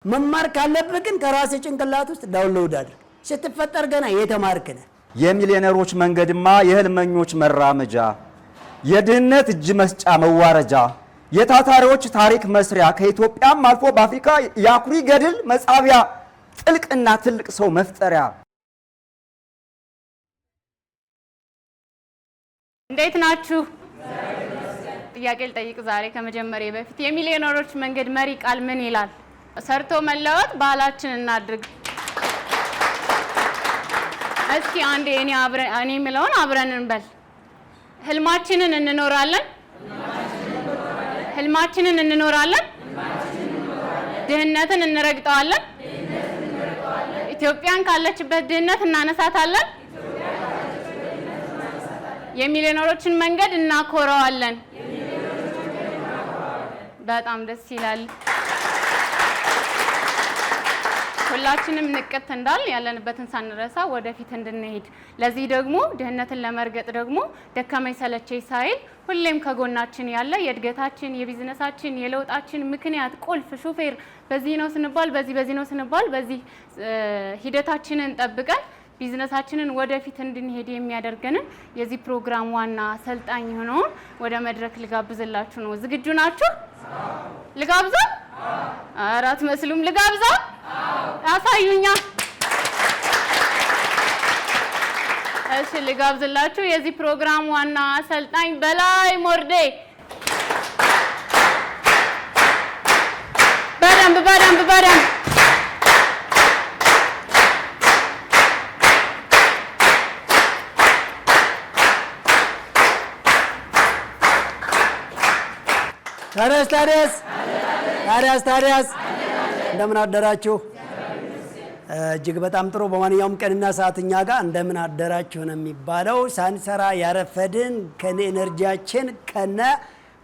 መማር ካለብህ ግን ከራስህ ጭንቅላት ውስጥ ዳውንሎድ አድርግ። ስትፈጠር ገና የተማርክ ነህ። የሚሊዮነሮች መንገድማ የህልመኞች መራመጃ፣ የድህነት እጅ መስጫ መዋረጃ፣ የታታሪዎች ታሪክ መስሪያ፣ ከኢትዮጵያም አልፎ በአፍሪካ የአኩሪ ገድል መጻቢያ፣ ጥልቅና ትልቅ ሰው መፍጠሪያ። እንዴት ናችሁ? ጥያቄ ልጠይቅ ዛሬ ከመጀመሪያ በፊት የሚሊዮነሮች መንገድ መሪ ቃል ምን ይላል? ሰርቶ መለወጥ ባህላችን እናድርግ። እስኪ አንዴ እኔ የምለውን አብረን እንበል። ህልማችንን እንኖራለን፣ ህልማችንን እንኖራለን፣ ድህነትን እንረግጠዋለን፣ ኢትዮጵያን ካለችበት ድህነት እናነሳታለን፣ የሚሊዮነሮችን መንገድ እናኮራዋለን። በጣም ደስ ይላል። ሁላችንም ንቅት እንዳል ያለንበትን ሳንረሳ ወደፊት እንድንሄድ፣ ለዚህ ደግሞ ድህነትን ለመርገጥ ደግሞ ደከመኝ ሰለቸኝ ሳይል ሁሌም ከጎናችን ያለ የእድገታችን፣ የቢዝነሳችን፣ የለውጣችን ምክንያት ቁልፍ ሹፌር በዚህ ነው ስንባል በዚህ ነው ስንባል በዚህ ሂደታችንን ጠብቀን ቢዝነሳችንን ወደፊት እንድንሄድ የሚያደርገንን የዚህ ፕሮግራም ዋና አሰልጣኝ ሆነውን ወደ መድረክ ልጋብዝላችሁ ነው። ዝግጁ ናችሁ? ልጋብዛ? አራት መስሉም ልጋብዛ? አሳዩኛ። እሺ ልጋብዝላችሁ የዚህ ፕሮግራም ዋና አሰልጣኝ በላይ ሞርዴ። በደንብ ታዲያስ እንደምን አደራችሁ? እጅግ በጣም ጥሩ። በማንኛውም ቀንና ሰዓት እኛ ጋር እንደምን አደራችሁ ነው የሚባለው። ሳንሰራ ያረፈድን ከነ ኤነርጂያችን ከነ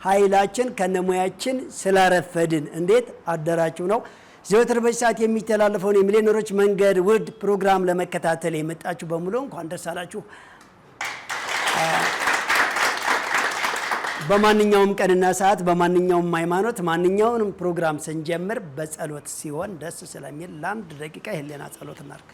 ኃይላችን ከነ ሙያችን ስላረፈድን እንዴት አደራችሁ ነው። ዘወትር በዚህ ሰዓት የሚተላለፈውን የሚሊዮነሮች መንገድ ውድ ፕሮግራም ለመከታተል የመጣችሁ በሙሉ እንኳን ደስ አላችሁ። በማንኛውም ቀንና ሰዓት በማንኛውም ሃይማኖት ማንኛውንም ፕሮግራም ስንጀምር በጸሎት ሲሆን ደስ ስለሚል ለአንድ ደቂቃ የህሊና ጸሎት እናድርግ።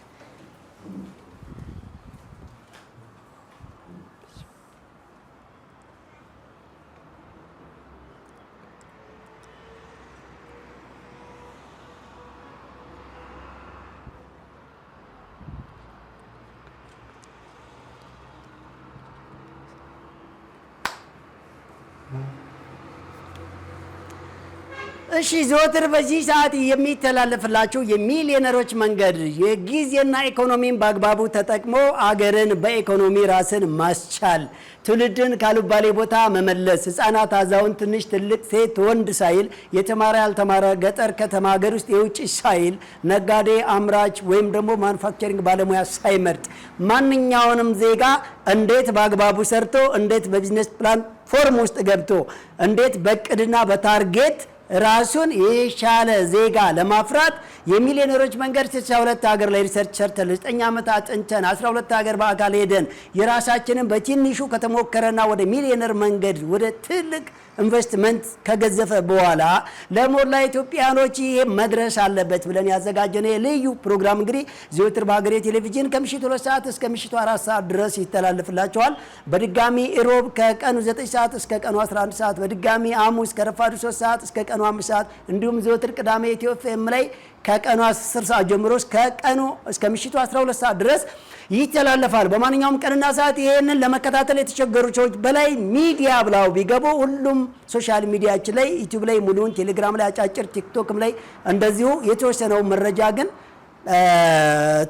እሺ ዘወትር በዚህ ሰዓት የሚተላለፍላችሁ የሚሊዮነሮች መንገድ የጊዜና ኢኮኖሚን በአግባቡ ተጠቅሞ አገርን በኢኮኖሚ ራስን ማስቻል፣ ትውልድን ካሉባሌ ቦታ መመለስ፣ ህፃናት፣ አዛውንት፣ ትንሽ ትልቅ፣ ሴት ወንድ ሳይል፣ የተማረ ያልተማረ፣ ገጠር ከተማ፣ ሀገር ውስጥ የውጭ ሳይል፣ ነጋዴ አምራች ወይም ደግሞ ማኑፋክቸሪንግ ባለሙያ ሳይመርጥ ማንኛውንም ዜጋ እንዴት በአግባቡ ሰርቶ እንዴት በቢዝነስ ፕላን ፎርም ውስጥ ገብቶ እንዴት በእቅድና በታርጌት ራሱን የሻለ ዜጋ ለማፍራት የሚሊዮነሮች መንገድ 62 ሀገር ላይ ሪሰርች ሰርተን 9 ዓመት አጥንተን 12 ሀገር በአካል ሄደን የራሳችንን በትንሹ ከተሞከረና ወደ ሚሊዮነር መንገድ ወደ ትልቅ ኢንቨስትመንት ከገዘፈ በኋላ ለሞላ ኢትዮጵያኖች ይሄ መድረስ አለበት ብለን ያዘጋጀነ ልዩ ፕሮግራም እንግዲህ ዘወትር በሀገሬ ቴሌቪዥን ከምሽቱ 2 ሰዓት እስከ ምሽቱ 4 ሰዓት ድረስ ይተላለፍላችኋል። በድጋሚ ሮብ ከቀኑ 9 ሰዓት እስከ ቀኑ 11 ሰዓት፣ በድጋሚ ሐሙስ ከረፋዱ 3 ሰዓት እስከ ቀኑ 5 ሰዓት፣ እንዲሁም ዘወትር ቅዳሜ ኢትዮ ኤፍኤም ላይ ከቀኑ 10 ሰዓት ጀምሮ እስከ ምሽቱ 12 ሰዓት ድረስ ይተላለፋል። በማንኛውም ቀንና ሰዓት ይሄንን ለመከታተል የተቸገሩ ሰዎች በላይ ሚዲያ ብለው ቢገቡ ሁሉም ሶሻል ሚዲያችን ላይ ዩቲዩብ ላይ ሙሉውን፣ ቴሌግራም ላይ አጫጭር፣ ቲክቶክም ላይ እንደዚሁ የተወሰነው መረጃ ግን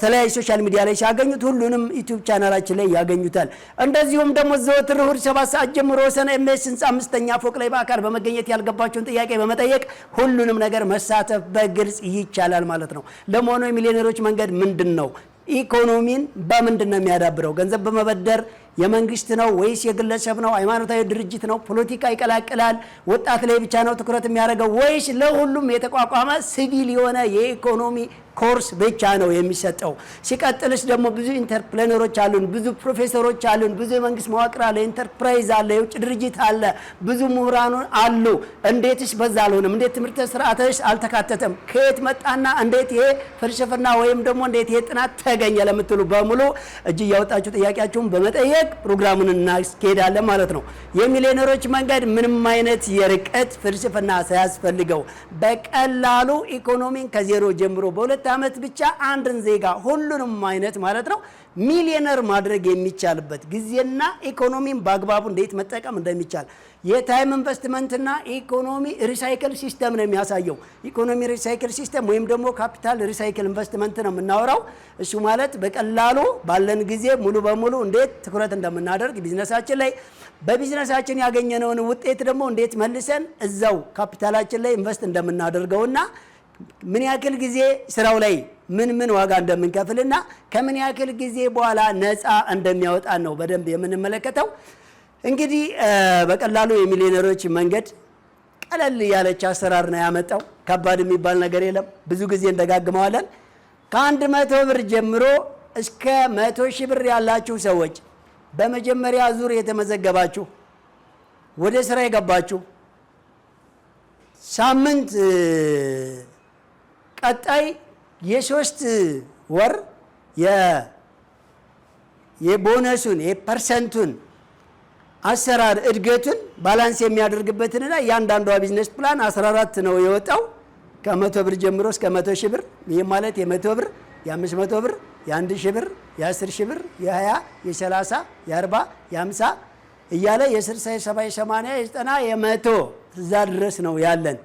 ተለያዩ ሶሻል ሚዲያ ላይ ሲያገኙት ሁሉንም ዩቲዩብ ቻናላችን ላይ ያገኙታል። እንደዚሁም ደግሞ ዘወትር እሁድ 7 ሰዓት ጀምሮ ሰነ ኤምኤስ ህንፃ 5ኛ ፎቅ ላይ በአካል በመገኘት ያልገባችሁን ጥያቄ በመጠየቅ ሁሉንም ነገር መሳተፍ በግልጽ ይቻላል ማለት ነው። ለመሆኑ የሚሊዮነሮች መንገድ ምንድነው? ኢኮኖሚን በምንድን ነው የሚያዳብረው? ገንዘብ በመበደር የመንግስት ነው ወይስ የግለሰብ ነው? ሃይማኖታዊ ድርጅት ነው? ፖለቲካ ይቀላቅላል? ወጣት ላይ ብቻ ነው ትኩረት የሚያደርገው ወይስ ለሁሉም የተቋቋመ ሲቪል የሆነ የኢኮኖሚ ኮርስ ብቻ ነው የሚሰጠው። ሲቀጥልስ ደግሞ ብዙ ኢንተርፕረነሮች አሉን፣ ብዙ ፕሮፌሰሮች አሉን፣ ብዙ የመንግስት መዋቅር አለ፣ ኢንተርፕራይዝ አለ፣ የውጭ ድርጅት አለ፣ ብዙ ምሁራን አሉ። እንዴትስ በዛ አልሆነም? እንዴት ትምህርት ስርዓትስ አልተካተተም? ከየት መጣና እንዴት ይሄ ፍልስፍና ወይም ደግሞ እንዴት ይሄ ጥናት ተገኘ ለምትሉ በሙሉ እጅ እያወጣችሁ ጥያቄያችሁን በመጠየቅ ፕሮግራሙን እናስኬዳለን ማለት ነው። የሚሊዮነሮች መንገድ ምንም አይነት የርቀት ፍልስፍና ሳያስፈልገው በቀላሉ ኢኮኖሚን ከዜሮ ጀምሮ በሁለት ዓመት ብቻ አንድን ዜጋ ሁሉንም አይነት ማለት ነው ሚሊዮነር ማድረግ የሚቻልበት ጊዜና ኢኮኖሚን በአግባቡ እንዴት መጠቀም እንደሚቻል የታይም ኢንቨስትመንትና ኢኮኖሚ ሪሳይክል ሲስተም ነው የሚያሳየው። ኢኮኖሚ ሪሳይክል ሲስተም ወይም ደግሞ ካፒታል ሪሳይክል ኢንቨስትመንት ነው የምናወራው። እሱ ማለት በቀላሉ ባለን ጊዜ ሙሉ በሙሉ እንዴት ትኩረት እንደምናደርግ ቢዝነሳችን ላይ በቢዝነሳችን ያገኘነውን ውጤት ደግሞ እንዴት መልሰን እዛው ካፒታላችን ላይ ኢንቨስት እንደምናደርገውና ምን ያክል ጊዜ ስራው ላይ ምን ዋጋ እንደምንከፍልና ከምን ያክል ጊዜ በኋላ ነፃ እንደሚያወጣን ነው በደንብ የምንመለከተው። እንግዲህ በቀላሉ የሚሊዮነሮች መንገድ ቀለል ያለች አሰራር ነው ያመጣው። ከባድ የሚባል ነገር የለም። ብዙ ጊዜ እንደጋግመዋለን። ከ100 ብር ጀምሮ እስከ 100 ሺህ ብር ያላችሁ ሰዎች በመጀመሪያ ዙር የተመዘገባችሁ ወደ ስራ የገባችሁ ሳምንት ቀጣይ የ3 ወር የቦነሱን የፐርሰንቱን አሰራር እድገቱን ባላንስ የሚያደርግበትንና ያንዳንዷ ቢዝነስ ፕላን 14 ነው የወጣው ከ100 ብር ጀምሮ እስከ 100 ሺህ ብር። ይህ ማለት የ100 ብር፣ የ500 ብር፣ የ1 ሺህ ብር፣ የ10 ሺህ ብር፣ የ20፣ የ30፣ የ40፣ የ50 እያለ የ60፣ የ70፣ የ80፣ የ90፣ የ100 እዛ ድረስ ነው ያለን።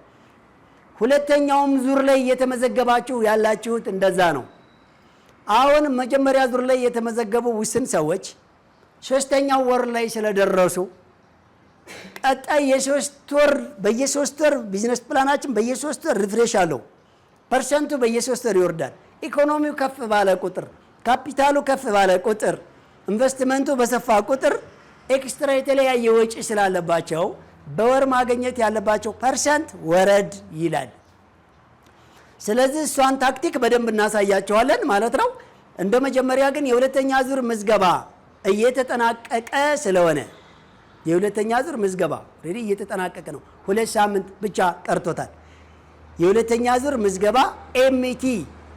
ሁለተኛውም ዙር ላይ እየተመዘገባችሁ ያላችሁት እንደዛ ነው። አሁን መጀመሪያ ዙር ላይ የተመዘገቡ ውስን ሰዎች ሶስተኛው ወር ላይ ስለደረሱ ቀጣይ የ3 ወር በየ3 ወር ቢዝነስ ፕላናችን በየ3 ወር ሪፍሬሽ አለው። ፐርሰንቱ በየ3 ወር ይወርዳል። ኢኮኖሚው ከፍ ባለ ቁጥር፣ ካፒታሉ ከፍ ባለ ቁጥር፣ ኢንቨስትመንቱ በሰፋ ቁጥር ኤክስትራ የተለያየ ወጪ ስላለባቸው በወር ማግኘት ያለባቸው ፐርሰንት ወረድ ይላል። ስለዚህ እሷን ታክቲክ በደንብ እናሳያቸዋለን ማለት ነው። እንደ መጀመሪያ ግን የሁለተኛ ዙር ምዝገባ እየተጠናቀቀ ስለሆነ የሁለተኛ ዙር ምዝገባ ሬዲ እየተጠናቀቀ ነው። 2 ሳምንት ብቻ ቀርቶታል። የሁለተኛ ዙር ምዝገባ ኤምቲ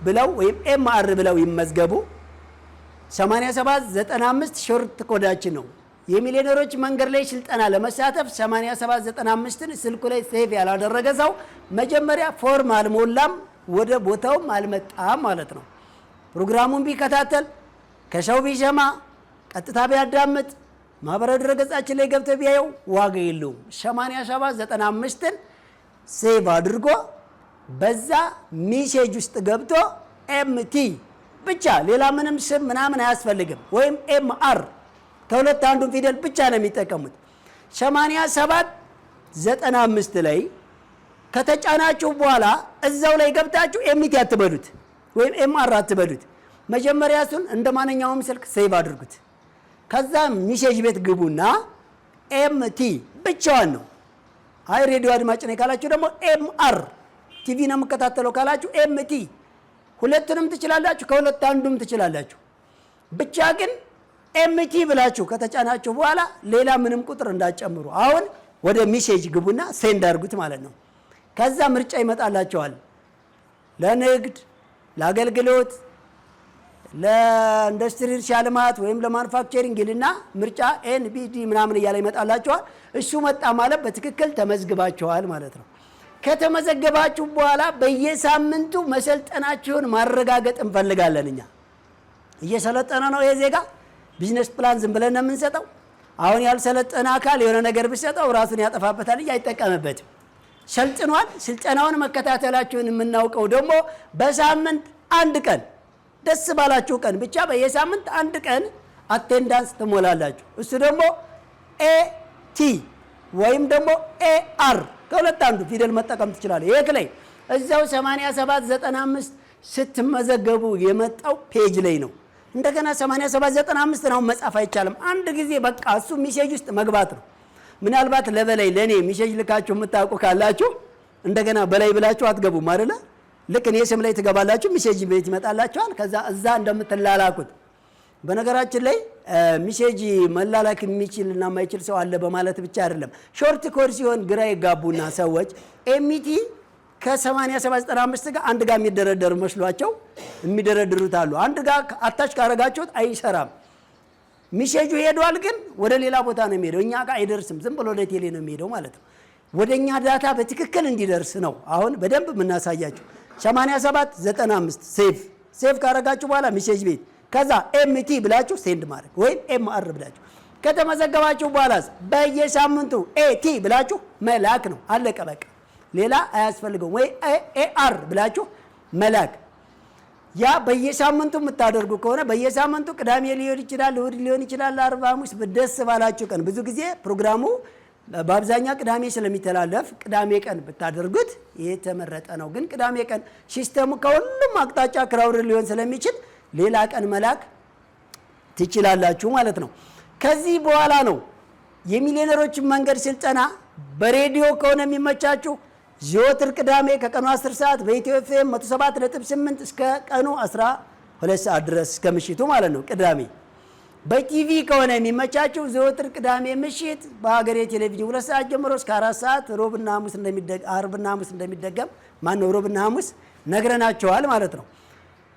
ብለው ወይም ኤምአር ብለው ይመዝገቡ። 8795 ሾርት ኮዳችን ነው። የሚሊዮነሮች መንገድ ላይ ስልጠና ለመሳተፍ 8795ን ስልኩ ላይ ሴቭ ያላደረገ ሰው መጀመሪያ ፎርም አልሞላም፣ ወደ ቦታውም አልመጣም ማለት ነው። ፕሮግራሙን ቢከታተል ከሰው ቢሰማ ቀጥታ ቢያዳምጥ ማህበራዊ ድረገጻችን ላይ ገብቶ ቢያየው ዋጋ የለውም። 8795ን ሴቭ አድርጎ በዛ ሜሴጅ ውስጥ ገብቶ ኤምቲ ብቻ ሌላ ምንም ስም ምናምን አያስፈልግም፣ ወይም ኤምአር ከሁለት አንዱን ፊደል ብቻ ነው የሚጠቀሙት። 8795 ላይ ከተጫናችሁ በኋላ እዛው ላይ ገብታችሁ ኤምቲ አትበሉት ወይም ኤምአር አትበሉት። መጀመሪያ እሱን እንደ ማንኛውም ስልክ ሴቭ አድርጉት። ከዛ ሚሴጅ ቤት ግቡና ኤምቲ ብቻዋን ነው። አይ ሬዲዮ አድማጭ ነኝ ካላችሁ ደግሞ ኤምአር ቲቪ ነው የምከታተለው ካላችሁ ኤምቲ፣ ሁለቱንም ትችላላችሁ፣ ከሁለት አንዱም ትችላላችሁ። ብቻ ግን ኤምቲ ብላችሁ ከተጫናችሁ በኋላ ሌላ ምንም ቁጥር እንዳትጨምሩ። አሁን ወደ ሚሴጅ ግቡና ሴንድ አድርጉት ማለት ነው። ከዛ ምርጫ ይመጣላችኋል። ለንግድ፣ ለአገልግሎት፣ ለኢንዱስትሪ እርሻ ልማት ወይም ለማኑፋክቸሪንግ ይልና ምርጫ ኤንቢዲ ምናምን እያለ ይመጣላችኋል። እሱ መጣ ማለት በትክክል ተመዝግባችኋል ማለት ነው። ከተመዘገባችሁ በኋላ በየሳምንቱ መሰልጠናችሁን ማረጋገጥ እንፈልጋለን። እኛ እየሰለጠነ ነው ይሄ ዜጋ። ቢዝነስ ፕላን ዝም ብለን ነው የምንሰጠው። አሁን ያልሰለጠነ አካል የሆነ ነገር ቢሰጠው ራሱን ያጠፋበታል እንጂ አይጠቀምበትም። ሰልጥኗል። ስልጠናውን መከታተላችሁን የምናውቀው ደግሞ በሳምንት አንድ ቀን ደስ ባላችሁ ቀን ብቻ በየሳምንት አንድ ቀን አቴንዳንስ ትሞላላችሁ። እሱ ደግሞ ኤቲ ወይም ደግሞ ኤአር ከሁለት አንዱ ፊደል መጠቀም ትችላለህ። የት ላይ? እዛው 8795 ስትመዘገቡ የመጣው ፔጅ ላይ ነው። እንደገና 8795 ነው መጻፍ አይቻልም። አንድ ጊዜ በቃ እሱ ሚሴጅ ውስጥ መግባት ነው። ምናልባት ለበላይ ለኔ ሚሴጅ ልካችሁ የምታውቁ ካላችሁ እንደገና በላይ ብላችሁ አትገቡም አይደለ? ልክ እኔ ስም ላይ ትገባላችሁ፣ ሜሴጅ ቤት ይመጣላችኋል። ከዛ እዛ እንደምትላላኩት በነገራችን ላይ ሜሴጅ መላላክ የሚችልና የማይችል ሰው አለ በማለት ብቻ አይደለም። ሾርት ኮድ ሲሆን ግራ ይጋቡና ሰዎች ኤምቲ ከ8795 ጋር አንድ ጋር የሚደረደር መስሏቸው የሚደረድሩት አሉ። አንድ ጋር አታች ካረጋችሁት አይሰራም። ሜሴጁ ሄዷል፣ ግን ወደ ሌላ ቦታ ነው የሚሄደው፣ እኛ ጋር አይደርስም። ዝም ብሎ ወደ ቴሌ ነው የሚሄደው ማለት ነው። ወደኛ ዳታ በትክክል እንዲደርስ ነው አሁን በደንብ የምናሳያችሁ። 8795 ሴቭ ካረጋችሁ በኋላ ሜሴጅ ቤት ከዛ ኤምቲ ብላችሁ ሴንድ ማድረግ ወይም ኤምአር ብላችሁ ከተመዘገባችሁ በኋላ በየሳምንቱ ኤቲ ብላችሁ መላክ ነው። አለቀ በቃ፣ ሌላ አያስፈልገውም። ወይ ኤአር ብላችሁ መላክ። ያ በየሳምንቱ የምታደርጉ ከሆነ በየሳምንቱ ቅዳሜ ሊሆን ይችላል፣ እሁድ ሊሆን ይችላል፣ አርብ፣ ሐሙስ ደስ ባላችሁ ቀን። ብዙ ጊዜ ፕሮግራሙ በአብዛኛው ቅዳሜ ስለሚተላለፍ ቅዳሜ ቀን ብታደርጉት የተመረጠ ነው። ግን ቅዳሜ ቀን ሲስተሙ ከሁሉም አቅጣጫ ክራውድ ሊሆን ስለሚችል ሌላ ቀን መላክ ትችላላችሁ ማለት ነው። ከዚህ በኋላ ነው የሚሊዮነሮች መንገድ ስልጠና በሬዲዮ ከሆነ የሚመቻችሁ ዘወትር ቅዳሜ ከቀኑ 10 ሰዓት በኢትዮ ኤፍኤም 107.8 እስከ ቀኑ 12 ሰዓት ድረስ እስከ ምሽቱ ማለት ነው ቅዳሜ። በቲቪ ከሆነ የሚመቻችሁ ዘወትር ቅዳሜ ምሽት በሀገሬ ቴሌቪዥን 2 ሰዓት ጀምሮ እስከ 4 ሰዓት ሮብና ሐሙስ እንደሚደገም ሮብና ሐሙስ ነግረናቸዋል ማለት ነው።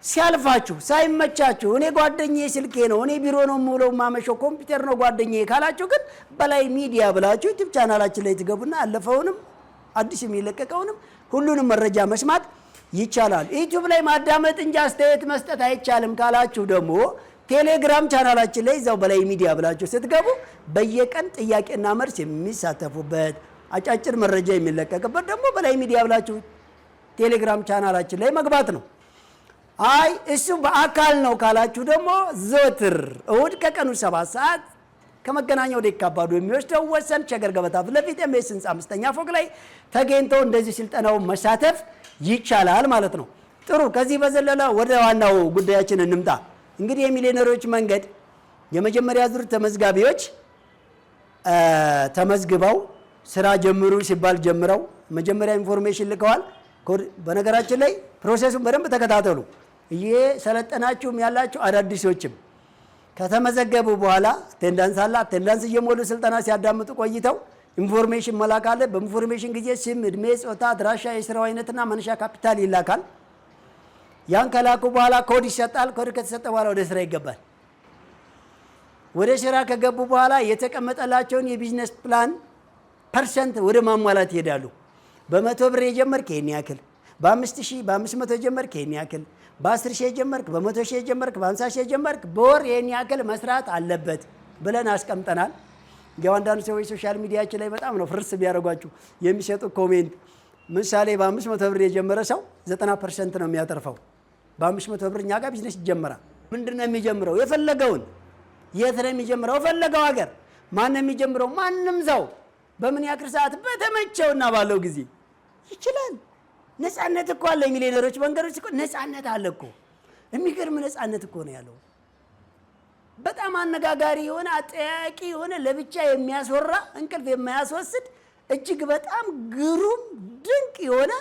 ሲያልፋችሁ ሳይመቻችሁ እኔ ጓደኛዬ ስልኬ ነው፣ እኔ ቢሮ ነው የምውለው፣ ማመሸው ኮምፒውተር ነው ጓደኛዬ ካላችሁ ግን በላይ ሚዲያ ብላችሁ ዩቲዩብ ቻናላችን ላይ ትገቡና አለፈውንም አዲስ የሚለቀቀውንም ሁሉንም መረጃ መስማት ይቻላል። ዩቲዩብ ላይ ማዳመጥ እንጂ አስተያየት መስጠት አይቻልም ካላችሁ ደግሞ ቴሌግራም ቻናላችን ላይ እዛው በላይ ሚዲያ ብላችሁ ስትገቡ በየቀን ጥያቄና መልስ የሚሳተፉበት አጫጭር መረጃ የሚለቀቅበት ደግሞ በላይ ሚዲያ ብላችሁ ቴሌግራም ቻናላችን ላይ መግባት ነው። አይ እሱ በአካል ነው ካላችሁ ደግሞ ዘወትር እሁድ ከቀኑ 7 ሰዓት ከመገናኛ ወደ ይካባዱ የሚወስደው ወሰን ሸገር ገበታ ፊት ለፊት ኤምኤስ ህንፃ 5ኛ ፎቅ ላይ ተገኝተው እንደዚህ ስልጠናው መሳተፍ ይቻላል ማለት ነው። ጥሩ። ከዚህ በዘለለ ወደ ዋናው ጉዳያችን እንምጣ። እንግዲህ የሚሊዮነሮች መንገድ የመጀመሪያ ዙር ተመዝጋቢዎች ተመዝግበው ስራ ጀምሩ ሲባል ጀምረው መጀመሪያ ኢንፎርሜሽን ልከዋል። በነገራችን ላይ ፕሮሰሱን በደንብ ተከታተሉ። እየሰለጠናችሁም ያላችሁ አዳዲሶችም ከተመዘገቡ በኋላ አቴንዳንስ አለ። አቴንዳንስ እየሞሉ ስልጠና ሲያዳምጡ ቆይተው ኢንፎርሜሽን መላክ አለ። በኢንፎርሜሽን ጊዜ ስም፣ እድሜ፣ ጾታ፣ አድራሻ፣ የስራው አይነትና መነሻ ካፒታል ይላካል። ያን ከላኩ በኋላ ኮድ ይሰጣል። ኮድ ከተሰጠ በኋላ ወደ ስራ ይገባል። ወደ ስራ ከገቡ በኋላ የተቀመጠላቸውን የቢዝነስ ፕላን ፐርሰንት ወደ ማሟላት ይሄዳሉ። በ100 ብር የጀመርክ ይሄን ያክል፣ በ5000 በ500 የጀመርክ ይሄን ያክል፣ በ10000 የጀመርክ፣ በ100000 የጀመርክ፣ በ50000 የጀመርክ በወር ይሄን ያክል መስራት አለበት ብለን አስቀምጠናል። ያው አንዳንድ ሰዎች ሶሻል ሚዲያችን ላይ በጣም ነው ፍርስ ቢያደርጓችሁ የሚሰጡ ኮሜንት። ምሳሌ በ500 ብር የጀመረ ሰው 90% ነው የሚያተርፈው። በ500 ብር እኛ ጋር ቢዝነስ ይጀምራል። ምንድን ነው የሚጀምረው? የፈለገውን። የት ነው የሚጀምረው? የፈለገው ሀገር። ማን ነው የሚጀምረው? ማንም ሰው በምን ያክል ሰዓት በተመቸውና ባለው ጊዜ ይችላል። ነፃነት እኮ አለ። የሚሊዮነሮች መንገዶች እኮ ነፃነት አለ እኮ። የሚገርም ነፃነት እኮ ነው ያለው። በጣም አነጋጋሪ የሆነ አጠያቂ የሆነ ለብቻ የሚያስወራ እንቅልፍ የማያስወስድ እጅግ በጣም ግሩም ድንቅ የሆነ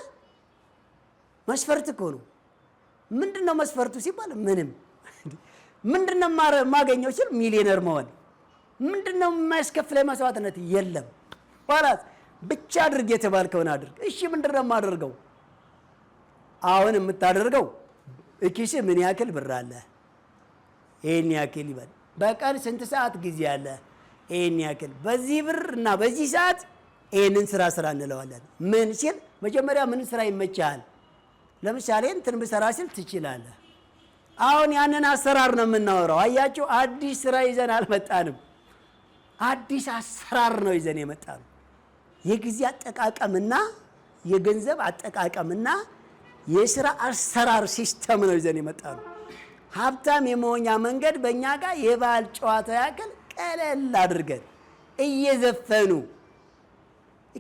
መስፈርት እኮ ነው። ምንድነው መስፈርቱ ሲባል ምንም። ምንድነው ማገኘው ሲል ሚሊዮነር መሆን። ምንድነው የማያስከፍለኝ መስዋዕትነት? የለም። ባላት ብቻ አድርግ የተባልከውን አድርግ። እሺ ምንድነው የማደርገው? አሁን የምታደርገው እኪስ ምን ያክል ብር አለ? ይሄን ያክል ይበል። በቀን ስንት ሰዓት ጊዜ አለ? ይሄን ያክል። በዚህ ብር እና በዚህ ሰዓት ይሄንን ስራ እንለዋለን። ምን ሲል መጀመሪያ ምን ስራ ይመቻል? ለምሳሌ እንትን ብሰራ ሲል ትችላለህ። አሁን ያንን አሰራር ነው የምናወራው። አያችሁ፣ አዲስ ስራ ይዘን አልመጣንም። አዲስ አሰራር ነው ይዘን የመጣነው። የጊዜ አጠቃቀምና የገንዘብ አጠቃቀምና የስራ አሰራር ሲስተም ነው ይዘን የመጣነው። ሀብታም የመሆኛ መንገድ በእኛ ጋር የባህል ጨዋታ ያክል ቀለል አድርገን እየዘፈኑ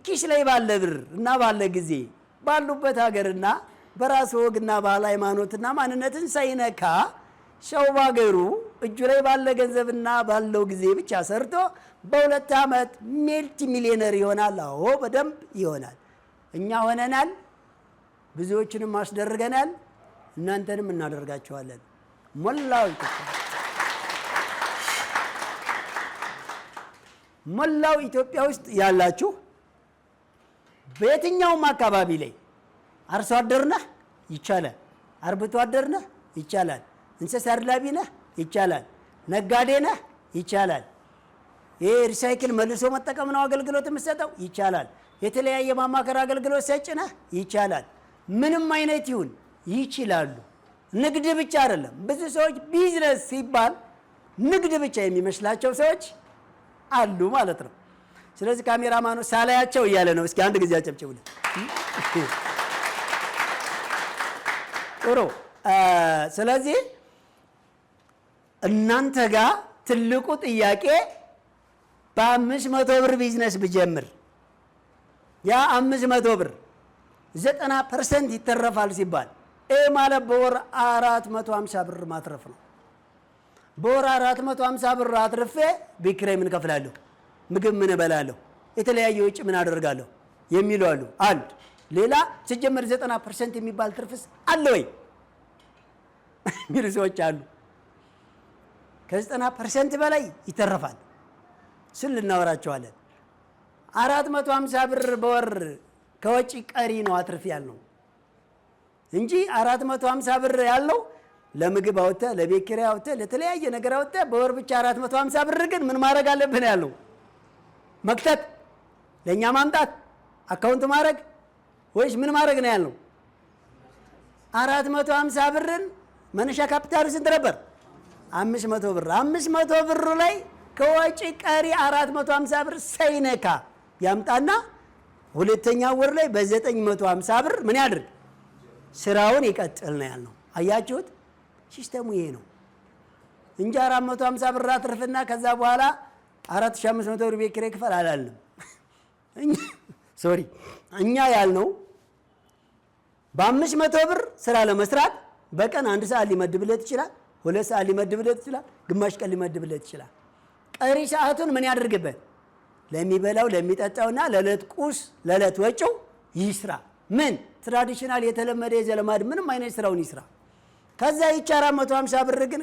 ኪስ ላይ ባለ ብር እና ባለ ጊዜ ባሉበት ሀገርና በራስ ወግና ባህል ሃይማኖትና ማንነትን ሳይነካ ሰው ባገሩ እጁ ላይ ባለ ገንዘብና ባለው ጊዜ ብቻ ሰርቶ በ2 ዓመት ሚሊዮነር ይሆናል። አዎ በደንብ ይሆናል። እኛ ሆነናል። ብዙዎችንም አስደርገናል። እናንተንም እናደርጋቸዋለን። ሞላው ኢትዮጵያ ውስጥ ያላችሁ በየትኛውም አካባቢ ላይ አርሶ አደር ነህ ይቻላል፣ አርብቶ አደር ነህ ይቻላል፣ እንስሳ አድላቢ ነህ ይቻላል፣ ነጋዴ ነህ ይቻላል፣ ይሄ ሪሳይክል መልሶ መጠቀም ነው አገልግሎት የምትሰጠው ይቻላል፣ የተለያየ ማማከር አገልግሎት ሰጭ ነህ ይቻላል። ምንም አይነት ይሁን ይችላሉ። ንግድ ብቻ አይደለም። ብዙ ሰዎች ቢዝነስ ሲባል ንግድ ብቻ የሚመስላቸው ሰዎች አሉ ማለት ነው። ስለዚህ ካሜራማኑ ሳላያቸው እያለ ነው። እስኪ አንድ ጊዜ አጨብጭቡልኝ። ጥሩ። ስለዚህ እናንተ ጋር ትልቁ ጥያቄ በ500 ብር ቢዝነስ ብጀምር ያ 500 ብር 90% ይተረፋል ሲባል ይህ ማለት በወር 450 ብር ማትረፍ ነው። በወር 450 ብር አትርፌ ቤት ኪራይ ምን እከፍላለሁ? ምግብ ምን እበላለሁ? የተለያየ ወጪ ምን አደርጋለሁ? የሚሉ አሉ። አንድ ሌላ ሲጀመር 90% የሚባል ትርፍስ አለ ወይ የሚሉ ሰዎች አሉ። ከ90% በላይ ይተረፋል። እሱን ልናወራቸዋለን። 450 ብር በወር ከወጪ ቀሪ ነው አትርፍ ያልነው እንጂ 450 ብር ያለው ለምግብ አውጥተህ ለቤት ኪራይ አውጥተህ ለተለያየ ነገር አውጥተህ በወር ብቻ 450 ብር ግን ምን ማድረግ አለብን ያለው? መክተት፣ ለእኛ ማምጣት፣ አካውንት ማድረግ ወይስ ምን ማድረግ ነው ያለው? 450 ብርን መነሻ ካፒታሉ ስንት ነበር? 500 ብር። 500 ብሩ ላይ ከወጪ ቀሪ 450 ብር ሳይነካ ያምጣና ሁለተኛ ወር ላይ በ950 ብር ምን ያድርግ? ስራውን ይቀጥል ነው ያልነው። አያችሁት? ሲስተሙ ይሄ ነው እንጂ 450 ብር አትርፍና ከዛ በኋላ 4500 ብር ቤት ኪራይ ክፈል አላልንም። እኛ ያልነው በ500 ብር ስራ ለመስራት በቀን 1 ሰዓት ሊመድብለት ይችላል፣ 2 ሰዓት ሊመድብለት ይችላል፣ ግማሽ ቀን ሊመድብለት ይችላል። ቀሪ ሰዓቱን ምን ያደርግበት? ለሚበላው ለሚጠጣውና ለዕለት ቁስ ለዕለት ወጪው ይስራ። ምን ትራዲሽናል የተለመደ የዘለማድ ምንም አይነት ስራውን ይስራ። ከዛ ይቻ 450 ብር ግን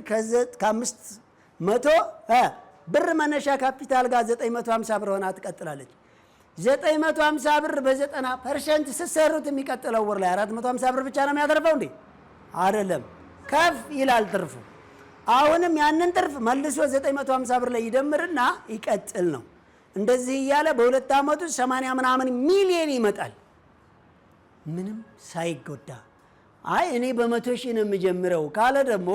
ከ500 ብር መነሻ ካፒታል ጋር 950 ብር ሆና ትቀጥላለች። 950 ብር በ90% ስትሰሩት የሚቀጥለው ወር ላይ 450 ብር ብቻ ነው የሚያተርፈው እንዴ? አይደለም፣ ከፍ ይላል ትርፉ። አሁንም ያንን ትርፍ መልሶ 950 ብር ላይ ይደምርና ይቀጥል ነው። እንደዚህ እያለ በሁለት ዓመቱ 80 ምናምን ሚሊዮን ይመጣል ምንም ሳይጎዳ። አይ እኔ በ100 ሺህ ነው የምጀምረው ካለ ደግሞ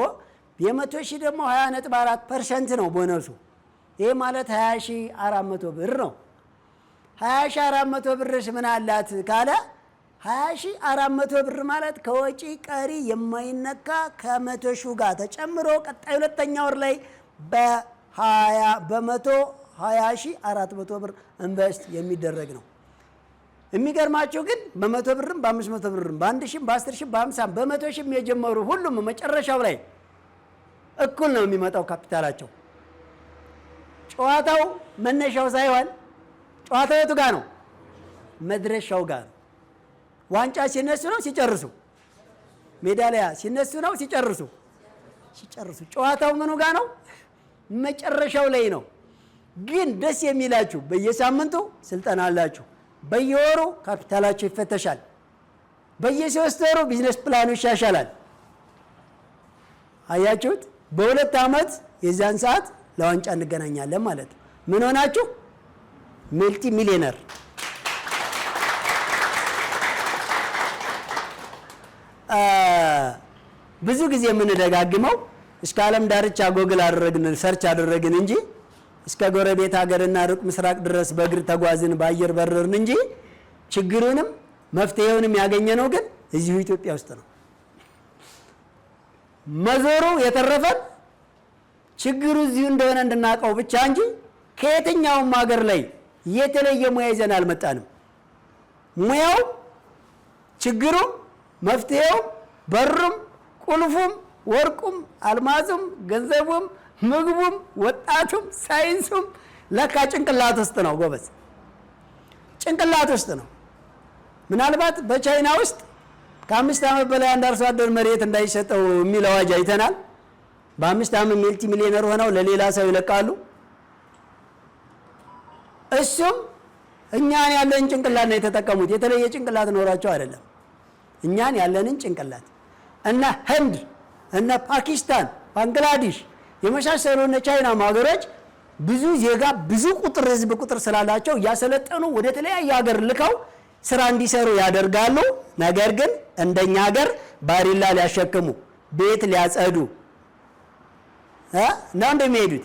የ100 ሺህ ደግሞ 20.4% ነው ቦነሱ። ይሄ ማለት 20400 ብር ነው። 20400 ብርስ ምን አላት ካለ 20400 ብር ማለት ከወጪ ቀሪ የማይነካ ከ100 ሺህ ጋር ተጨምሮ ቀጣይ ሁለተኛ ወር ላይ በ20400 ብር ኢንቨስት የሚደረግ ነው። የሚገርማችሁ ግን በ100 ብርም በ500 ብርም በ1 ሺህም በ10 ሺህም በ50 በ100 ሺህም የጀመሩ ሁሉም መጨረሻው ላይ እኩል ነው የሚመጣው ካፒታላቸው። ጨዋታው መነሻው ሳይሆን ጨዋታው የቱ ጋር ነው? መድረሻው ጋር ነው። ዋንጫ ሲነሱ ነው ሲጨርሱ? ሜዳሊያ ሲነሱ ነው ሲጨርሱ? ጨዋታው ምኑ ጋር ነው? መጨረሻው ላይ ነው። ግን ደስ የሚላችሁ በየሳምንቱ ስልጠና አላችሁ። በየወሩ ካፒታላችሁ ይፈተሻል። በየ3 ወሩ ቢዝነስ ፕላኑ ይሻሻላል። አያችሁት? በ2 ዓመት የዛን ሰዓት ለዋንጫ እንገናኛለን ማለት ነው። ምን ሆናችሁ? መልቲ ሚሊዮነር። ብዙ ጊዜ የምንደጋግመው እስከ ዓለም ዳርቻ ጎግል አደረግን ሰርች አደረግን እንጂ እስከ ጎረቤት ሀገርና ሩቅ ምስራቅ ድረስ በእግር ተጓዝን በአየር በረርን እንጂ ችግሩንም መፍትሄውንም ያገኘነው ግን እዚሁ ኢትዮጵያ ውስጥ ነው። መዞሩ የተረፈን ችግሩ እዚሁ እንደሆነ እንድናውቀው ብቻ እንጂ ከየትኛውም ሀገር ላይ የተለየ ሙያ ይዘን አልመጣንም። ሙያው፣ ችግሩም፣ መፍትሄውም፣ በሩም፣ ቁልፉም፣ ወርቁም፣ አልማዙም፣ ገንዘቡም፣ ምግቡም፣ ወጣቱም፣ ሳይንሱም ለካ ጭንቅላት ውስጥ ነው ጎበዝ፣ ጭንቅላት ውስጥ ነው። ምናልባት በቻይና ውስጥ ከ5 ዓመት በላይ አንድ አርሶ አደር መሬት እንዳይሰጠው የሚል አዋጅ አይተናል። በ5 ዓመት መልቲ ሚሊዮነር ሆነው ለሌላ ሰው ይለቃሉ። እሱም እኛን ያለን ጭንቅላት ነው የተጠቀሙት። የተለየ ጭንቅላት ኖራቸው አይደለም፣ እኛን ያለንን ጭንቅላት እና ህንድ እና ፓኪስታን፣ ባንግላዴሽ የመሳሰሉ እነ ቻይና ሀገሮች ብዙ ዜጋ ብዙ ቁጥር ህዝብ ቁጥር ስላላቸው እያሰለጠኑ ወደ ተለያየ ሀገር ልከው ስራ እንዲሰሩ ያደርጋሉ። ነገር ግን እንደኛ ሀገር ባሪላ ሊያሸክሙ ቤት ሊያጸዱ ነው እንደሚሄዱት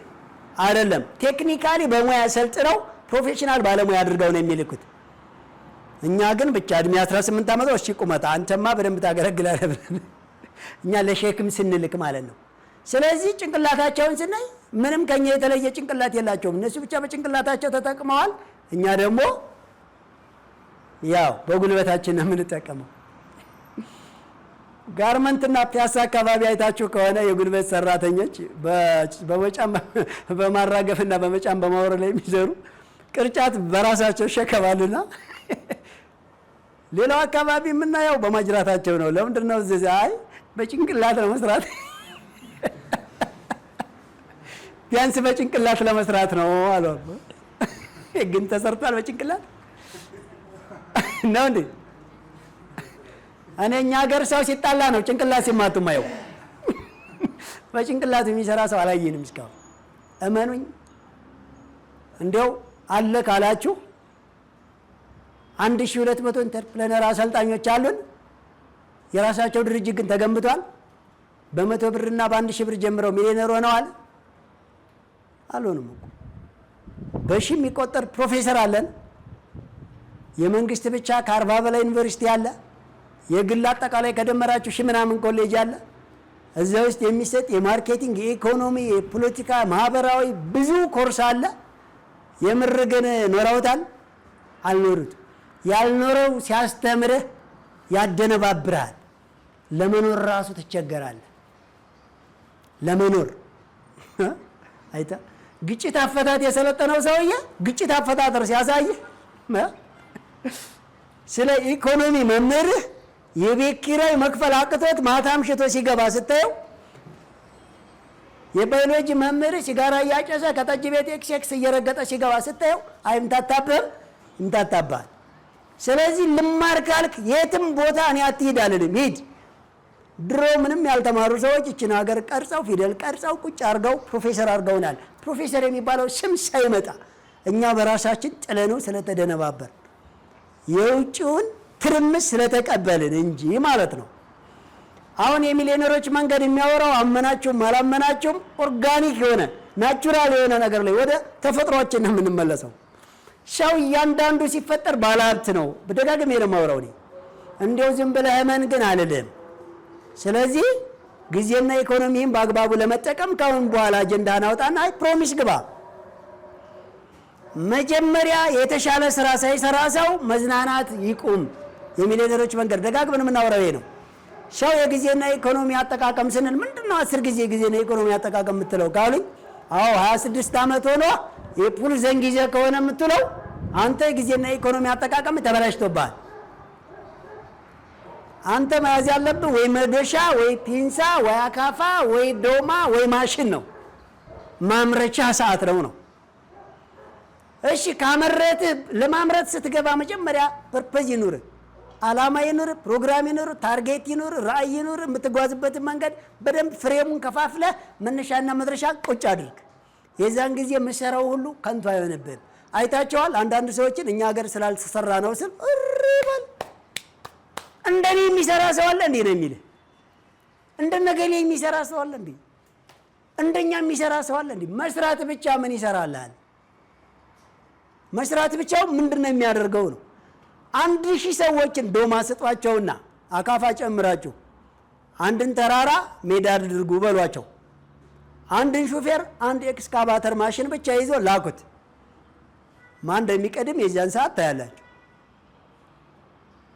አይደለም። ቴክኒካሊ በሙያ ሰልጥነው ፕሮፌሽናል ባለሙያ አድርገው ነው የሚልኩት። እኛ ግን ብቻ እድሜ 18 ዓመት እሺ ቁመታ አንተማ በደንብ ታገለግላለህ እኛ ለሼክም ስንልክ ማለት ነው። ስለዚህ ጭንቅላታቸውን ስናይ ምንም ከኛ የተለየ ጭንቅላት የላቸውም። እነሱ ብቻ በጭንቅላታቸው ተጠቅመዋል። እኛ ደግሞ ያው በጉልበታችን ነው የምንጠቀመው። ጋርመንትና ፒያሳ አካባቢ አይታችሁ ከሆነ የጉልበት ሰራተኞች በመጫን በማራገፍና በመጫን በማውረድ ላይ የሚሰሩ ቅርጫት በራሳቸው ሸከባሉና ሌላው አካባቢ የምናየው በማጅራታቸው ነው። ለምንድን ነው እዚህ? አይ በጭንቅላት ለመስራት ቢያንስ በጭንቅላት ለመስራት ነው አሉ። ግን ተሰርቷል በጭንቅላት ነው እንዴ? እኛ ሀገር ሰው ሲጣላ ነው ጭንቅላት ሲማቱ ማየው። በጭንቅላት የሚሰራ ሰው አላየንም እስካሁን። እመኑኝ። እንዲያው አለ ካላችሁ 1200 ኢንተርፕረነር አሰልጣኞች አሉን። የራሳቸው ድርጅት ግን ተገንብቷል። በ100 ብርና በ1000 ብር ጀምረው ሚሊዮነር ሆነዋል። አልሆኑም እኮ በሺህ የሚቆጠር ፕሮፌሰር አለን። የመንግስት ብቻ ከ40 በላይ ዩኒቨርሲቲ አለ። የግል አጠቃላይ ከደመራችሁ ሺህ ምናምን ኮሌጅ አለ። እዛ ውስጥ የሚሰጥ የማርኬቲንግ፣ የኢኮኖሚ፣ የፖለቲካ፣ ማህበራዊ ብዙ ኮርስ አለ። የምር ግን ኖረውታል? አልኖሩት። ያልኖረው ሲያስተምርህ ያደነባብራል። ለመኖር ራሱ ትቸገራለህ። ለመኖር አይታ ግጭት አፈታት የሰለጠነው ሰውዬ ግጭት አፈታተር ሲያሳይህ ስለ ኢኮኖሚ መምህርህ የቤት ኪራይ መክፈል አቅቶት ማታ አምሽቶ ሲገባ ስታየው፣ የባዮሎጂ መምህርህ ሲጋራ እያጨሰ ከጠጅ ቤት ኤክስኤክስ እየረገጠ ሲገባ ስታየው አይምታታብህም? ይምታታብሃል። ስለዚህ ልማር ካልክ የትም ቦታ እኔ አትሂድ አልልም፣ ሂድ። ድሮ ምንም ያልተማሩ ሰዎች እችን ሀገር ቀርጸው ፊደል ቀርጸው ቁጭ አድርገው ፕሮፌሰር አድርገውናል። ፕሮፌሰር የሚባለው ስም ሳይመጣ እኛ በራሳችን ጥለነው ስለተደነባበር የውጭውን ትርምስ ስለተቀበልን እንጂ ማለት ነው። አሁን የሚሊዮነሮች መንገድ የሚያወራው አመናችሁም አላመናችሁም ኦርጋኒክ የሆነ ናቹራል የሆነ ነገር ላይ ወደ ተፈጥሯችን ነው የምንመለሰው። ሰው እያንዳንዱ ሲፈጠር ባለሀብት ነው። በደጋግሜ ነው የማወራው እኔ። እንዲያው ዝም ብለህ እመን ግን አልልም። ስለዚህ ጊዜና ኢኮኖሚህን በአግባቡ ለመጠቀም ካሁን በኋላ አጀንዳህን አውጣና አይ ፕሮሚስ ግባ። መጀመሪያ የተሻለ ስራ ሳይሰራ ሰው መዝናናት ይቁም። የሚሊዮነሮች መንገድ ደጋግመን የምናወራው ነው። ሰው የጊዜና ኢኮኖሚ አጠቃቀም ስንል ምንድነው 10 ጊዜ ጊዜና ኢኮኖሚ አጠቃቀም የምትለው ካሉኝ፣ አዎ 26 ዓመት ሆኖ የፑል ዘንግ ይዘህ ከሆነ የምትለው አንተ ጊዜና ኢኮኖሚ አጠቃቀም ተበላሽቶብሃል። አንተ መያዝ ያለብህ ወይ መዶሻ ወይ ፒንሳ ወይ አካፋ ወይ ዶማ ወይ ማሽን ነው። ማምረቻ ሰዓት ነው። እሺ ካመረትህ ለማምረት ስትገባ መጀመሪያ ፐርፐዝ ይኑር፣ አላማ ይኑር፣ ፕሮግራም ይኑር፣ ታርጌት ይኑር፣ ራዕይ ይኑር። የምትጓዝበትን መንገድ በደንብ ፍሬሙን ከፋፍለህ መነሻና መድረሻ ቁጭ አድርግ። የዛን ጊዜ የምትሰራው ሁሉ ከንቱ አይሆንብህም። አይታቸዋል። አንዳንድ ሰዎችን እኛ ሀገር ስላልተሰራ ነው ስል እርባል እንደኔ የሚሰራ ሰው አለ እንዴ ነው የሚልህ። እንደነገሌ የሚሰራ ሰው አለ እንዴ? እንደኛ የሚሰራ ሰው አለ እንዴ? መስራት ብቻ ምን ይሰራልሃል? መስራት ብቻው ምንድነው የሚያደርገው ነው? 1000 ሰዎችን ዶማ ስጧቸውና አካፋ ጨምራችሁ አንድን ተራራ ሜዳ አድርጉ በሏቸው። አንድን ሹፌር አንድ ኤክስካቫተር ማሽን ብቻ ይዞ ላኩት። ማን እንደሚቀድም የዛን ሰዓት ታያላችሁ።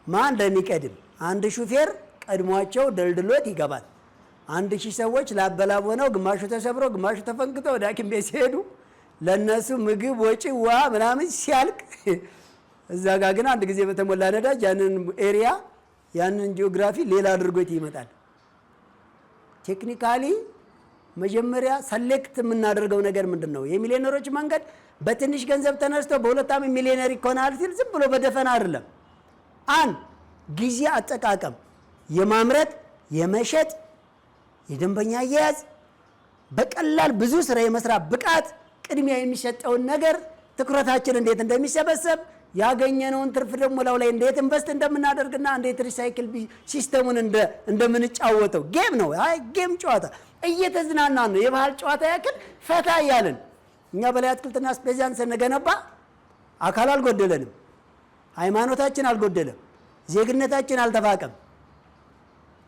ማን እንደሚቀድም አንድ ሹፌር ቀድሟቸው ደልድሎት ይገባል። 1000 ሰዎች ላበላብ ሆነው ግማሹ ተሰብሮ ግማሹ ተፈንክቶ ወደ ሐኪም ቤት ሲሄዱ ለነሱ ምግብ ወጪ ውሃ ምናምን ሲያልቅ እዛ ጋር ግን አንድ ጊዜ በተሞላ ነዳጅ ያንን ኤሪያ ያንን ጂኦግራፊ ሌላ አድርጎት ይመጣል። ቴክኒካሊ መጀመሪያ ሰሌክት የምናደርገው ነገር ምንድነው? የሚሊዮነሮች መንገድ በትንሽ ገንዘብ ተነስቶ በሁለት ዓመት ሚሊዮነር ይኮናል ሲል ዝም ብሎ በደፈና አይደለም። አንድ ጊዜ አጠቃቀም፣ የማምረት የመሸጥ የደንበኛ አያያዝ፣ በቀላል ብዙ ስራ የመስራት ብቃት፣ ቅድሚያ የሚሰጠውን ነገር ትኩረታችን እንዴት እንደሚሰበሰብ ያገኘነውን ትርፍ ደግሞ ላው ላይ እንዴት ኢንቨስት እንደምናደርግና እንዴት ሪሳይክል ሲስተሙን እንደምንጫወተው ጌም ነው። አይ ጌም ጨዋታ እየተዝናናን ነው። የባህል ጨዋታ ያክል ፈታ እያልን እኛ በላይ አትክልትና ስፔሻን ስንገነባ አካል አልጎደለንም፣ ሃይማኖታችን አልጎደለም፣ ዜግነታችን አልተፋቀም፣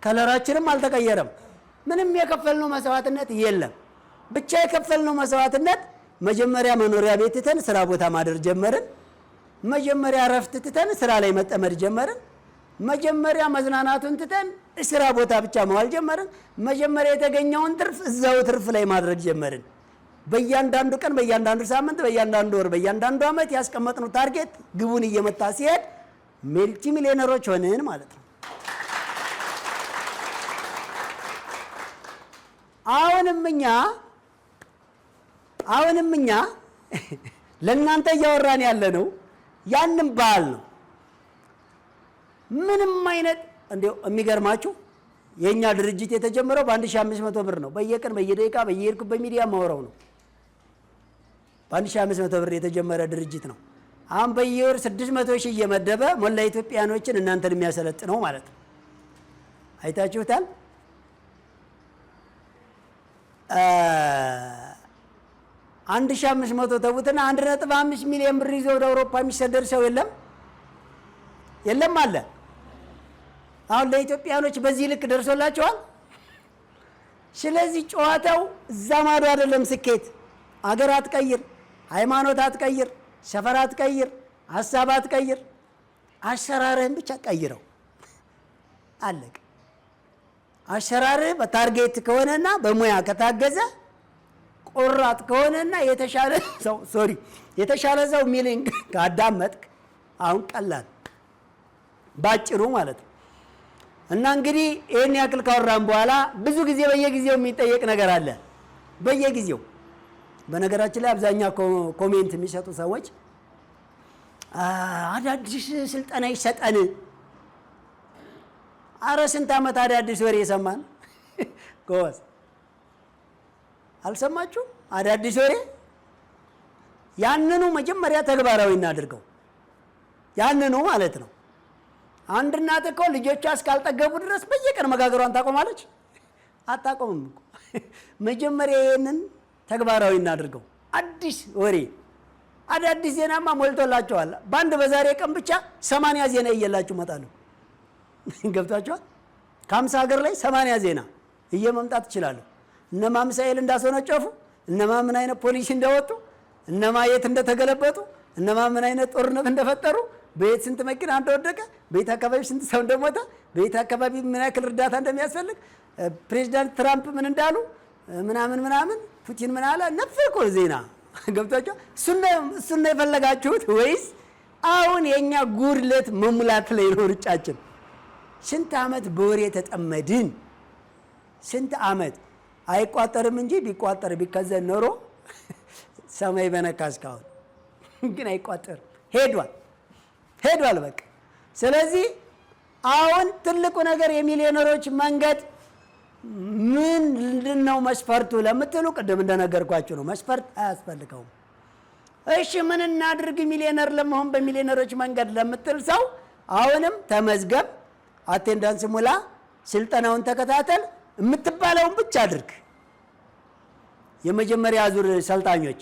ከለራችንም አልተቀየረም። ምንም የከፈልነው መስዋዕትነት የለም። ብቻ የከፈልነው መስዋዕትነት መጀመሪያ መኖሪያ ቤት ትተን ስራ ቦታ ማደር ጀመርን። መጀመሪያ ረፍት ትተን ስራ ላይ መጠመድ ጀመርን። መጀመሪያ መዝናናቱን ትተን ስራ ቦታ ብቻ መዋል ጀመርን። መጀመሪያ የተገኘውን ትርፍ እዛው ትርፍ ላይ ማድረግ ጀመርን። በእያንዳንዱ ቀን፣ በእያንዳንዱ ሳምንት፣ በእያንዳንዱ ወር፣ በእያንዳንዱ ዓመት ያስቀመጥነው ታርጌት ግቡን እየመታ ሲሄድ መልቲ ሚሊዮነሮች ሆንን ማለት ነው። አሁንም እኛ ለእናንተ እያወራን ያለ ነው ያንን ባህል ነው። ምንም አይነት እንደው የሚገርማችሁ የኛ ድርጅት የተጀመረው በ1500 ብር ነው። በየቀን በየደቂቃ በየሄድኩበት ሚዲያ ማወራው ነው። በ1500 ብር የተጀመረ ድርጅት ነው። አሁን በየወር 600 ሺህ እየመደበ ሞላ ኢትዮጵያኖችን እናንተን የሚያሰለጥነው ማለት ነው። አይታችሁታል። 1500 ተውትና 1.5 ሚሊዮን ብር ይዞ ወደ አውሮፓ የሚሰደድ ሰው የለም አለ። አሁን ለኢትዮጵያኖች በዚህ ልክ ደርሶላቸዋል። ስለዚህ ጨዋታው እዛ ማዶ አይደለም። ስኬት አገር አትቀይር፣ ሃይማኖት አትቀይር፣ ሰፈር አትቀይር፣ ሀሳብ አትቀይር፣ አሰራርህን ብቻ ቀይረው አለቀ። አሰራርህ በታርጌት ከሆነና በሙያ ከታገዘ ቆራጥ ከሆነና የተሻለ ሰው ሚሊንግ ካዳመጥክ አሁን ቀላል ባጭሩ ማለት ነው። እና እንግዲህ ይሄን ያክል ካወራን በኋላ ብዙ ጊዜ በየጊዜው የሚጠየቅ ነገር አለ። በየጊዜው በነገራችን ላይ አብዛኛው ኮሜንት የሚሰጡ ሰዎች አዳዲስ ስልጠና ይሰጠን። አረ ስንት ዓመት አዳዲስ ወሬ የሰማን ጎበዝ፣ አልሰማችሁ? አዳዲስ ወሬ ያንኑ መጀመሪያ ተግባራዊ እናድርገው። ያንኑ ማለት ነው። አንድ እናት እኮ ልጆቿ እስካልጠገቡ ድረስ በየቀን መጋገሯን ታቆማለች? አታቆምም እኮ። መጀመሪያ ይሄንን ተግባራዊ እናድርገው። አዲስ ወሬ አዳዲስ ዜናማ ሞልቶላችኋል። በአንድ በዛሬ ቀን ብቻ 80 ዜና እየላችሁ እመጣለሁ። ገብታችኋል? ከ50 ሀገር ላይ 80 ዜና እየመምጣት ይችላሉ። እነማ ሚሳኤል እንዳስወነጨፉ፣ እነማ ምን አይነት ፖሊሲ እንደወጡ፣ እነማ የት እንደተገለበጡ፣ እነማ ምን አይነት ጦርነት እንደፈጠሩ፣ በየት ስንት መኪና እንደወደቀ፣ በየት አካባቢ ስንት ሰው እንደሞተ፣ በየት አካባቢ ምን ያክል እርዳታ እንደሚያስፈልግ፣ ፕሬዚዳንት ትራምፕ ምን እንዳሉ ምናምን ፑቲን ምን አለ ነፍኮ ዜና ገብታችኋል? እሱን ነው የፈለጋችሁት ወይስ አሁን የኛ ጉድለት መሙላት ላይ ነው ርጫችን? ስንት ዓመት በወሬ ተጠመድን? ስንት ዓመት አይቋጠርም እንጂ ቢቋጠር ቢከዘን ኖሮ ሰማይ በነካ እስካሁን ግን አይቋጠርም። ሄዷል በቃ። ስለዚህ አሁን ትልቁ ነገር የሚሊዮነሮች መንገድ ምንድነው መስፈርቱ ለምትሉ ቅድም እንደነገርኳችሁ ነው። መስፈርት አያስፈልገውም። እሺ ምን እናድርግ ሚሊዮነር ለመሆን በሚሊዮነሮች መንገድ ለምትል ሰው አሁንም ተመዝገብ፣ አቴንዳንስ ሙላ፣ ስልጠናውን ተከታተል፣ የምትባለውን ብቻ አድርግ። የመጀመሪያ ዙር ሰልጣኞች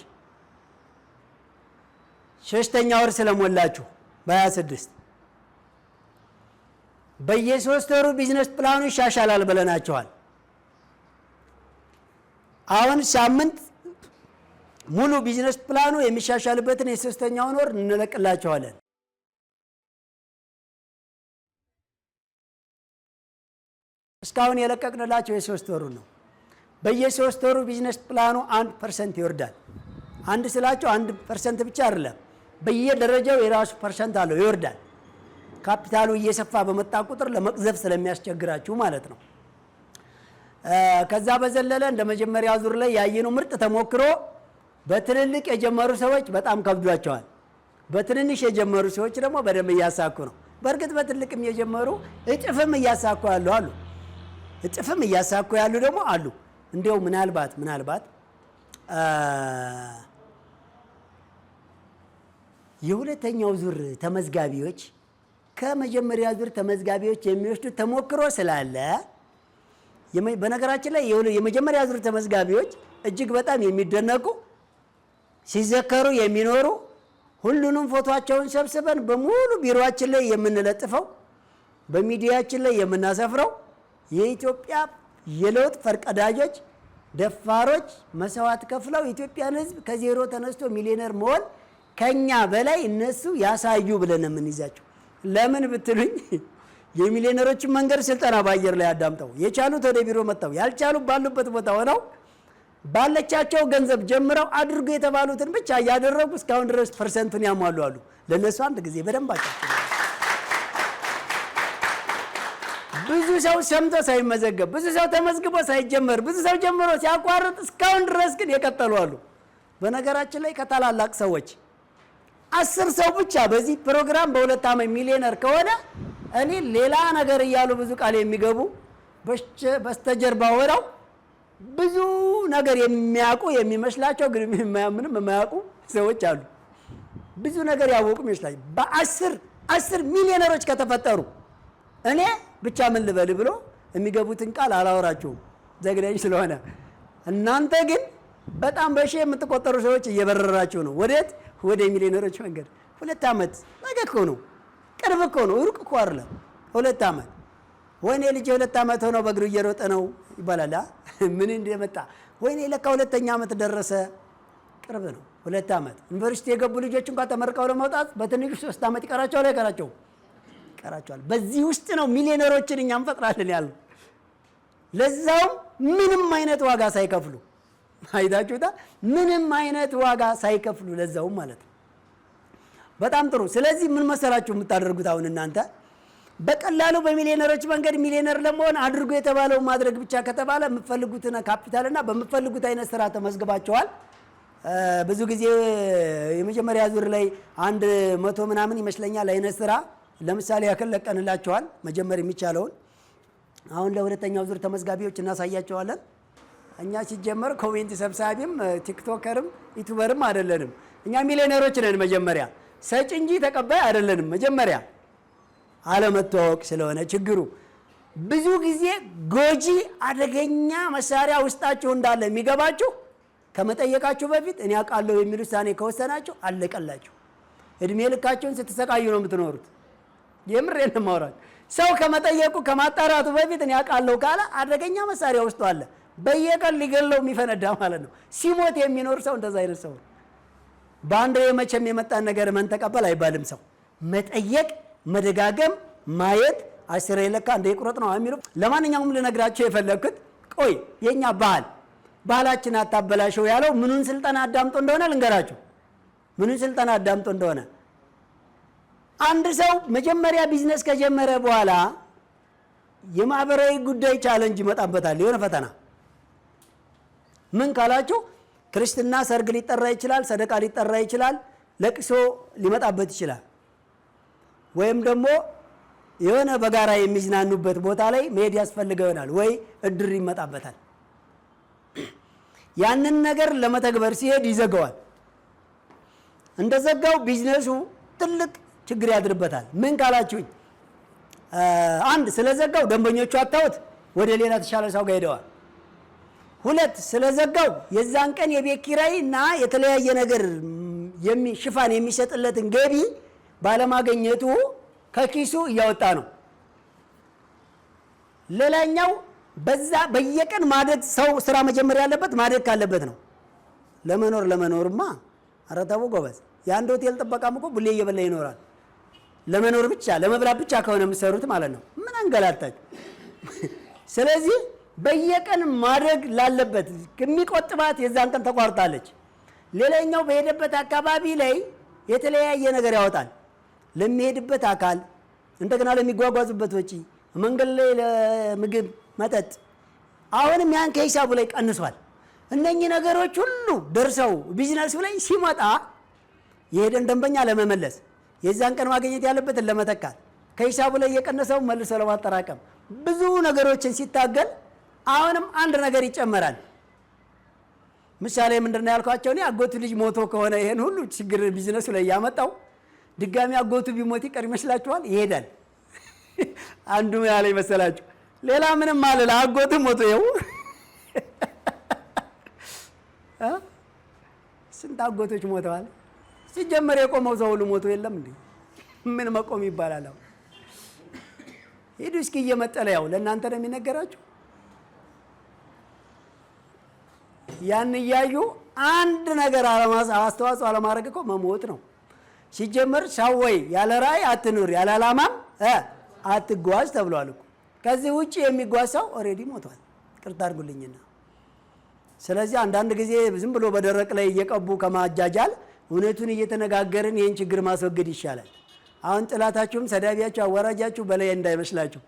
3ኛ ወር ስለሞላችሁ በ26 በየ3 ወሩ ቢዝነስ ፕላኑ ይሻሻላል ብለናቸዋል። አሁን ሳምንት ሙሉ ቢዝነስ ፕላኑ የሚሻሻልበትን የ3ኛውን ወር እንለቅላቸዋለን። እስካሁን የለቀቅንላቸው የ3 ወሩ ነው። በየ3 ወሩ ቢዝነስ ፕላኑ 1% ይወርዳል። አንድ ስላቸው 1% ብቻ አይደለም፣ በየደረጃው የራሱ ፐርሰንት አለው ይወርዳል። ካፒታሉ እየሰፋ በመጣ ቁጥር ለመቅዘፍ ስለሚያስቸግራችሁ ማለት ነው። ከዛ በዘለለ እንደ መጀመሪያ ዙር ላይ ያየነው ምርጥ ተሞክሮ በትልልቅ የጀመሩ ሰዎች በጣም ከብዷቸዋል። በትንንሽ የጀመሩ ሰዎች ደግሞ በደንብ እያሳኩ ነው። በእርግጥ በትልቅም የጀመሩ እጥፍም እያሳኩ ያሉ አሉ። እጥፍም እያሳኩ ያሉ ደግሞ አሉ። እንዲያው ምናልባት የሁለተኛው ዙር ተመዝጋቢዎች ከመጀመሪያ ዙር ተመዝጋቢዎች የሚወስዱት ተሞክሮ ስላለ በነገራችን ላይ የመጀመሪያ ዙር ተመዝጋቢዎች እጅግ በጣም የሚደነቁ ሲዘከሩ የሚኖሩ ሁሉንም ፎቶአቸውን ሰብስበን በሙሉ ቢሮአችን ላይ የምንለጥፈው በሚዲያችን ላይ የምናሰፍረው የኢትዮጵያ የለውጥ ፈርቀዳጆች ደፋሮች መስዋዕት ከፍለው ኢትዮጵያን ሕዝብ ከዜሮ ተነስቶ ሚሊዮነር መሆን ከኛ በላይ እነሱ ያሳዩ ብለን የምንይዛቸው። ለምን ብትሉኝ የሚሊዮነሮችን መንገድ ስልጠና በአየር ላይ አዳምጠው የቻሉት ወደ ቢሮ መጥተው ያልቻሉ ባሉበት ቦታ ሆነው ባለቻቸው ገንዘብ ጀምረው አድርጎ የተባሉትን ብቻ እያደረጉ እስካሁን ድረስ ፐርሰንቱን ያሟሉ አሉ። ለነሱ አንድ ጊዜ በደንብ አጫጭ ብዙ ሰው ሰምቶ ሳይመዘገብ ብዙ ሰው ተመዝግቦ ሳይጀመር ብዙ ሰው ጀምሮ ሲያቋርጥ እስካሁን ድረስ ግን የቀጠሉ አሉ። በነገራችን ላይ ከታላላቅ ሰዎች 10 ሰው ብቻ በዚህ ፕሮግራም በ2 ዓመት ሚሊዮነር ከሆነ እኔ ሌላ ነገር እያሉ ብዙ ቃል የሚገቡ በስተጀርባ ሆነው ብዙ ነገር የሚያውቁ የሚመስላቸው ግን ምንም የማያውቁ ሰዎች አሉ። ብዙ ነገር ያወቁ ይመስላል። በ10 ሚሊዮነሮች ከተፈጠሩ እኔ ብቻ ምን ልበል ብሎ የሚገቡትን ቃል አላወራቸውም ዘግናኝ ስለሆነ። እናንተ ግን በጣም በሺህ የምትቆጠሩ ሰዎች እየበረራችሁ ነው። ወዴት? ወደ ሚሊዮነሮች መንገድ። 2 ዓመት ነገ እኮ ነው፣ ቅርብ እኮ ነው፣ ሩቅ እኮ አይደለም። 2 ዓመት ወይኔ ልጅ 2 ዓመት ሆነው በእግሩ እየሮጠ ነው ይባላል። ምን እንደመጣ ወይኔ ለካ 2ኛ ዓመት ደረሰ። ቅርብ ነው 2 ዓመት። ዩኒቨርሲቲ የገቡ ልጆች እንኳን ተመርቀው ለመውጣት በትንሹ 3 ዓመት ይቀራቸዋል። ይቀራቸዋል። በዚህ ውስጥ ነው ሚሊዮነሮችን እኛ እንፈጥራለን ያሉ፣ ለዛውም ምንም አይነት ዋጋ ሳይከፍሉ። አይታችሁታ? ምንም አይነት ዋጋ ሳይከፍሉ ለዛውም ማለት ነው። በጣም ጥሩ። ስለዚህ ምን መሰላችሁ የምታደርጉት አሁን እናንተ በቀላሉ በሚሊዮነሮች መንገድ ሚሊዮነር ለመሆን አድርጎ የተባለው ማድረግ ብቻ ከተባለ የምትፈልጉትን ካፒታልና በምትፈልጉት አይነት ስራ ተመዝግባቸዋል። ብዙ ጊዜ የመጀመሪያ ዙር ላይ 100 ምናምን ይመስለኛል አይነት ስራ ለምሳሌ ያክል ለቀንላቸዋል መጀመር የሚቻለውን። አሁን ለሁለተኛው ዙር ተመዝጋቢዎች እናሳያቸዋለን። እኛ ሲጀመር ኮሜንት ሰብሳቢም ቲክቶከርም ዩቲዩበርም አይደለንም። እኛ ሚሊዮነሮች ነን። መጀመሪያ ሰጭ እንጂ ተቀባይ አይደለንም። መጀመሪያ አለመታወቅ ስለሆነ ችግሩ። ብዙ ጊዜ ጎጂ አደገኛ መሳሪያ ውስጣችሁ እንዳለ የሚገባችሁ ከመጠየቃችሁ በፊት እኔ አውቃለሁ የሚል ውሳኔ ከወሰናችሁ አለቀላችሁ። እድሜ ልካችሁን ስትሰቃዩ ነው የምትኖሩት። የምሬን ነው የማወራው። ሰው ከመጠየቁ ከማጣራቱ በፊት እኔ አውቃለሁ ካለ አደገኛ መሳሪያ ውስጡ አለ። በየቀን ሊገለው የሚፈነዳ ማለት ነው። ሲሞት የሚኖር ሰው እንደዛ አይነት ሰው። በአንድ መቼም የመጣን ነገር መን ተቀበል አይባልም። ሰው መጠየቅ፣ መደጋገም፣ ማየት አስሬ ለካ እንደ ይቁረጥ ነው የሚሉ። ለማንኛውም ልነግራቸው የፈለግኩት ቆይ የኛ ባህላችን አታበላሸው ያለው ምኑን ስልጠና አዳምጦ እንደሆነ ልንገራችሁ። ምኑን ስልጠና አዳምጦ እንደሆነ አንድ ሰው መጀመሪያ ቢዝነስ ከጀመረ በኋላ የማህበራዊ ጉዳይ ቻሌንጅ ይመጣበታል። የሆነ ፈተና ምን ካላችሁ ክርስትና፣ ሰርግ ሊጠራ ይችላል፣ ሰደቃ ሊጠራ ይችላል፣ ለቅሶ ሊመጣበት ይችላል። ወይም ደግሞ የሆነ በጋራ የሚዝናኑበት ቦታ ላይ መሄድ ያስፈልገው ይሆናል፣ ወይ እድር ይመጣበታል። ያንን ነገር ለመተግበር ሲሄድ ይዘጋዋል። እንደዘጋው ቢዝነሱ ትልቅ ችግር ያድርበታል። ምን ካላችሁኝ አንድ ስለዘጋው ደንበኞቹ አታውት ወደ ሌላ ተሻለ ሰው ጋር ሄደዋል። 2 ስለዘጋው የዛን ቀን የቤት ኪራይ እና የተለያየ ነገር ሽፋን የሚሰጥለትን ገቢ ባለማግኘቱ ከኪሱ እያወጣ ነው። ሌላኛው በዛ በየቀን ማደግ ሰው ስራ መጀመር ያለበት ማደግ ካለበት ነው። ለመኖርማ ኧረ ተው ጎበዝ። የአንድ ሆቴል ጥበቃም እኮ ቡሌ እየበላ ይኖራል። ለመኖር ብቻ ለመብላት ብቻ ከሆነ የምትሰሩት ማለት ነው። ምን አንገላታችሁ? ስለዚህ በየቀን ማድረግ ላለበት የሚቆጥባት የዛን ቀን ተቋርጣለች። ሌላኛው በሄደበት አካባቢ ላይ የተለያየ ነገር ያወጣል። ለሚሄድበት አካል እንደገና ለሚጓጓዙበት ወጪ፣ መንገድ ላይ ለምግብ መጠጥ፣ አሁንም ያን ከሂሳቡ ላይ ቀንሷል። እነኚህ ነገሮች ሁሉ ደርሰው ቢዝነሱ ላይ ሲመጣ የሄደን ደንበኛ ለመመለስ፣ የዛን ቀን ማግኘት ያለበትን ለመተካት፣ ከሂሳቡ ላይ የቀነሰው መልሶ ለማጠራቀም ብዙ ነገሮችን ሲታገል አሁንም አንድ ነገር ይጨመራል። ምሳሌ ምንድነው ያልኳቸው? እኔ አጎቱ ልጅ ሞቶ ከሆነ ይሄን ሁሉ ችግር ቢዝነሱ ላይ ያመጣው ድጋሚ አጎቱ ቢሞት ይቀር ይመስላችኋል? ይሄዳል። አንዱ ምን ያለ ይመስላችሁ? ሌላ ምንም አለ አጎቱ ሞቶ ይኸው ስንት አጎቶች ሞተዋል። ሲጀመር የቆመው ሰው ሁሉ ሞቶ የለም እንዴ? ምን መቆም ይባላል? አሁን ሂዱ እስኪ እየመጠለያው ለእናንተ ነው የሚነገራችሁ። ያን እያዩ አንድ ነገር አስተዋጽኦ አለማድረግ እኮ መሞት ነው። ሲጀመር ሰው ወይ ያለ ራዕይ አትኑር፣ ያለ ዓላማም አትጓዝ ተብሏል እኮ። ከዚህ ውጭ የሚጓዝ ሰው ኦልሬዲ ሞቷል። ቅርታ አድርጉልኝና ስለዚህ አንዳንድ ጊዜ ዝም ብሎ በደረቅ ላይ እየቀቡ ከማጃጃል እውነቱን እየተነጋገርን ይህን ችግር ማስወገድ ይሻላል። አሁን ጥላታችሁም ሰዳቢያችሁ አዋራጃችሁ በላይ እንዳይመስላችሁ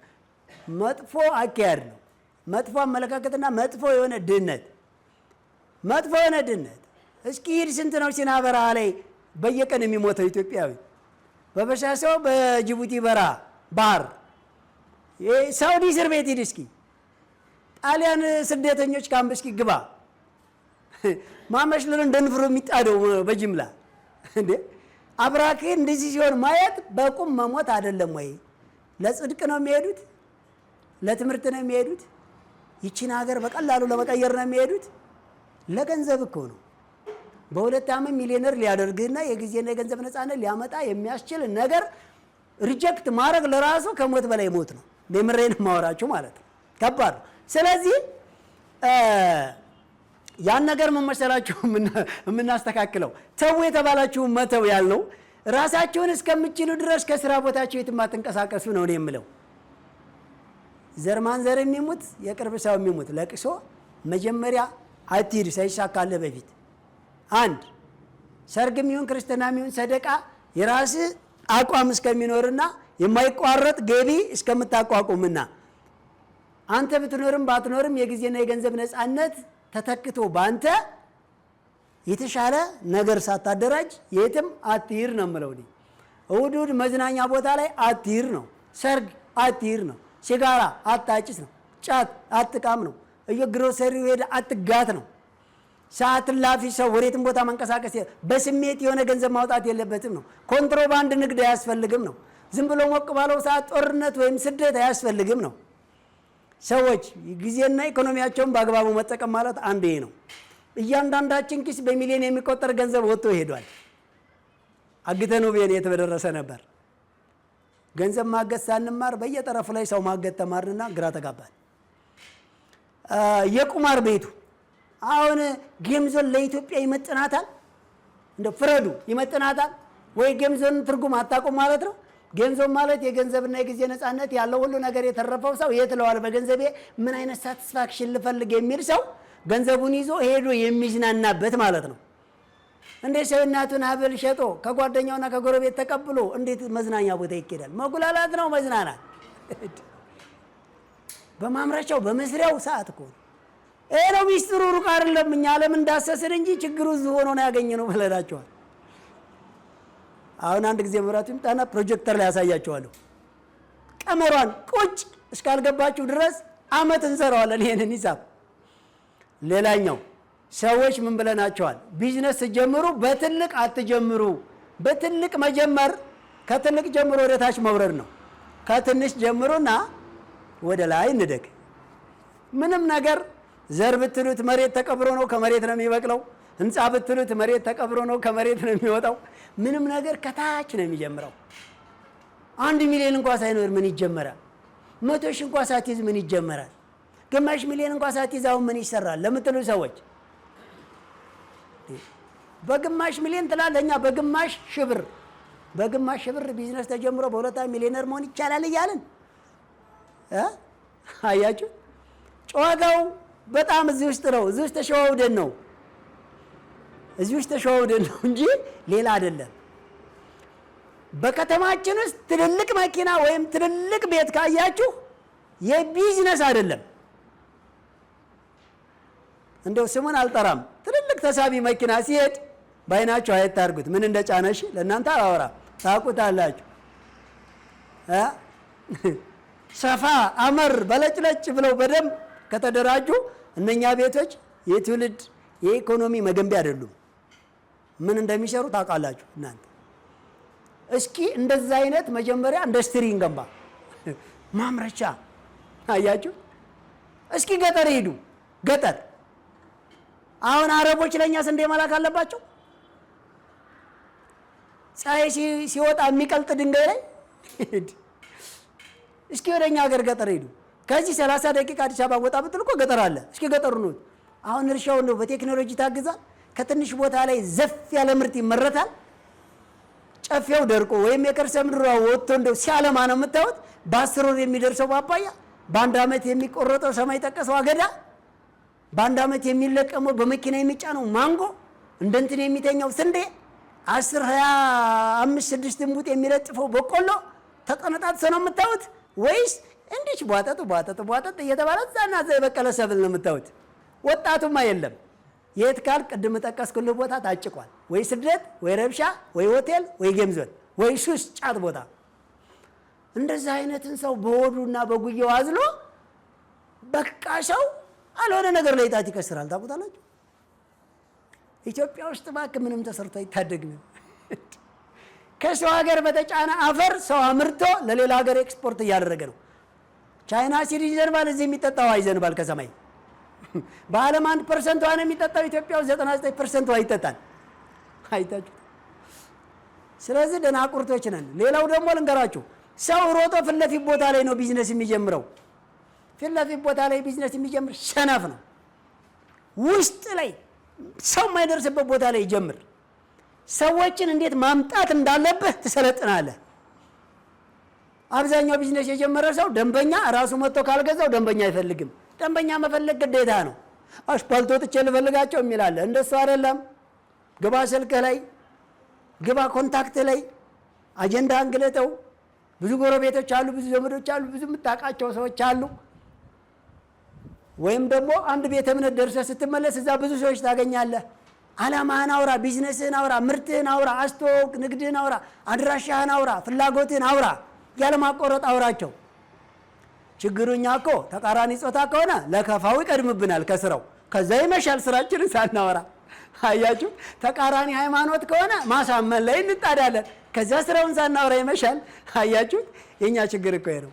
መጥፎ አካሄድ ነው። መጥፎ አመለካከትና መጥፎ የሆነ ድህነት እስኪ ሂድ። ስንት ነው ሲና በረሃ ላይ በየቀን የሚሞተው ኢትዮጵያዊ? በበሻሻው በጅቡቲ በረሃ ባህር፣ ሳውዲ እስር ቤት ሂድ እስኪ፣ ጣሊያን ስደተኞች ካምፕ እስኪ ግባ። ማመሽለር እንደንፍሮ የሚጣደው በጅምላ እንዴ! አብራኬ እንደዚህ ሲሆን ማየት በቁም መሞት አይደለም ወይ? ለጽድቅ ነው የሚሄዱት? ለትምህርት ነው የሚሄዱት? ይቺን ሀገር በቀላሉ ለመቀየር ነው የሚሄዱት? ለገንዘብ እኮ ነው። በሁለት ዓመት ሚሊዮነር ሊያደርግና የጊዜና የገንዘብ ነፃነት ሊያመጣ የሚያስችል ነገር ሪጀክት ማድረግ ለራሱ ከሞት በላይ ሞት ነው። ለምሬን ማወራችሁ ማለት ነው። ከባድ ነው። ስለዚህ ያን ነገር ምን መሰላችሁ የምናስተካክለው? ተው የተባላችሁ መተው ያልነው ራሳችሁን እስከምችሉ ድረስ ከስራ ቦታችሁ የትም አትንቀሳቀሱ ነው የምለው። ዘር ማንዘር የሚሙት የቅርብ ሰው የሚሙት ለቅሶ መጀመሪያ አትሂድ ሳይሳካልህ በፊት። አንድ ሰርግም ይሁን ክርስትናም ይሁን ሰደቃ የራስህ አቋም እስከሚኖርና የማይቋረጥ ገቢ እስከምታቋቁምና አንተ ብትኖርም ባትኖርም የጊዜና የገንዘብ ነፃነት ተተክቶ ባንተ የተሻለ ነገር ሳታደራጅ የትም አትሂድ ነው የምለው። እሑድ እሑድ መዝናኛ ቦታ ላይ አትሂድ ነው። ሰርግ አትሂድ ነው። ሲጋራ አታጭስ ነው። ጫት አትቃም ነው። ግሮሰሪው ሄደ አትጋት ነው። ሰዓት ላፊ ሰው ወሬትን ቦታ መንቀሳቀስ በስሜት የሆነ ገንዘብ ማውጣት የለበትም ነው። ኮንትሮባንድ ንግድ አያስፈልግም ነው። ዝም ብሎ ሞቅ ባለው ሰዓት ጦርነት ወይም ስደት አያስፈልግም ነው። ሰዎች ጊዜና ኢኮኖሚያቸውን በአግባቡ መጠቀም ማለት አንዱ ይሄ ነው። እያንዳንዳችን ኪስ በሚሊዮን የሚቆጠር ገንዘብ ወጥቶ ሄዷል። አግተኑ ቤን የተበደረሰ ነበር። ገንዘብ ማገት ሳንማር በየጠረፉ ላይ ሰው ማገት ተማርንና ግራ ተጋባል። የቁማር ቤቱ አሁን ጌም ዞን ለኢትዮጵያ ይመጥናታል? እንደ ፍረዱ፣ ይመጥናታል ወይ? ጌም ዞን ትርጉም አታውቁም ማለት ነው። ጌም ዞን ማለት የገንዘብና የጊዜ ነፃነት ያለው ሁሉ ነገር የተረፈው ሰው የት ለዋል በገንዘቤ ምን አይነት ሳቲስፋክሽን ልፈልግ የሚል ሰው ገንዘቡን ይዞ ሄዶ የሚዝናናበት ማለት ነው። እንዴት ሰው እናቱን ሀብል ሸጦ ከጓደኛውና ከጎረቤት ተቀብሎ እንዴት መዝናኛ ቦታ ይኬዳል? መጉላላት ነው መዝናናት። በማምረቻው በመስሪያው ሰዓት እኮ ይሄ ነው ሚስጥሩ። ሩቅ አይደለም። እኛ ለምን እንዳሰስን እንጂ ችግሩ እዚህ ሆኖ ነው ያገኘነው ብለናቸዋል። አሁን አንድ ጊዜ መብራቱ ይምጣና ፕሮጀክተር ላይ ያሳያቸዋለሁ። ቀመሯን ቁጭ እስካልገባችሁ ድረስ አመት እንሰራዋለን ይሄንን ሂሳብ። ሌላኛው ሰዎች ምን ብለናቸዋል? ቢዝነስ ስትጀምሩ በትልቅ አትጀምሩ። በትልቅ መጀመር ከትልቅ ጀምሮ ወደ ታች መውረድ ነው። ከትንሽ ጀምሩና ወደ ላይ እንደግ። ምንም ነገር ዘር ብትሉት መሬት ተቀብሮ ነው ከመሬት ነው የሚበቅለው። ህንፃ ብትሉት መሬት ተቀብሮ ነው ከመሬት ነው የሚወጣው። ምንም ነገር ከታች ነው የሚጀምረው። 1 ሚሊዮን እንኳን ሳይኖር ምን ይጀመራል? 100 ሺህ እንኳን ሳትይዝ ምን ይጀመራል? ግማሽ ሚሊዮን እንኳን ሳትይዝ አሁን ምን ይሰራል ለምትሉ ሰዎች በግማሽ ሚሊዮን ትላለህ። እኛ በግማሽ ሺህ ብር ቢዝነስ ተጀምሮ በ2 ሚሊዮነር መሆን ይቻላል እያልን አያችሁ። ጨዋታው በጣም እዚህ ውስጥ ነው። እዚህ ውስጥ ተሸዋውደን ነው እንጂ ሌላ አይደለም። በከተማችን ውስጥ ትልልቅ መኪና ወይም ትልልቅ ቤት ካያችሁ የቢዝነስ አይደለም። እንደው ስሙን አልጠራም። ትልልቅ ተሳቢ መኪና ሲሄድ ባይናችሁ አየት አድርጉት። ምን እንደጫነሽ ለእናንተ አላወራም፣ ታውቁታላችሁ። ሰፋ አመር በለጭለጭ ብለው በደንብ ከተደራጁ እነኛ ቤቶች የትውልድ የኢኮኖሚ መገንቢያ አይደሉም። ምን እንደሚሰሩ ታውቃላችሁ እናንተ። እስኪ እንደዛ አይነት መጀመሪያ ኢንዱስትሪ እንገንባ፣ ማምረቻ። አያችሁ፣ እስኪ ገጠር ሄዱ። ገጠር አሁን አረቦች ለኛ ስንዴ መላክ አለባቸው። ፀሐይ ሲወጣ የሚቀልጥ ድንጋይ ላይ እስኪ ወደኛ ሀገር ገጠር ሄዱ። ከዚህ 30 ደቂቃ አዲስ አበባ ወጣ ብትል እኮ ገጠር አለ። እስኪ ገጠሩ ነው። አሁን እርሻው ነው በቴክኖሎጂ ታግዛል። ከትንሽ ቦታ ላይ ዘፍ ያለ ምርት ይመረታል። ጨፌው ደርቆ ወይም የከርሰ ምድሯ ወጥቶ እንደው ሲያለማ ነው የምታዩት። በ10 ወር የሚደርሰው ፓፓያ፣ በአንድ ዓመት የሚቆረጠው ሰማይ ጠቀሰው አገዳ፣ በአንድ ዓመት የሚለቀመው በመኪና የሚጫነው ማንጎ፣ እንደንትን የሚተኛው ስንዴ፣ 10 25 6 እንቡጥ የሚለጥፈው በቆሎ ተቀነጣጥሶ ነው የምታዩት። ወይስ እንዲች ቧጠጥ እየተባለ ዛና የበቀለ ሰብል ነው የምታዩት? ወጣቱማ የለም። የት ካል ቅድም ጠቀስኩልህ ቦታ ታጭቋል። ወይ ስደት፣ ወይ ረብሻ፣ ወይ ሆቴል፣ ወይ ጌምዞን፣ ወይ ሱስ ጫት ቦታ። እንደዚህ አይነትን ሰው በሆዱና በጉየው አዝሎ በቃ ሰው አልሆነ ነገር ላይ ጣት ይከስራል። ታውቁታላችሁ? ኢትዮጵያ ውስጥ እባክህ ምንም ተሰርቶ አይታደግም። ከሰው ሀገር በተጫነ አፈር ሰው አምርቶ ለሌላ ሀገር ኤክስፖርት እያደረገ ነው። ቻይና ሲድ ይዘንባል፣ እዚህ የሚጠጣው አይዘንባል ከሰማይ። በዓለም 1% ዋን የሚጠጣው ኢትዮጵያ ውስጥ 99% ዋ ይጠጣል። አይታችሁ። ስለዚህ ደናቁርቶች ነን። ሌላው ደግሞ ልንገራችሁ፣ ሰው ሮጦ ፊት ለፊት ቦታ ላይ ነው ቢዝነስ የሚጀምረው። ፊት ለፊት ቦታ ላይ ቢዝነስ የሚጀምር ሸነፍ ነው። ውስጥ ላይ ሰው የማይደርስበት ቦታ ላይ ይጀምር። ሰዎችን እንዴት ማምጣት እንዳለብህ ትሰለጥናለህ። አብዛኛው ቢዝነስ የጀመረ ሰው ደንበኛ ራሱ መጥቶ ካልገዛው ደንበኛ አይፈልግም። ደንበኛ መፈለግ ግዴታ ነው። አስፓልት ወጥቼ ልፈልጋቸው የሚላለ እንደሱ አይደለም። ግባ ስልክህ ላይ ግባ፣ ኮንታክት ላይ አጀንዳ አንግለጠው። ብዙ ጎረቤቶች አሉ፣ ብዙ ዘመዶች አሉ፣ ብዙ የምታውቃቸው ሰዎች አሉ። ወይም ደግሞ አንድ ቤተ እምነት ደርሰህ ስትመለስ እዛ ብዙ ሰዎች ታገኛለህ። ዓላማህን አውራ፣ ቢዝነስህን አውራ፣ ምርትህን አውራ፣ አስተዋውቅ፣ ንግድህን አውራ፣ አድራሻህን አውራ፣ ፍላጎትህን አውራ፣ ያለማቋረጥ አውራቸው። ችግሩ እኛ እኮ ተቃራኒ ጾታ ከሆነ ለከፋው ይቀድምብናል ከስራው፣ ከዛ ይመሻል ስራችንን ሳናወራ። አያችሁ፣ ተቃራኒ ሃይማኖት ከሆነ ማሳመን ላይ እንጣዳለን፣ ከዛ ስራውን ሳናወራ ይመሻል። አያችሁ፣ የኛ ችግር እኮ ነው።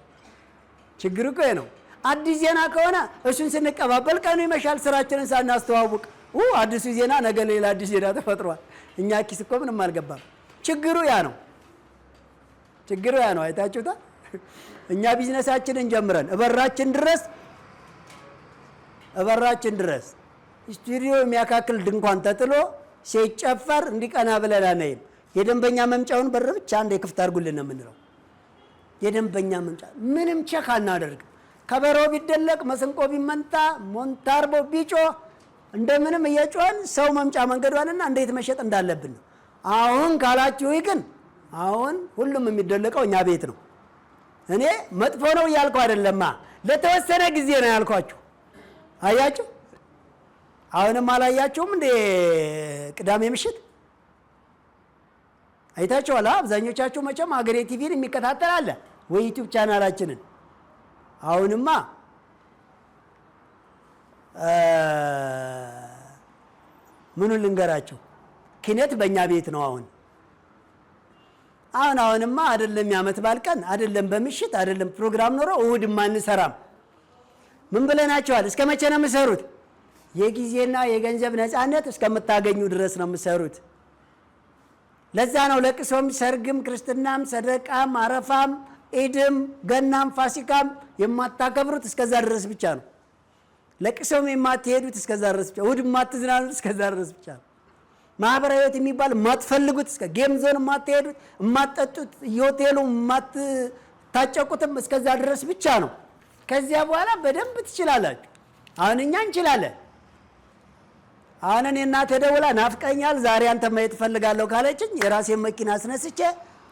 ችግር እኮ ነው። አዲስ ዜና ከሆነ እሱን ስንቀባበል ቀኑ ይመሻል ስራችንን ሳናስተዋውቅ። አዲሱ ዜና ነገ ሌላ አዲስ ዜና ተፈጥሯል። እኛ ኪስ እኮ ምንም አልገባም። ችግሩ ያ ነው። ችግሩ ያ ነው። አይታችሁታል። እኛ ቢዝነሳችንን ጀምረን እበራችን ድረስ ስቱዲዮ የሚያካክል ድንኳን ተጥሎ ሲጨፈር እንዲቀና ብለን አንይም። የደንበኛ መምጫውን በር ብቻ አንዴ ክፍት አድርጉልን ነው የምንለው። የደንበኛ መምጫ ምንም ቼክ አናደርግም። ከበሮ ቢደለቅ፣ መስንቆ ቢመንታ፣ ሞንታርቦ ቢጮ እንደምንም እየጮህን ሰው መምጫ መንገዷንና እንዴት መሸጥ እንዳለብን ነው። አሁን ካላችሁ ግን አሁን ሁሉም የሚደለቀው እኛ ቤት ነው። እኔ መጥፎ ነው እያልኩ አይደለማ፣ ለተወሰነ ጊዜ ነው ያልኳችሁ። አያችሁ፣ አሁንም አላያችሁም እንዴ? ቅዳሜ ምሽት አይታችኋል። አብዛኞቻችሁ መቼም ሀገሬ ቲቪን የሚከታተል አለ ወይ ዩቲዩብ ቻናላችንን። አሁንማ ምኑን ልንገራችሁ፣ ኪነት በእኛ ቤት ነው። አሁንማ አይደለም የዓመት በዓል ቀን አይደለም በምሽት አይደለም ፕሮግራም ኖሮ እሁድማ አንሰራም። ምን ብለናቸዋል? እስከ መቼ ነው የምሰሩት? የጊዜና የገንዘብ ነፃነት እስከምታገኙ ድረስ ነው የምሰሩት። ለዛ ነው ለቅሶም፣ ሰርግም፣ ክርስትናም፣ ሰደቃም፣ አረፋም፣ ኢድም፣ ገናም፣ ፋሲካም የማታከብሩት እስከዛ ድረስ ብቻ ነው። ለቅሶም የማትሄዱት እስከዛ ድረስ ብቻ፣ እሁድ የማትዝናኑት እስከዛ ድረስ ብቻ ነው። ማህበራዊ ህይወት የሚባል የማትፈልጉት እስከ ጌም ዞን የማትሄዱት የማትጠጡት የሆቴሉ የማትታጨቁትም እስከዛ ድረስ ብቻ ነው። ከዚያ በኋላ በደንብ ትችላላችሁ። አሁን እኛ እንችላለን። አሁን እኔ እናቴ ደውላ ናፍቀኛል ዛሬ አንተ ማየት እፈልጋለሁ ካለችኝ የራሴን መኪና አስነስቼ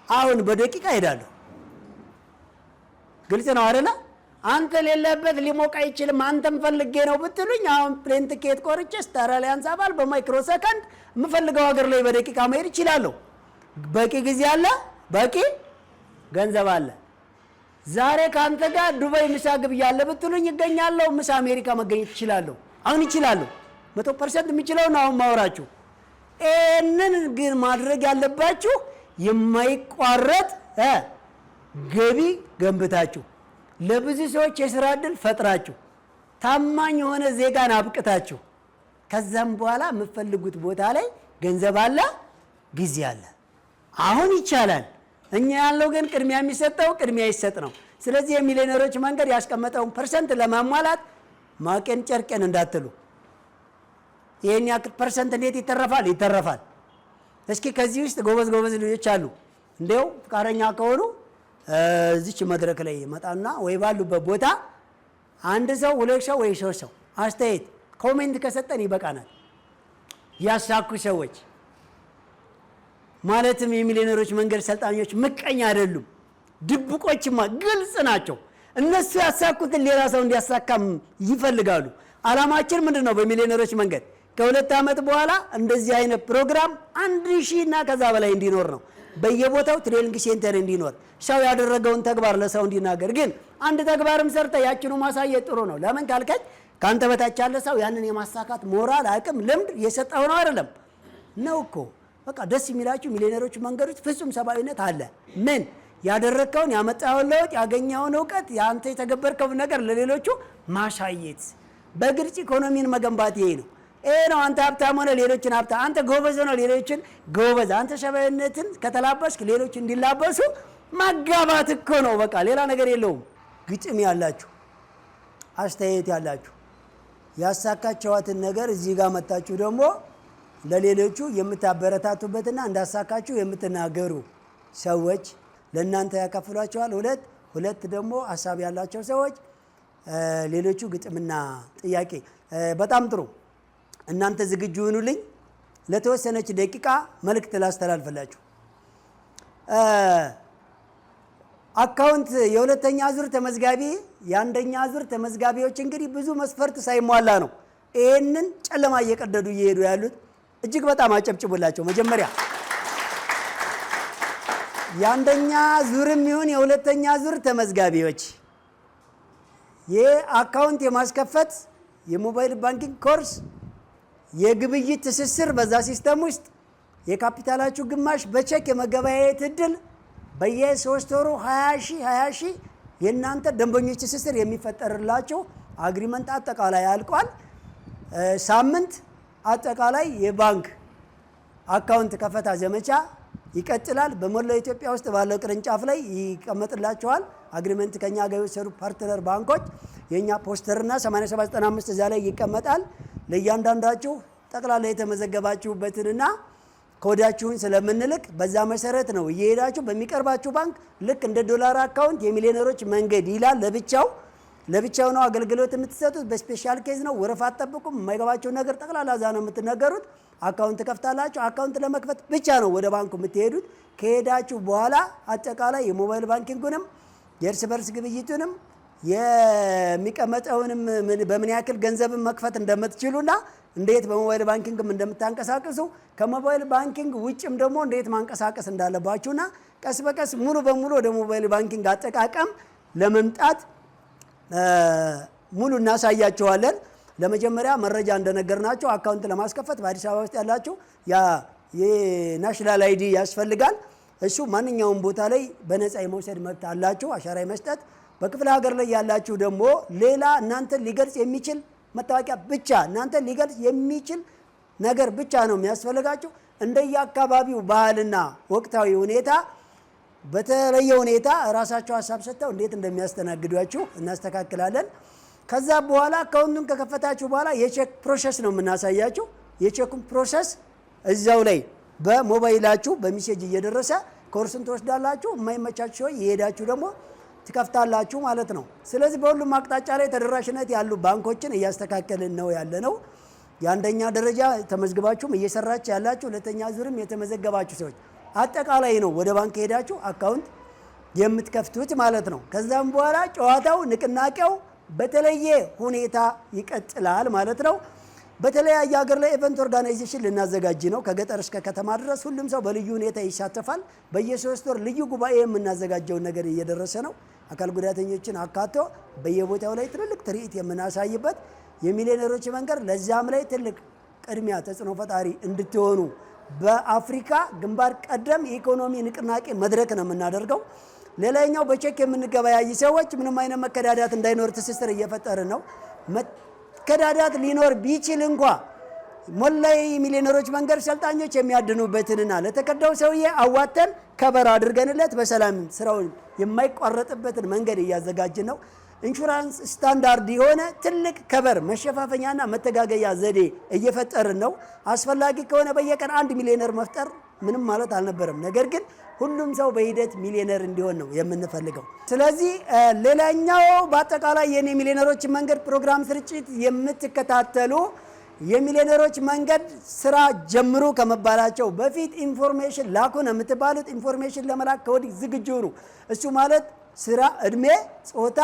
አሁን በደቂቃ ሄዳለሁ። ግልጽ ነው አይደለ? አንተ ሌለበት ሊሞቅ አይችልም። አንተም ፈልጌ ነው ብትሉኝ አሁን ፕሌን ቲኬት ቆርጬ ስታር አሊያንስ አባል በማይክሮ ሰከንድ የምፈልገው ሀገር ላይ በደቂቃ መሄድ ይችላለሁ። በቂ ጊዜ አለ፣ በቂ ገንዘብ አለ። ዛሬ ከአንተ ጋር ዱባይ ምሳ ግብዣለሁ ብትሉኝ ይገኛለሁ። ምሳ አሜሪካ መገኘት ይችላለሁ። አሁን ይችላለሁ። 100% የሚችለው ነው አሁን ማወራችሁ። ይህንን ግን ማድረግ ያለባችሁ የማይቋረጥ ገቢ ገንብታችሁ ለብዙ ሰዎች የስራ ዕድል ፈጥራችሁ ታማኝ የሆነ ዜጋን አብቅታችሁ ከዛም በኋላ የምትፈልጉት ቦታ ላይ ገንዘብ አለ፣ ጊዜ አለ። አሁን ይቻላል። እኛ ያለው ግን ቅድሚያ የሚሰጠው ቅድሚያ ይሰጥ ነው። ስለዚህ የሚሊዮነሮች መንገድ ያስቀመጠውን ፐርሰንት ለማሟላት ማቄን ጨርቄን እንዳትሉ። ይሄን ያክል ፐርሰንት እንዴት ይተረፋል? ይተረፋል። እስኪ ከዚህ ውስጥ ጎበዝ ጎበዝ ልጆች አሉ። እንዴው ፍቃደኛ ከሆኑ እዚች መድረክ ላይ መጣና ወይ ባሉበት ቦታ አንድ ሰው ሁለት ሰው ወይ ሶስት ሰው አስተያየት ኮሜንት ከሰጠን ይበቃናል። ያሳኩ ሰዎች ማለትም የሚሊዮነሮች መንገድ ሰልጣኞች ምቀኛ አይደሉም፣ ድብቆችማ ግልጽ ናቸው። እነሱ ያሳኩትን ሌላ ሰው እንዲያሳካም ይፈልጋሉ። አላማችን ምንድን ነው? በሚሊዮነሮች መንገድ ከ2 ዓመት በኋላ እንደዚህ አይነት ፕሮግራም 1000 እና ከዛ በላይ እንዲኖር ነው። በየቦታው ትሬኒንግ ሴንተር እንዲኖር፣ ሰው ያደረገውን ተግባር ለሰው እንዲናገር። ግን አንድ ተግባርም ሰርተ ያችኑ ማሳየት ጥሩ ነው። ለምን ካልከች ካንተ በታች ያለ ሰው ያንን የማሳካት ሞራል፣ አቅም፣ ልምድ የሰጠው ነው አይደለም ነው እኮ። በቃ ደስ የሚላችሁ ሚሊዮነሮች መንገዶች ፍጹም ሰብአዊነት አለ። ምን ያደረግከውን ያመጣውን ለውጥ ያገኘውን እውቀት ያንተ የተገበርከውን ነገር ለሌሎቹ ማሳየት፣ በግልጽ ኢኮኖሚን መገንባት ይሄ ነው። ይሄ ነው አንተ ሀብታም ሆነ ሌሎችን ሀብታ፣ አንተ ጎበዝ ሆነ ሌሎችን ጎበዝ፣ አንተ ሰብአዊነትን ከተላበስክ ሌሎች እንዲላበሱ ማጋባት እኮ ነው። በቃ ሌላ ነገር የለውም። ግጥም ያላችሁ አስተያየት ያላችሁ ያሳካቸዋትን ነገር እዚህ ጋር መጣችሁ ደግሞ ለሌሎቹ የምታበረታቱበትና እንዳሳካችሁ የምትናገሩ ሰዎች ለእናንተ ያካፍሏቸዋል። ሁለት ደግሞ ሀሳብ ያላቸው ሰዎች ሌሎቹ ግጥምና ጥያቄ። በጣም ጥሩ። እናንተ ዝግጁ ሁኑልኝ። ለተወሰነች ደቂቃ መልእክት ላስተላልፈላችሁ። አካውንት የሁለተኛ ዙር ተመዝጋቢ የአንደኛ ዙር ተመዝጋቢዎች እንግዲህ ብዙ መስፈርት ሳይሟላ ነው ይህንን ጨለማ እየቀደዱ እየሄዱ ያሉት። እጅግ በጣም አጨብጭቡላቸው። መጀመሪያ የአንደኛ ዙርም ይሁን የሁለተኛ ዙር ተመዝጋቢዎች የአካውንት የማስከፈት የሞባይል ባንኪንግ ኮርስ፣ የግብይት ትስስር በዛ ሲስተም ውስጥ የካፒታላችሁ ግማሽ በቼክ የመገበያየት እድል በየ3 ወሩ 20 ሺህ የእናንተ ደንበኞች ትስስር የሚፈጠርላቸው አግሪመንት አጠቃላይ አልቋል። ሳምንት አጠቃላይ የባንክ አካውንት ከፈታ ዘመቻ ይቀጥላል። በመላው ኢትዮጵያ ውስጥ ባለው ቅርንጫፍ ላይ ይቀመጥላችኋል። አግሪመንት ከኛ ጋር የወሰዱ ፓርትነር ባንኮች የኛ ፖስተርና 8795 እዛ ላይ ይቀመጣል። ለእያንዳንዳችሁ ጠቅላላ የተመዘገባችሁበትንና ኮዳችሁን ስለምንልክ በዛ መሰረት ነው እየሄዳችሁ በሚቀርባችሁ ባንክ ልክ እንደ ዶላር አካውንት የሚሊዮነሮች መንገድ ይላል። ለብቻው ነው አገልግሎት የምትሰጡት። በስፔሻል ኬዝ ነው። ወረፋ አትጠብቁም። የማይገባቸው ነገር ጠቅላላ እዛ ነው የምትነገሩት። አካውንት ከፍታላችሁ። አካውንት ለመክፈት ብቻ ነው ወደ ባንኩ የምትሄዱት። ከሄዳችሁ በኋላ አጠቃላይ የሞባይል ባንኪንጉንም የእርስ በርስ ግብይቱንም የሚቀመጠውንም በምን ያክል ገንዘብን መክፈት እንደምትችሉና እንዴት በሞባይል ባንኪንግም እንደምታንቀሳቀሱ ከሞባይል ባንኪንግ ውጭም ደግሞ እንዴት ማንቀሳቀስ እንዳለባችሁና ቀስ በቀስ ሙሉ በሙሉ ወደ ሞባይል ባንኪንግ አጠቃቀም ለመምጣት ሙሉ እናሳያችኋለን። ለመጀመሪያ መረጃ እንደነገርናችሁ አካውንት ለማስከፈት በአዲስ አበባ ውስጥ ያላችሁ የናሽናል አይዲ ያስፈልጋል። እሱ ማንኛውም ቦታ ላይ በነፃ የመውሰድ መብት አላችሁ፣ አሻራ መስጠት። በክፍለ ሀገር ላይ ያላችሁ ደግሞ ሌላ እናንተን ሊገልጽ የሚችል መታወቂያ ብቻ እናንተን ሊገልጽ የሚችል ነገር ብቻ ነው የሚያስፈልጋችሁ። እንደየአካባቢው ባህልና ወቅታዊ ሁኔታ በተለየ ሁኔታ ራሳቸው ሀሳብ ሰጥተው እንዴት እንደሚያስተናግዷችሁ እናስተካክላለን። ከዛ በኋላ አካውንቱን ከከፈታችሁ በኋላ የቼክ ፕሮሰስ ነው የምናሳያችሁ። የቼኩን ፕሮሰስ እዛው ላይ በሞባይላችሁ በሚሴጅ እየደረሰ ኮርሱን ትወስዳላችሁ። የማይመቻችሁ እየሄዳችሁ ደግሞ ትከፍታላችሁ ማለት ነው። ስለዚህ በሁሉም አቅጣጫ ላይ ተደራሽነት ያሉ ባንኮችን እያስተካከልን ነው ያለ ነው። የአንደኛ ደረጃ ተመዝግባችሁም እየሰራችሁ ያላችሁ፣ ሁለተኛ ዙርም የተመዘገባችሁ ሰዎች አጠቃላይ ነው ወደ ባንክ ሄዳችሁ አካውንት የምትከፍቱት ማለት ነው። ከዛም በኋላ ጨዋታው ንቅናቄው በተለየ ሁኔታ ይቀጥላል ማለት ነው። በተለያየ ሀገር ላይ ኢቨንት ኦርጋናይዜሽን ልናዘጋጅ ነው። ከገጠር እስከ ከተማ ድረስ ሁሉም ሰው በልዩ ሁኔታ ይሳተፋል። በየ3 ወር ልዩ ጉባኤ የምናዘጋጀውን ነገር እየደረሰ ነው። አካል ጉዳተኞችን አካቶ በየቦታው ላይ ትልልቅ ትርኢት የምናሳይበት የሚሊዮነሮች መንገድ ለዛም ላይ ትልቅ ቅድሚያ ተጽዕኖ ፈጣሪ እንድትሆኑ በአፍሪካ ግንባር ቀደም የኢኮኖሚ ንቅናቄ መድረክ ነው የምናደርገው። ሌላኛው በቼክ የምንገበያይ ሰዎች ምንም አይነት መከዳዳት እንዳይኖር ትስስር እየፈጠርን ነው። መከዳዳት ሊኖር ቢችል እንኳ ሞላይ ሚሊዮነሮች መንገድ ሰልጣኞች የሚያድኑበትንና ለተከዳው ሰውዬ አዋተን ከበር አድርገንለት በሰላም ስራውን የማይቋረጥበትን መንገድ እያዘጋጅን ነው። ኢንሹራንስ ስታንዳርድ የሆነ ትልቅ ከበር መሸፋፈኛና መተጋገያ ዘዴ እየፈጠርን ነው። አስፈላጊ ከሆነ በየቀን 1 ሚሊዮነር መፍጠር ምንም ማለት አልነበረም። ነገር ግን ሁሉም ሰው በሂደት ሚሊዮነር እንዲሆን ነው የምንፈልገው። ስለዚህ ሌላኛው በአጠቃላይ የኔ ሚሊዮነሮች መንገድ ፕሮግራም ስርጭት የምትከታተሉ የሚሊዮነሮች መንገድ ስራ ጀምሩ ከመባላቸው በፊት ኢንፎርሜሽን ላኩ ነው የምትባሉት። ኢንፎርሜሽን ለመላክ ከወዲህ ዝግጁ ነው። እሱ ማለት ስራ፣ እድሜ፣ ጾታ፣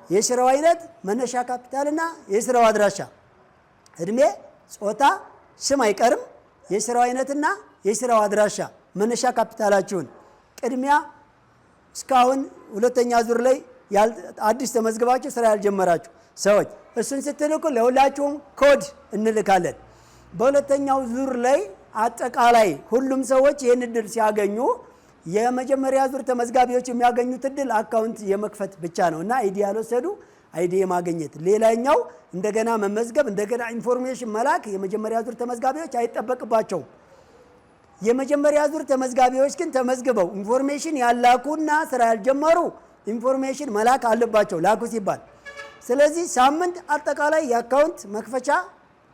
የስራው አይነት፣ መነሻ ካፒታልና የስራው አድራሻ። እድሜ፣ ጾታ፣ ስም አይቀርም። የስራው አይነትና የስራው አድራሻ፣ መነሻ ካፒታላችሁን ቅድሚያ እስካሁን ሁለተኛ ዙር ላይ አዲስ ተመዝግባችሁ ስራ ያልጀመራችሁ ሰዎች እሱን ስትልኩ ለሁላችሁም ኮድ እንልካለን። በሁለተኛው ዙር ላይ አጠቃላይ ሁሉም ሰዎች ይህን እድል ሲያገኙ የመጀመሪያ ዙር ተመዝጋቢዎች የሚያገኙት እድል አካውንት የመክፈት ብቻ ነው እና አይዲ ያልወሰዱ አይዲ የማግኘት፣ ሌላኛው እንደገና መመዝገብ፣ እንደገና ኢንፎርሜሽን መላክ የመጀመሪያ ዙር ተመዝጋቢዎች አይጠበቅባቸውም። የመጀመሪያ ዙር ተመዝጋቢዎች ግን ተመዝግበው ኢንፎርሜሽን ያላኩና ስራ ያልጀመሩ ኢንፎርሜሽን መላክ አለባቸው ላኩ ሲባል። ስለዚህ ሳምንት አጠቃላይ የአካውንት መክፈቻ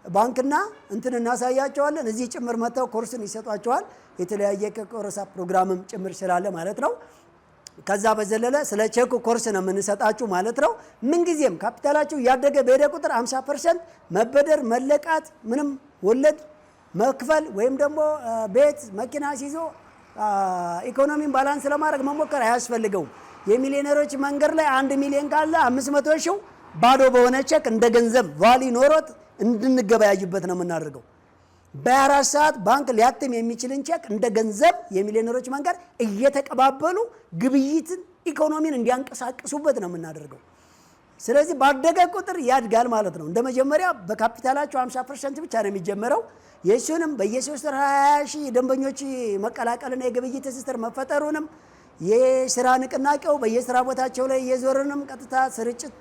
ባንክና እንትን እናሳያቸዋለን። እዚህ ጭምር መጥተው ኮርስን ይሰጧቸዋል። የተለያየ ኮርስ ፕሮግራምም ጭምር ስላለ ማለት ነው። ከዛ በዘለለ ስለ ቼክ ኮርስ ነው የምንሰጣችሁ ማለት ነው። ምንጊዜም ካፒታላችሁ እያደገ በሄደ ቁጥር 50% መበደር፣ መለቃት፣ ምንም ወለድ መክፈል ወይም ደግሞ ቤት መኪና ሲይዞ ኢኮኖሚን ባላንስ ለማድረግ መሞከር አያስፈልገውም። የሚሊዮነሮች መንገድ ላይ 1 ሚሊዮን ካለ 500 ሺው ባዶ በሆነ ቼክ እንደ ገንዘብ ቫሊ ኖሮት እንድንገበያይበት ነው የምናደርገው። በ24 ሰዓት ባንክ ሊያትም የሚችልን ቼክ እንደ ገንዘብ የሚሊዮነሮች መንገድ እየተቀባበሉ ግብይትን ኢኮኖሚን እንዲያንቀሳቅሱበት ነው የምናደርገው። ስለዚህ ባደገ ቁጥር ያድጋል ማለት ነው። እንደ መጀመሪያ በካፒታላቸው 50% ብቻ ነው የሚጀመረው። የሱንም በየ3 ወር 20 ሺህ ደንበኞች መቀላቀልና የግብይት ትስስር መፈጠሩንም የስራ ንቅናቄው በየስራ ቦታቸው ላይ የዞርንም ቀጥታ ስርጭት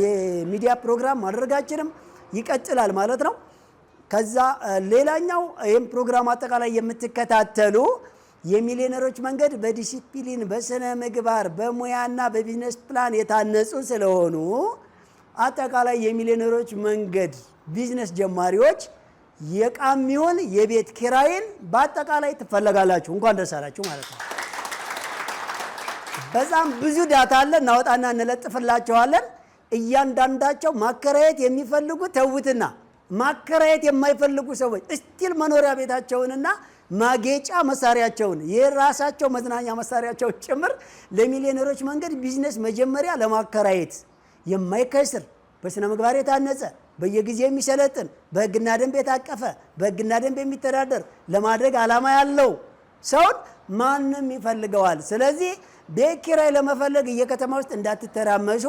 የሚዲያ ፕሮግራም ማድረጋችንም ይቀጥላል ማለት ነው። ከዛ ሌላኛው ይህም ፕሮግራም አጠቃላይ የምትከታተሉ የሚሊዮነሮች መንገድ በዲሲፕሊን፣ በስነ ምግባር፣ በሙያና በቢዝነስ ፕላን የታነጹ ስለሆኑ አጠቃላይ የሚሊዮነሮች መንገድ ቢዝነስ ጀማሪዎች የዕቃም ይሁን የቤት ኪራይን በአጠቃላይ ትፈለጋላችሁ። እንኳን ደስ አላችሁ ማለት ነው። በጣም ብዙ ዳታ አለ፣ እናወጣና እንለጥፍላችኋለን። እያንዳንዳቸው ማከራየት የሚፈልጉ ተውትና ማከራየት የማይፈልጉ ሰዎች እስቲል መኖሪያ ቤታቸውንና ማጌጫ መሳሪያቸውን የራሳቸው መዝናኛ መሳሪያቸው ጭምር ለሚሊዮነሮች መንገድ ቢዝነስ መጀመሪያ ለማከራየት የማይከስር በስነ ምግባር የታነጸ በየጊዜው የሚሰለጥን በሕግና ደንብ የታቀፈ በሕግና ደንብ የሚተዳደር ለማድረግ ዓላማ ያለው ሰውን ማንም ይፈልገዋል። ስለዚህ ቤት ኪራይ ለመፈለግ እየከተማ ውስጥ እንዳትተራመሱ፣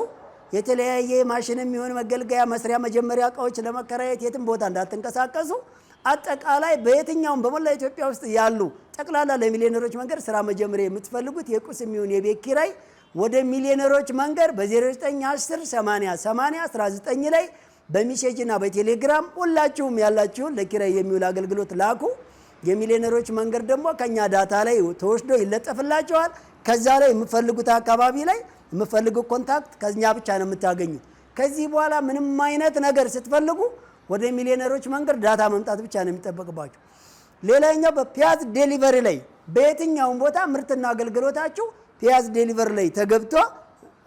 የተለያየ ማሽንም ይሁን መገልገያ መስሪያ መጀመሪያ እቃዎች ለመከራየት የትም ቦታ እንዳትንቀሳቀሱ። አጠቃላይ በየትኛውም በመላ ኢትዮጵያ ውስጥ ያሉ ጠቅላላ ለሚሊዮነሮች መንገድ ስራ መጀመሪያ የምትፈልጉት የቁስም ይሁን የቤት ኪራይ ወደ ሚሊዮነሮች መንገድ በ0910 80 80 19 ላይ በሚሴጅና በቴሌግራም ሁላችሁም ያላችሁን ለኪራይ የሚውል አገልግሎት ላኩ። የሚሊዮነሮች መንገድ ደግሞ ከኛ ዳታ ላይ ተወስዶ ይለጠፍላችኋል። ከዛ ላይ የምፈልጉት አካባቢ ላይ የምፈልጉት ኮንታክት ከኛ ብቻ ነው የምታገኙት። ከዚህ በኋላ ምንም አይነት ነገር ስትፈልጉ ወደ ሚሊዮነሮች መንገድ ዳታ መምጣት ብቻ ነው የሚጠበቅባችሁ። ሌላኛው በፒያዝ ዴሊቨሪ ላይ በየትኛውም ቦታ ምርትና አገልግሎታችሁ ፒያዝ ዴሊቨሪ ላይ ተገብቶ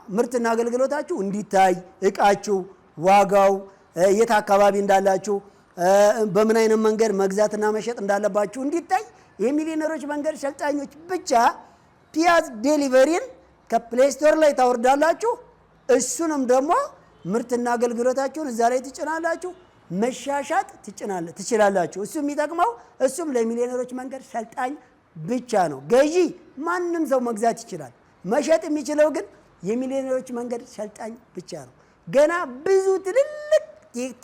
ምርትና አገልግሎታችሁ እንዲታይ፣ እቃችሁ፣ ዋጋው፣ የት አካባቢ እንዳላችሁ፣ በምን አይነት መንገድ መግዛትና መሸጥ እንዳለባችሁ እንዲታይ የሚሊዮነሮች መንገድ ሰልጣኞች ብቻ ፒያዝ ዴሊቨሪን ከፕሌይ ስቶር ላይ ታወርዳላችሁ። እሱንም ደግሞ ምርትና አገልግሎታችሁን እዛ ላይ ትጭናላችሁ፣ መሻሻጥ ትችላላችሁ። እሱ የሚጠቅመው እሱም ለሚሊዮነሮች መንገድ ሰልጣኝ ብቻ ነው። ገዢ ማንም ሰው መግዛት ይችላል። መሸጥ የሚችለው ግን የሚሊዮነሮች መንገድ ሰልጣኝ ብቻ ነው። ገና ብዙ ትልልቅ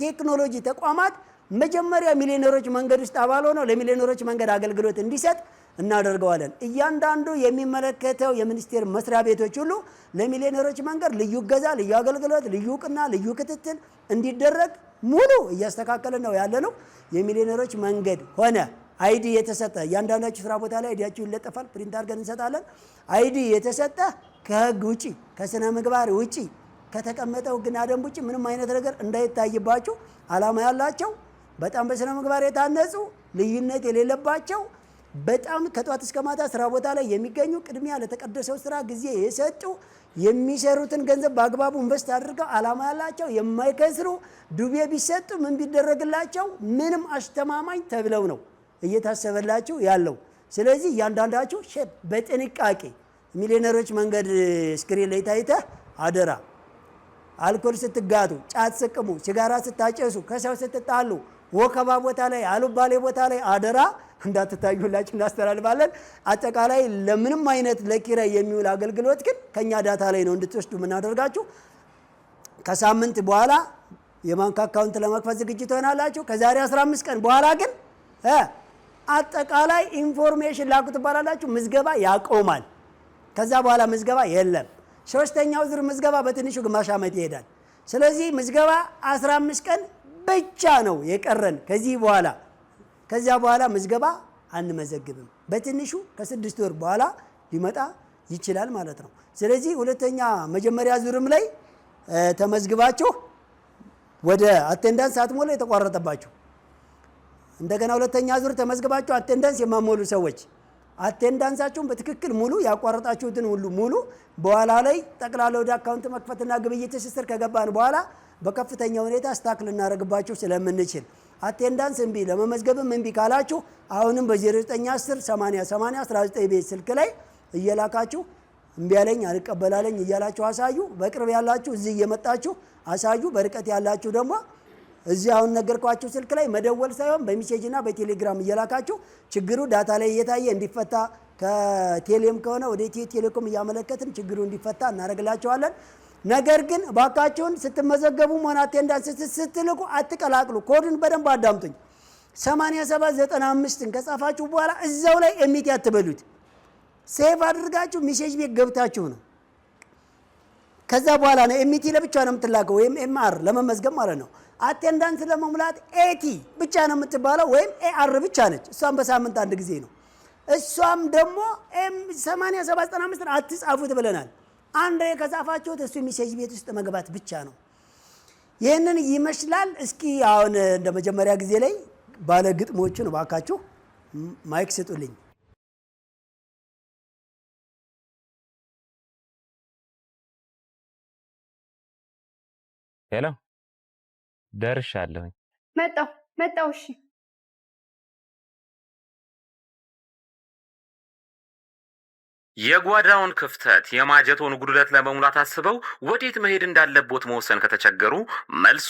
ቴክኖሎጂ ተቋማት መጀመሪያ ሚሊዮነሮች መንገድ ውስጥ አባል ሆነው ለሚሊዮነሮች መንገድ አገልግሎት እንዲሰጥ እናደርገዋለን። እያንዳንዱ የሚመለከተው የሚኒስቴር መስሪያ ቤቶች ሁሉ ለሚሊዮነሮች መንገድ ልዩ እገዛ፣ ልዩ አገልግሎት፣ ልዩ እውቅና፣ ልዩ ክትትል እንዲደረግ ሙሉ እያስተካከልን ነው ያለ ነው። የሚሊዮነሮች መንገድ ሆነ አይዲ የተሰጠ እያንዳንዳችሁ ስራ ቦታ ላይ አይዲያችሁ ይለጠፋል፣ ፕሪንት አድርገን እንሰጣለን። አይዲ የተሰጠ ከህግ ውጪ ከስነ ምግባር ውጪ ከተቀመጠው ህግና ደንብ ውጪ ምንም አይነት ነገር እንዳይታይባችሁ ዓላማ ያላቸው በጣም በስነ ምግባር የታነጹ ልዩነት የሌለባቸው በጣም ከጧት እስከ ማታ ስራ ቦታ ላይ የሚገኙ ቅድሚያ ለተቀደሰው ስራ ጊዜ የሰጡ የሚሰሩትን ገንዘብ በአግባቡ ኢንቨስት አድርገው ዓላማ ያላቸው የማይከስሩ ዱቤ ቢሰጡ ምን ቢደረግላቸው ምንም አስተማማኝ ተብለው ነው እየታሰበላችሁ ያለው። ስለዚህ እያንዳንዳችሁ በጥንቃቄ ሚሊዮነሮች መንገድ ስክሪን ላይ ታይተህ አደራ አልኮል ስትጋቱ፣ ጫት ስቅሙ፣ ሲጋራ ስታጨሱ፣ ከሰው ስትጣሉ፣ ወከባ ቦታ ላይ አሉባሌ ቦታ ላይ አደራ እንዳትታዩላችሁ እናስተላልፋለን። አጠቃላይ ለምንም አይነት ለኪራይ የሚውል አገልግሎት ግን ከኛ ዳታ ላይ ነው እንድትወስዱ የምናደርጋችሁ። ከሳምንት በኋላ የባንክ አካውንት ለመክፈት ዝግጅት ሆናላችሁ። ከዛሬ 15 ቀን በኋላ ግን አጠቃላይ ኢንፎርሜሽን ላኩ ትባላላችሁ። ምዝገባ ያቆማል። ከዛ በኋላ ምዝገባ የለም። ሶስተኛው ዙር ምዝገባ በትንሹ ግማሽ ዓመት ይሄዳል። ስለዚህ ምዝገባ 15 ቀን ብቻ ነው የቀረን ከዚህ በኋላ። ከዚያ በኋላ ምዝገባ አንመዘግብም። በትንሹ ከ6 ወር በኋላ ሊመጣ ይችላል ማለት ነው። ስለዚህ ሁለተኛ መጀመሪያ ዙርም ላይ ተመዝግባችሁ ወደ አቴንዳንስ ሳትሞሉ የተቋረጠባችሁ፣ እንደገና ሁለተኛ ዙር ተመዝግባችሁ አቴንዳንስ የማሞሉ ሰዎች አቴንዳንሳችሁን በትክክል ሙሉ፣ ያቋረጣችሁትን ሁሉ ሙሉ። በኋላ ላይ ጠቅላላ ወደ አካውንት መክፈትና ግብይት ትስስር ከገባን በኋላ በከፍተኛ ሁኔታ ስታክ ልናደርግባችሁ ስለምንችል አቴንዳንስ እምቢ ለመመዝገብም እምቢ ካላችሁ አሁንም በ0910 80 80 19 ቤት ስልክ ላይ እየላካችሁ እምቢ ያለኝ አልቀበላለኝ እያላችሁ አሳዩ። በቅርብ ያላችሁ እዚህ እየመጣችሁ አሳዩ። በርቀት ያላችሁ ደግሞ እዚህ አሁን ነገርኳችሁ ስልክ ላይ መደወል ሳይሆን በሜሴጅና በቴሌግራም እየላካችሁ ችግሩ ዳታ ላይ እየታየ እንዲፈታ ከቴሌም ከሆነ ወደ ኢትዮ ቴሌኮም እያመለከትን ችግሩ እንዲፈታ እናደርግላችኋለን። ነገር ግን ባካችሁን ስትመዘገቡም ሆነ አቴንዳንስ ስትልኩ አትቀላቅሉ። ኮድን በደንብ አዳምጡኝ። 8795ን ከጻፋችሁ በኋላ እዛው ላይ ኤሚቲ አትበሉት። ሴቭ አድርጋችሁ ሜሴጅ ቤት ገብታችሁ ነው። ከዛ በኋላ ነው ኤሚቲ ለብቻ ነው የምትላከው፣ ወይም ኤምአር ለመመዝገብ ማለት ነው። አቴንዳንስ ለመሙላት ኤቲ ብቻ ነው የምትባለው፣ ወይም ኤአር ብቻ ነች። እሷም በሳምንት አንድ ጊዜ ነው። እሷም ደግሞ 8795ን አትጻፉት ብለናል። አንድ ከጻፋችሁት እሱ ሜሴጅ ቤት ውስጥ መግባት ብቻ ነው። ይህንን ይመስላል። እስኪ አሁን እንደ መጀመሪያ ጊዜ ላይ ባለ ግጥሞቹን እባካችሁ ማይክ ስጡልኝ። ሄሎ፣ ደርሻለሁኝ። መጣው። እሺ የጓዳውን ክፍተት የማጀቶን ጉድለት ለመሙላት አስበው ወዴት መሄድ እንዳለቦት መወሰን ከተቸገሩ መልሱ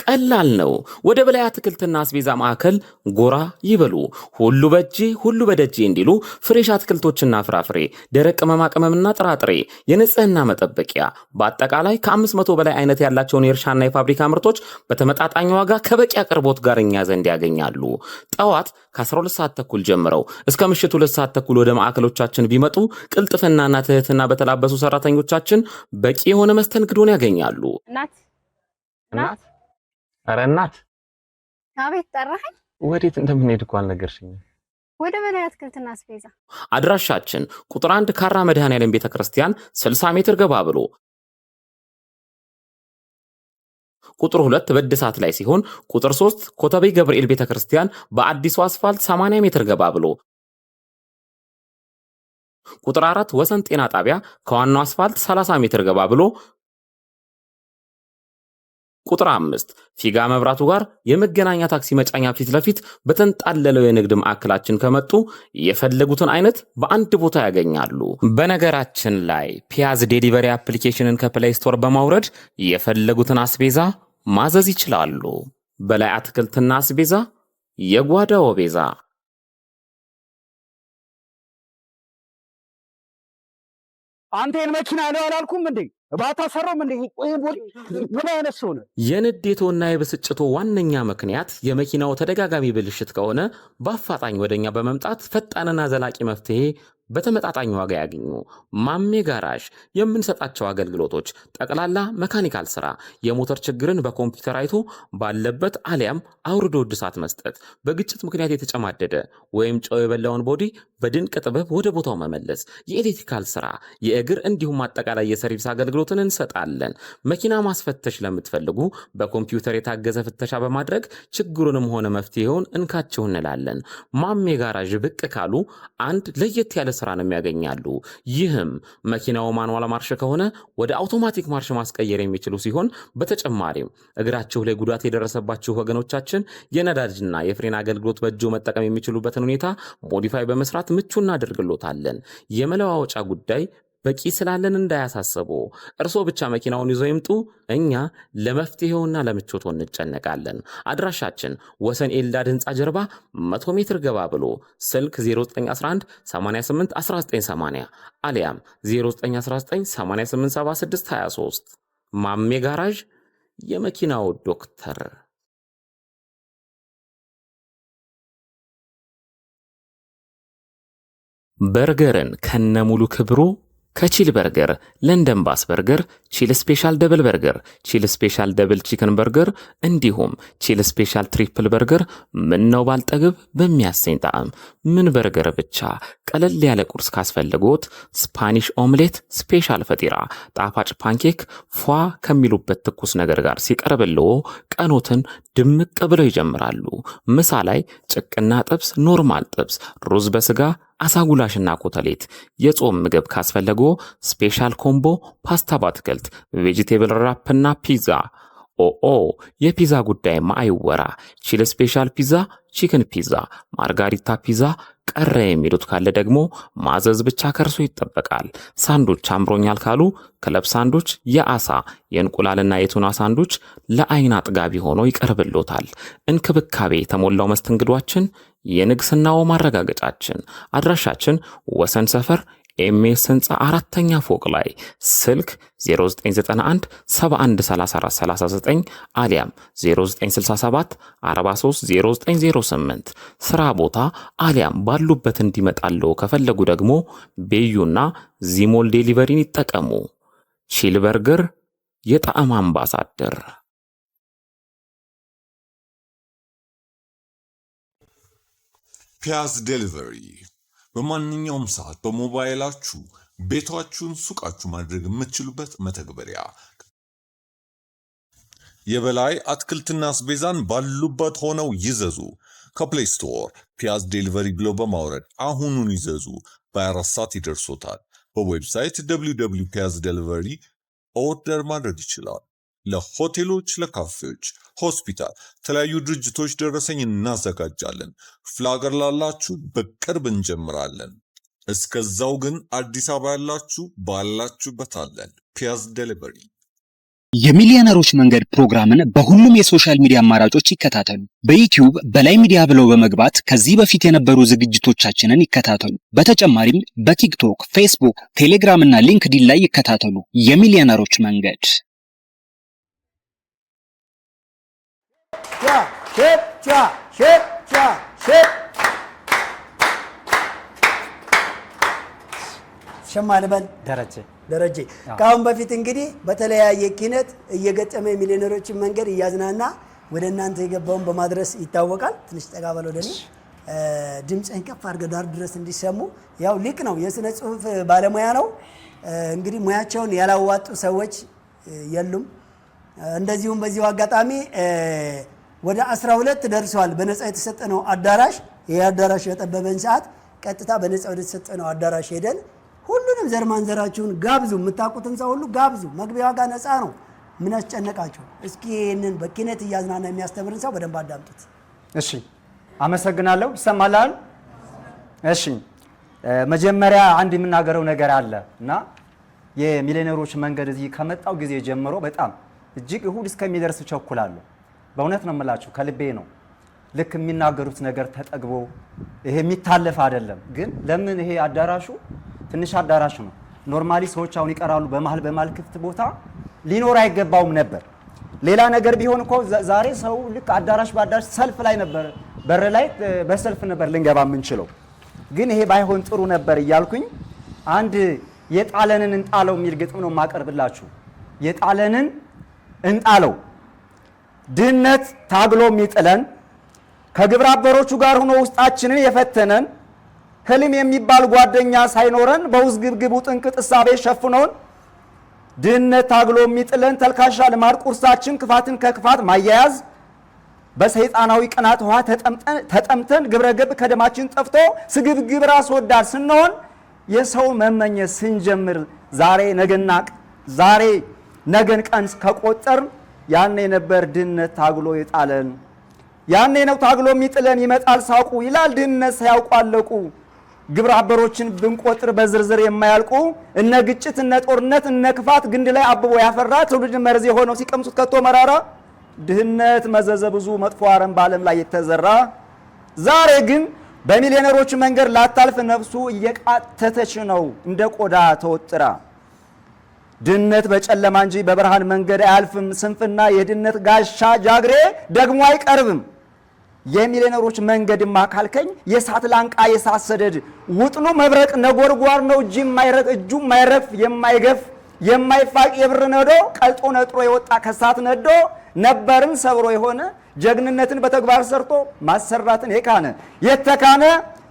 ቀላል ነው። ወደ በላይ አትክልትና አስቤዛ ማዕከል ጎራ ይበሉ። ሁሉ በእጄ ሁሉ በደጄ እንዲሉ ፍሬሽ አትክልቶችና ፍራፍሬ፣ ደረቅ ቅመማ ቅመምና ጥራጥሬ፣ የንጽህና መጠበቂያ፣ በአጠቃላይ ከ500 በላይ አይነት ያላቸውን የእርሻና የፋብሪካ ምርቶች በተመጣጣኝ ዋጋ ከበቂ አቅርቦት ጋር እኛ ዘንድ ያገኛሉ። ጠዋት ከ12 ሰዓት ተኩል ጀምረው እስከ ምሽቱ 2 ሰዓት ተኩል ወደ ማዕከሎቻችን ቢመጡ ቅልጥፍናና ትህትና በተላበሱ ሰራተኞቻችን በቂ የሆነ መስተንግዶን ያገኛሉ። እናት ኧረ እናት፣ አቤት። ጠራኸኝ? ወዴት እንደምንሄድ እኮ አልነገርሽኝም። ወደ በላይ አትክልትና አስቤዛ። አድራሻችን ቁጥር 1 ካራ መድኃኔዓለም ቤተክርስቲያን 60 ሜትር ገባ ብሎ፣ ቁጥር 2 በእድሳት ላይ ሲሆን፣ ቁጥር 3 ኮተቤ ገብርኤል ቤተክርስቲያን በአዲሱ አስፋልት 80 ሜትር ገባ ብሎ፣ ቁጥር 4 ወሰን ጤና ጣቢያ ከዋናው አስፋልት 30 ሜትር ገባ ብሎ፣ ቁጥር 5 ፊጋ መብራቱ ጋር የመገናኛ ታክሲ መጫኛ ፊት ለፊት በተንጣለለው የንግድ ማዕከላችን ከመጡ የፈለጉትን አይነት በአንድ ቦታ ያገኛሉ። በነገራችን ላይ ፒያዝ ዴሊቨሪ አፕሊኬሽንን ከፕሌይ ስቶር በማውረድ የፈለጉትን አስቤዛ ማዘዝ ይችላሉ። በላይ አትክልትና አስቤዛ የጓዳ ወቤዛ። አንተን መኪና ነው አላልኩም እንዴ? ባታሰራም እንዴ? ምን አይነት ሰው ነው? የንዴቶና የብስጭቶ ዋነኛ ምክንያት የመኪናው ተደጋጋሚ ብልሽት ከሆነ በአፋጣኝ ወደኛ በመምጣት ፈጣንና ዘላቂ መፍትሄ በተመጣጣኝ ዋጋ ያገኙ። ማሜ ጋራዥ የምንሰጣቸው አገልግሎቶች ጠቅላላ መካኒካል ስራ፣ የሞተር ችግርን በኮምፒውተር አይቶ ባለበት አሊያም አውርዶ እድሳት መስጠት፣ በግጭት ምክንያት የተጨማደደ ወይም ጨው የበላውን ቦዲ በድንቅ ጥበብ ወደ ቦታው መመለስ፣ የኤሌክትሪካል ስራ፣ የእግር እንዲሁም አጠቃላይ የሰርቪስ አገልግሎትን እንሰጣለን። መኪና ማስፈተሽ ለምትፈልጉ በኮምፒውተር የታገዘ ፍተሻ በማድረግ ችግሩንም ሆነ መፍትሄውን እንካችሁ እንላለን። ማሜ ጋራዥ ብቅ ካሉ አንድ ለየት ያለ ስራ ነው የሚያገኛሉ። ይህም መኪናው ማኑዋል ማርሽ ከሆነ ወደ አውቶማቲክ ማርሽ ማስቀየር የሚችሉ ሲሆን በተጨማሪም እግራቸው ላይ ጉዳት የደረሰባቸው ወገኖቻችን የነዳጅና የፍሬን አገልግሎት በእጆ መጠቀም የሚችሉበትን ሁኔታ ሞዲፋይ በመስራት ምቹ እናደርግሎታለን። የመለዋወጫ ጉዳይ በቂ ስላለን እንዳያሳስቡ። እርሶ ብቻ መኪናውን ይዘው ይምጡ፣ እኛ ለመፍትሄውና ለምቾቱ እንጨነቃለን። አድራሻችን ወሰን ኤልዳድ ህንፃ ጀርባ 100 ሜትር ገባ ብሎ ስልክ 0911 88 1980 አሊያም 0919 8876 23 ማሜ ጋራዥ የመኪናው ዶክተር። በርገርን ከነሙሉ ክብሩ ከቺል በርገር፣ ለንደን ባስ በርገር፣ ቺል ስፔሻል ደብል በርገር፣ ቺል ስፔሻል ደብል ቺክን በርገር እንዲሁም ቺል ስፔሻል ትሪፕል በርገር ምነው ባልጠግብ በሚያሰኝ ጣዕም ምን በርገር ብቻ። ቀለል ያለ ቁርስ ካስፈልጎት ስፓኒሽ ኦምሌት፣ ስፔሻል ፈጢራ፣ ጣፋጭ ፓንኬክ ፏ ከሚሉበት ትኩስ ነገር ጋር ሲቀርብልዎ ቀኖትን ድምቅ ብለው ይጀምራሉ። ምሳ ላይ ጭቅና ጥብስ፣ ኖርማል ጥብስ፣ ሩዝ በስጋ አሳጉላሽና ኮተሌት። የጾም ምግብ ካስፈለጎ ስፔሻል ኮምቦ ፓስታ ባትክልት፣ ቬጂቴብል ራፕና ፒዛ። ኦኦ የፒዛ ጉዳይማ አይወራ። ቺል ስፔሻል ፒዛ፣ ቺክን ፒዛ፣ ማርጋሪታ ፒዛ። ቀረ የሚሉት ካለ ደግሞ ማዘዝ ብቻ ከርሶ ይጠበቃል። ሳንዱች አምሮኛል ካሉ ክለብ ሳንዱች የአሳ የእንቁላልና የቱና ሳንዱች ለአይን አጥጋቢ ሆኖ ይቀርብሎታል። እንክብካቤ የተሞላው መስተንግዷችን የንግስናው ማረጋገጫችን። አድራሻችን ወሰን ሰፈር ኤምኤስ ህንፃ 4ኛ ፎቅ ላይ ስልክ 0991 713439 አሊያም 0967 430908 ስራ ቦታ አሊያም ባሉበት እንዲመጣለው ከፈለጉ ደግሞ ቤዩና ዚሞል ዴሊቨሪን ይጠቀሙ። ቺል በርገር የጣዕም አምባሳደር። ፒያዝ ዴሊቨሪ በማንኛውም ሰዓት በሞባይላችሁ ቤታችሁን ሱቃችሁ ማድረግ የምትችሉበት መተግበሪያ። የበላይ አትክልትና አስቤዛን ባሉበት ሆነው ይዘዙ። ከፕሌይ ስቶር ፒያዝ ዴሊቨሪ ብለው በማውረድ አሁኑን ይዘዙ። በ24 ሰዓት ይደርሶታል። በዌብሳይት www.piazdelivery ኦርደር ማድረግ ይችላል። ለሆቴሎች፣ ለካፌዎች፣ ሆስፒታል፣ የተለያዩ ድርጅቶች ደረሰኝ እናዘጋጃለን። ክፍለ ሀገር ላላችሁ በቅርብ እንጀምራለን። እስከዛው ግን አዲስ አበባ ያላችሁ ባላችሁበት አለን። ፒያዝ ዴሊቨሪ። የሚሊዮነሮች መንገድ ፕሮግራምን በሁሉም የሶሻል ሚዲያ አማራጮች ይከታተሉ። በዩቲዩብ በላይ ሚዲያ ብለው በመግባት ከዚህ በፊት የነበሩ ዝግጅቶቻችንን ይከታተሉ። በተጨማሪም በቲክቶክ፣ ፌስቡክ፣ ቴሌግራም እና ሊንክዲን ላይ ይከታተሉ። የሚሊዮነሮች መንገድ። ሸማልበል ደረጀ ካሁን በፊት እንግዲህ በተለያየ ኪነት እየገጠመ ሚሊዮነሮችን መንገድ እያዝናና ወደ እናንተ የገባውን በማድረስ ይታወቃል። ትንሽ ጠጋ በል ወደኔ፣ ድምፅህን ከፍ አድርገህ ዳር ድረስ እንዲሰሙ። ያው ሊቅ ነው፣ የስነ ጽሁፍ ባለሙያ ነው። እንግዲህ ሙያቸውን ያላዋጡ ሰዎች የሉም። እንደዚሁም በዚሁ አጋጣሚ ወደ 12 ደርሷል በነፃ የተሰጠነው አዳራሽ። ይሄ አዳራሽ የጠበበን ሰዓት ቀጥታ በነፃ ወደ ተሰጠነው አዳራሽ ሄደን ሁሉንም ዘር ማንዘራችሁን ጋብዙ። የምታውቁትን ሰው ሁሉ ጋብዙ። መግቢያ ዋጋ ነፃ ነው። ምን አስጨነቃችሁ? እስኪ ይሄንን በኪነት እያዝናና የሚያስተምርን ሰው በደንብ አዳምጡት። እሺ አመሰግናለሁ። ይሰማላል? እሺ መጀመሪያ አንድ የምናገረው ነገር አለ እና የሚሊዮነሮች መንገድ እዚህ ከመጣው ጊዜ ጀምሮ በጣም እጅግ እሁድ እስከሚደርስ ቸኩላለሁ። በእውነት ነው የምላችሁ፣ ከልቤ ነው። ልክ የሚናገሩት ነገር ተጠግቦ ይሄ የሚታለፍ አይደለም። ግን ለምን ይሄ አዳራሹ ትንሽ አዳራሽ ነው። ኖርማሊ ሰዎች አሁን ይቀራሉ በመሃል ክፍት ቦታ ሊኖር አይገባውም ነበር። ሌላ ነገር ቢሆን እኮ ዛሬ ሰው ልክ አዳራሽ በአዳራሽ ሰልፍ ላይ ነበር፣ በር ላይ በሰልፍ ነበር ልንገባ የምንችለው። ግን ይሄ ባይሆን ጥሩ ነበር እያልኩኝ አንድ የጣለንን እንጣለው የሚል ግጥም ነው የማቀርብላችሁ። የጣለንን እንጣለው፣ ድህነት ታግሎ የሚጥለን ከግብረ አበሮቹ ጋር ሆኖ ውስጣችንን የፈተነን ህልም የሚባል ጓደኛ ሳይኖረን በውዝግብግቡ ጥንቅጥ እሳቤ ሸፍኖን ድህነት ታግሎ የሚጥለን ተልካሻ ልማድ ቁርሳችን ክፋትን ከክፋት ማያያዝ በሰይጣናዊ ቅናት ውሃ ተጠምተን ግብረገብ ከደማችን ጠፍቶ ስግብግብ ራስ ወዳድ ስንሆን የሰው መመኘት ስንጀምር ዛሬ ነገን ቀን ከቆጠር ያኔ ነበር ድህነት ታግሎ የጣለን። ያኔ ነው ታግሎ የሚጥለን ይመጣል ሳውቁ ይላል ድህነት ሳያውቁ አለቁ። ግብረ አበሮችን ብንቆጥር በዝርዝር የማያልቁ እነ ግጭት እነ ጦርነት እነ ክፋት ግንድ ላይ አብቦ ያፈራ ትውልድ መርዝ የሆነው ሲቀምሱት ከቶ መራራ ድህነት መዘዘ ብዙ መጥፎ አረም በዓለም ላይ የተዘራ ዛሬ ግን በሚሊዮነሮች መንገድ ላታልፍ ነፍሱ እየቃተተች ነው እንደ ቆዳ ተወጥራ። ድህነት በጨለማ እንጂ በብርሃን መንገድ አያልፍም። ስንፍና የድህነት ጋሻ ጃግሬ ደግሞ አይቀርብም። የሚሊዮነሮች መንገድማ ካልከኝ የሳት ላንቃ የሳት ሰደድ ውጥኑ መብረቅ ነጎርጓር ነው እጁ ማይረፍ የማይገፍ የማይፋቅ የብር ነዶ ቀልጦ ነጥሮ የወጣ ከሳት ነዶ ነበርን ሰብሮ የሆነ ጀግንነትን በተግባር ሰርቶ ማሰራትን የካነ የተካነ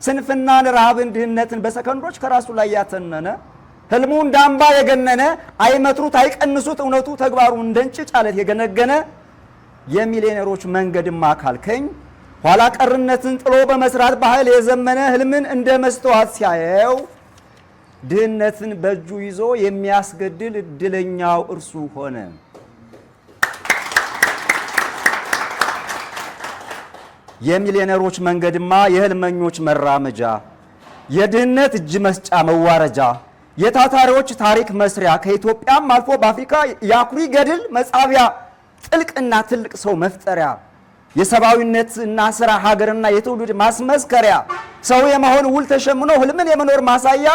ስንፍናን ረሃብን ድህነትን በሰከንዶች ከራሱ ላይ ያተነነ ህልሙ እንዳምባ የገነነ አይመትሩት አይቀንሱት እውነቱ ተግባሩ እንደንጭጭ አለት የገነገነ የሚሊዮነሮች መንገድማ ካልከኝ ኋላ ቀርነትን ጥሎ በመስራት ባህል የዘመነ ህልምን እንደ መስተዋት ሲያየው ድህነትን በእጁ ይዞ የሚያስገድል እድለኛው እርሱ ሆነ። የሚሊዮነሮች መንገድማ የህልመኞች መራመጃ፣ የድህነት እጅ መስጫ መዋረጃ፣ የታታሪዎች ታሪክ መስሪያ፣ ከኢትዮጵያም አልፎ በአፍሪካ የአኩሪ ገድል መጻቢያ፣ ጥልቅና ትልቅ ሰው መፍጠሪያ፣ የሰብአዊነትና ስራ ሀገርና የትውልድ ማስመስከሪያ፣ ሰው የመሆን ውል ተሸምኖ ህልምን የመኖር ማሳያ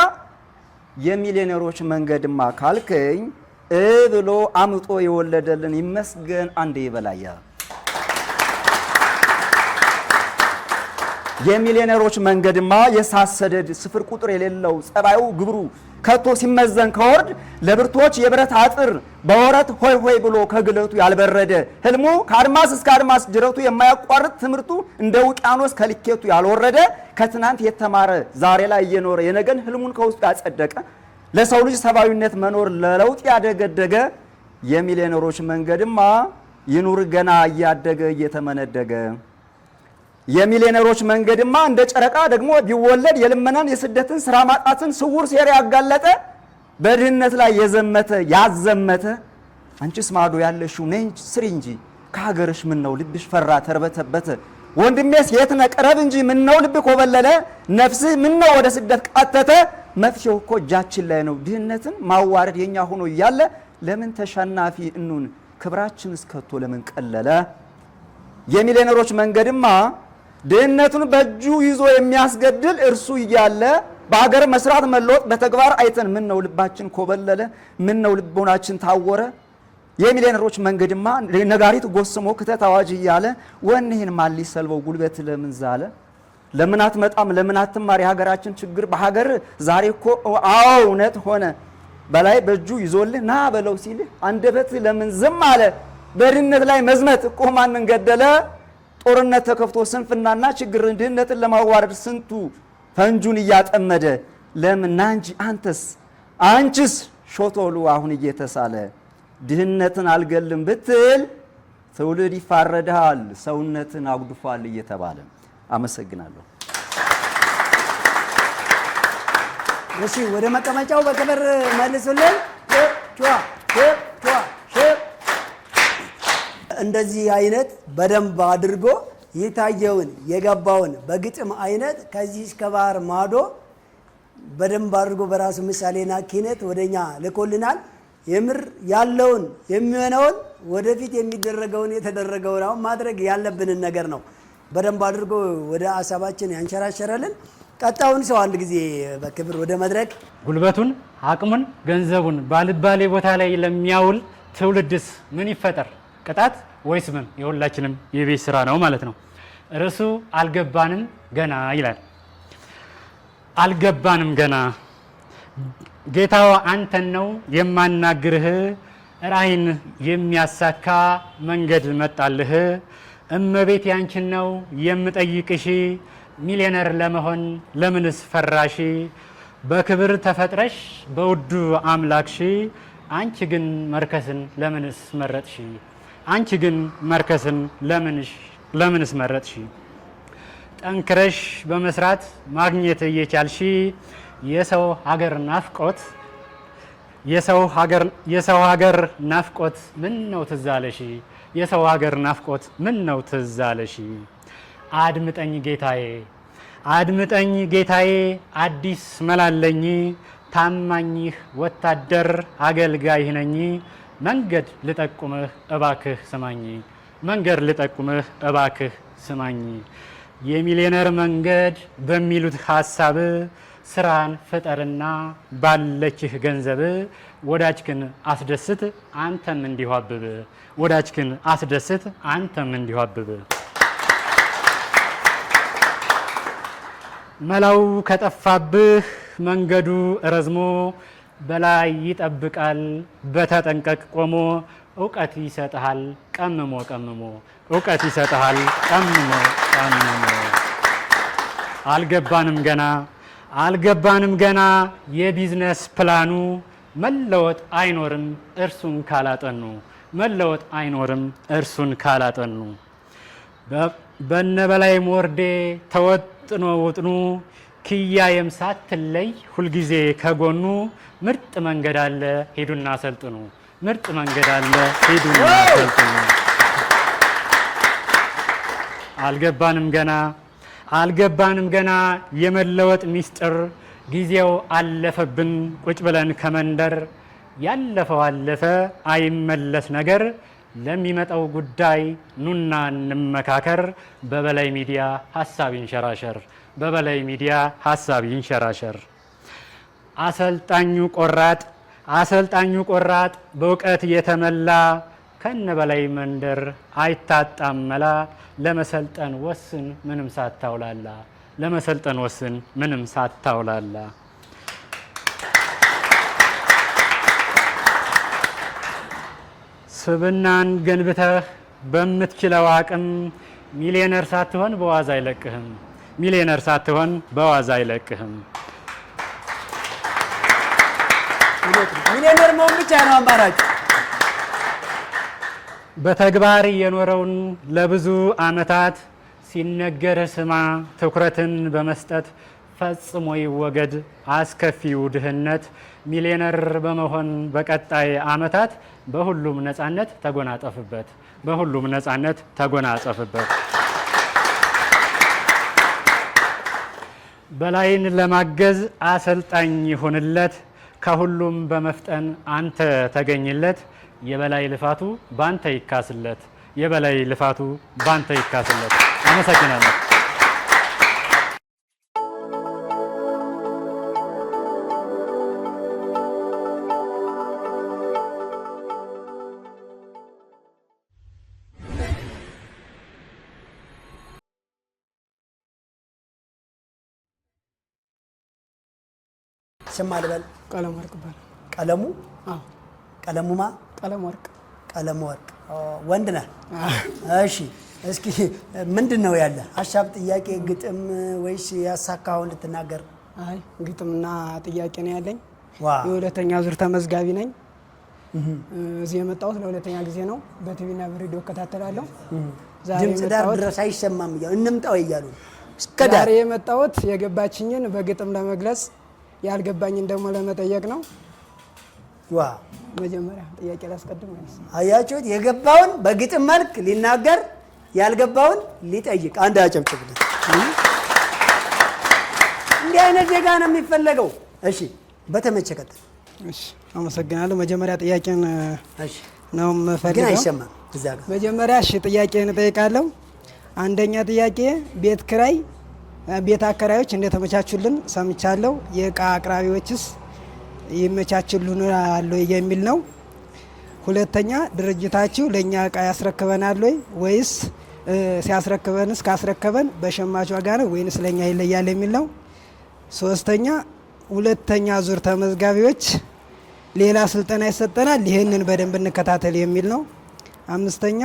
የሚሊዮነሮች መንገድማ ካልከኝ ብሎ አምጦ የወለደልን ይመስገን አንዴ በላያ። የሚሊዮነሮች መንገድማ የሳሰደድ ስፍር ቁጥር የሌለው ጸባዩ ግብሩ ከቶ ሲመዘን ከወርድ ለብርቶች የብረት አጥር በወረት ሆይ ሆይ ብሎ ከግለቱ ያልበረደ ህልሙ ከአድማስ እስከ አድማስ ጅረቱ የማያቋርጥ ትምህርቱ እንደ ውቅያኖስ ከልኬቱ ያልወረደ ከትናንት የተማረ ዛሬ ላይ እየኖረ የነገን ህልሙን ከውስጡ ያጸደቀ ለሰው ልጅ ሰብአዊነት መኖር ለለውጥ ያደገደገ የሚሊዮነሮች መንገድማ ይኑር ገና እያደገ እየተመነደገ። የሚሊዮነሮች መንገድማ እንደ ጨረቃ ደግሞ ቢወለድ የልመናን የስደትን ስራ ማጣትን ስውር ሴራ ያጋለጠ በድህነት ላይ የዘመተ ያዘመተ አንቺስ ማዶ ያለሽው ነኝ ስሪ እንጂ ከሀገርሽ ምን ነው ልብሽ ፈራ ተርበተበተ ወንድሜስ የት ነህ ቅረብ እንጂ ምን ነው ልብ ኮበለለ ነፍስህ ምን ነው ወደ ስደት ቃተተ መፍትሄው እኮ እጃችን ላይ ነው ድህነትን ማዋረድ የኛ ሆኖ እያለ ለምን ተሸናፊ እንሁን ክብራችን እስከቶ ለምን ቀለለ። የሚሊዮነሮች መንገድማ ድህነቱን በእጁ ይዞ የሚያስገድል እርሱ እያለ በአገር መስራት መለወጥ በተግባር አይተን ምን ነው ልባችን ኮበለለ ምን ነው ልቦናችን ታወረ። የሚሊዮነሮች መንገድማ ነጋሪት ጎስሞ ክተት አዋጅ እያለ ወንህን ማን ሊሰልበው ጉልበት ለምን ዛለ። ለምን አትመጣም ለምን አትማር የሀገራችን ችግር በሀገር ዛሬ እኮ አዎ እውነት ሆነ በላይ በእጁ ይዞልህ ና በለው ሲልህ አንደበት ለምን ዝም አለ። በድህነት ላይ መዝመት እኮ ማንን ገደለ። ጦርነት ተከፍቶ ስንፍናና ችግር ድህነትን ለማዋረድ ስንቱ ፈንጁን እያጠመደ ለምን ና እንጂ አንቺስ ሾቶሉ አሁን እየተሳለ ድህነትን አልገልም ብትል ትውልድ ይፋረዳል ሰውነትን አጉድፏል እየተባለ። አመሰግናለሁ። እሺ ወደ መቀመጫው በክብር መልሱልን። እንደዚህ አይነት በደንብ አድርጎ የታየውን የገባውን በግጥም አይነት ከዚህ እስከ ባህር ማዶ በደንብ አድርጎ በራሱ ምሳሌና ኪነት ወደኛ ልኮልናል። የምር ያለውን የሚሆነውን ወደፊት የሚደረገውን የተደረገውን አሁን ማድረግ ያለብንን ነገር ነው በደንብ አድርጎ ወደ ሀሳባችን ያንሸራሸረልን። ቀጣውን ሰው አንድ ጊዜ በክብር ወደ መድረክ ጉልበቱን፣ አቅሙን፣ ገንዘቡን ባልባሌ ቦታ ላይ ለሚያውል ትውልድስ ምን ይፈጠር? ቅጣት ወይስ ምን? የሁላችንም የቤት ስራ ነው ማለት ነው። ርዕሱ አልገባንም ገና ይላል። አልገባንም ገና ጌታው አንተን ነው የማናግርህ፣ ራዕይን የሚያሳካ መንገድ መጣልህ። እመቤት ያንቺን ነው የምጠይቅሽ፣ ሚሊዮነር ለመሆን ለምንስ ፈራሽ? በክብር ተፈጥረሽ በውዱ አምላክሽ፣ አንቺ ግን መርከስን ለምንስ መረጥሽ? አንቺ ግን መርከስን ለምንስ መረጥሽ? ጠንክረሽ በመስራት ማግኘት እየቻልሽ የሰው ሀገር ናፍቆት ምን ነው ትዝ አለሽ? የሰው ሀገር ናፍቆት ምን ነው ትዝ አለሽ? አድምጠኝ ጌታዬ አዲስ መላለኝ፣ ታማኝህ ወታደር አገልጋይህ ነኝ። መንገድ ልጠቁምህ እባክህ ስማኝ። የሚሊዮነር መንገድ በሚሉት ሀሳብ ስራን ፍጠርና ባለችህ ገንዘብ፣ ወዳጅክን አስደስት አንተም እንዲሁ አብብ። መላው ከጠፋብህ መንገዱ ረዝሞ፣ በላይ ይጠብቃል በተጠንቀቅ ቆሞ። እውቀት ይሰጥሃል ቀምሞ አልገባንም ገና የቢዝነስ ፕላኑ፣ መለወጥ አይኖርም እርሱን ካላጠኑ። በነበላይ ሞርዴ ተወጥኖ ውጥኑ፣ ኪያየም ሳትለይ ሁልጊዜ ከጎኑ። ምርጥ መንገድ አለ ሄዱና ሰልጥኑ። አልገባንም ገና የመለወጥ ሚስጥር፣ ጊዜው አለፈብን ቁጭ ብለን ከመንደር። ያለፈው አለፈ አይመለስ ነገር፣ ለሚመጣው ጉዳይ ኑና እንመካከር። በበላይ ሚዲያ ሀሳብ ይንሸራሸር። አሰልጣኙ ቆራጥ በእውቀት የተመላ፣ ከነበላይ መንደር አይታጣም መላ። ለመሰልጠን ወስን ምንም ሳታውላላ። ስብናን ገንብተህ በምትችለው አቅም፣ ሚሊዮነር ሳትሆን በዋዛ አይለቅህም። ሚሊዮነር መሆን ብቻ ነው አማራጭ። በተግባር የኖረውን ለብዙ ዓመታት ሲነገር ስማ፣ ትኩረትን በመስጠት ፈጽሞ ይወገድ አስከፊው ድህነት። ሚሊዮነር በመሆን በቀጣይ ዓመታት በሁሉም ነፃነት ተጎናጸፍበት። በላይን ለማገዝ አሰልጣኝ ይሁንለት፣ ከሁሉም በመፍጠን አንተ ተገኝለት። የበላይ ልፋቱ ባንተ ይካስለት። አመሰግናለሁ። ስም አልበል። ቀለም ወርቅ ባል። ቀለሙ? አዎ። ቀለሙማ? ቀለም ወርቅ። ቀለም ወርቅ ወንድ ነህ? እሺ፣ እስኪ ምንድነው ያለ ሀሳብ፣ ጥያቄ፣ ግጥም ወይስ ያሳካው እንድትናገር? አይ ግጥምና ጥያቄ ነው ያለኝ። ዋው! የሁለተኛ ዙር ተመዝጋቢ ነኝ። እዚህ የመጣሁት ለሁለተኛ ጊዜ ነው። በቲቪና በሬዲዮ እከታተላለሁ። ድምጽ ዳር ድረስ አይሰማም እያሉ እንምጣው እያሉ ዛሬ የመጣሁት የገባችኝን በግጥም ለመግለጽ ያልገባኝን ደግሞ ለመጠየቅ ነው። ዋው! መጀመሪያ ጥያቄ ላስቀድም ወይስ? አያችሁት? የገባውን በግጥም መልክ ሊናገር ያልገባውን ሊጠይቅ። አንድ አጨብጭብለት። እንዲህ አይነት ዜጋ ነው የሚፈለገው። እሺ በተመቸ ቀጥል። እሺ አመሰግናለሁ። መጀመሪያ ጥያቄን እሺ ነው ግን የምፈልገው። አይሰማም እዛ ጋር። መጀመሪያ እሺ ጥያቄን እጠይቃለሁ። አንደኛ ጥያቄ ቤት አከራዮች እንደተመቻቹልን ሰምቻለሁ። የእቃ አቅራቢዎችስ ይመቻችሉናል ወይ የሚል ነው። ሁለተኛ ድርጅታችሁ ለእኛ እቃ ያስረክበናል ወይስ ሲያስረክበንስ ካስረከበን በሸማች ዋጋ ነው ወይንስ ለእኛ ይለያል የሚል ነው። ሶስተኛ ሁለተኛ ዙር ተመዝጋቢዎች ሌላ ስልጠና ይሰጠናል፣ ይህንን በደንብ እንከታተል የሚል ነው። አምስተኛ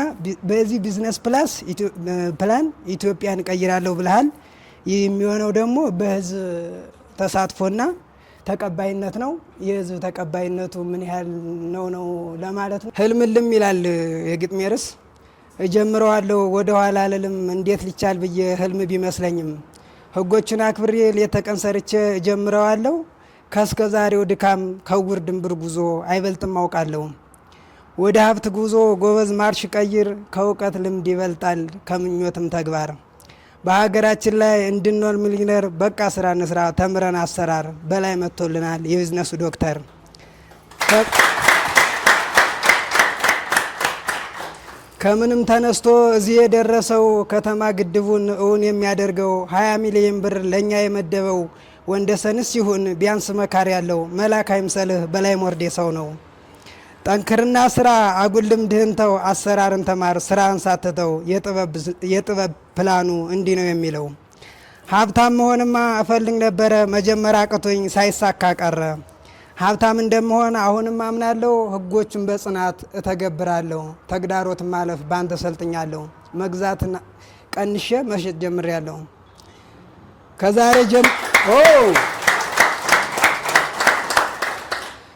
በዚህ ቢዝነስ ፕላን ኢትዮጵያን እቀይራለሁ ብለሃል። ይህ የሚሆነው ደግሞ በህዝብ ተሳትፎና ተቀባይነት ነው። የህዝብ ተቀባይነቱ ምን ያህል ነው ለማለት ነው። ህልምልም ይላል የግጥሜ ርዕስ። እጀምረዋለሁ ወደ ኋላ አልልም፣ እንዴት ሊቻል ብዬ ህልም ቢመስለኝም ህጎቹን አክብሬ ሌት ተቀን ሰርቼ እጀምረዋለሁ። ከእስከ ዛሬው ድካም ከውር ድንብር ጉዞ አይበልጥም አውቃለሁ። ወደ ሀብት ጉዞ ጎበዝ ማርሽ ቀይር፣ ከእውቀት ልምድ ይበልጣል ከምኞትም ተግባር። በሀገራችን ላይ እንድንኖር ሚሊነር በቃ ስራ እንስራ፣ ተምረን አሰራር በላይ መጥቶልናል የቢዝነሱ ዶክተር። ከምንም ተነስቶ እዚህ የደረሰው ከተማ ግድቡን እውን የሚያደርገው 20 ሚሊዮን ብር ለእኛ የመደበው ወንደሰንስ ይሁን ቢያንስ መካሪ ያለው መላክ አይምሰልህ በላይ ሞርዴ ሰው ነው። ጠንክርና ስራ አጉል ልምድህን ተው፣ አሰራርን ተማር ስራን ሳትተው፣ የጥበብ ፕላኑ እንዲህ ነው የሚለው። ሀብታም መሆንማ እፈልግ ነበረ መጀመሪያ አቅቶኝ ሳይሳካ ቀረ። ሀብታም እንደምሆን አሁንም አምናለሁ፣ ህጎችን በጽናት እተገብራለሁ። ተግዳሮት ማለፍ ባንተ ሰልጥኛለሁ፣ መግዛትና ቀንሼ መሸጥ ጀምሬያለሁ።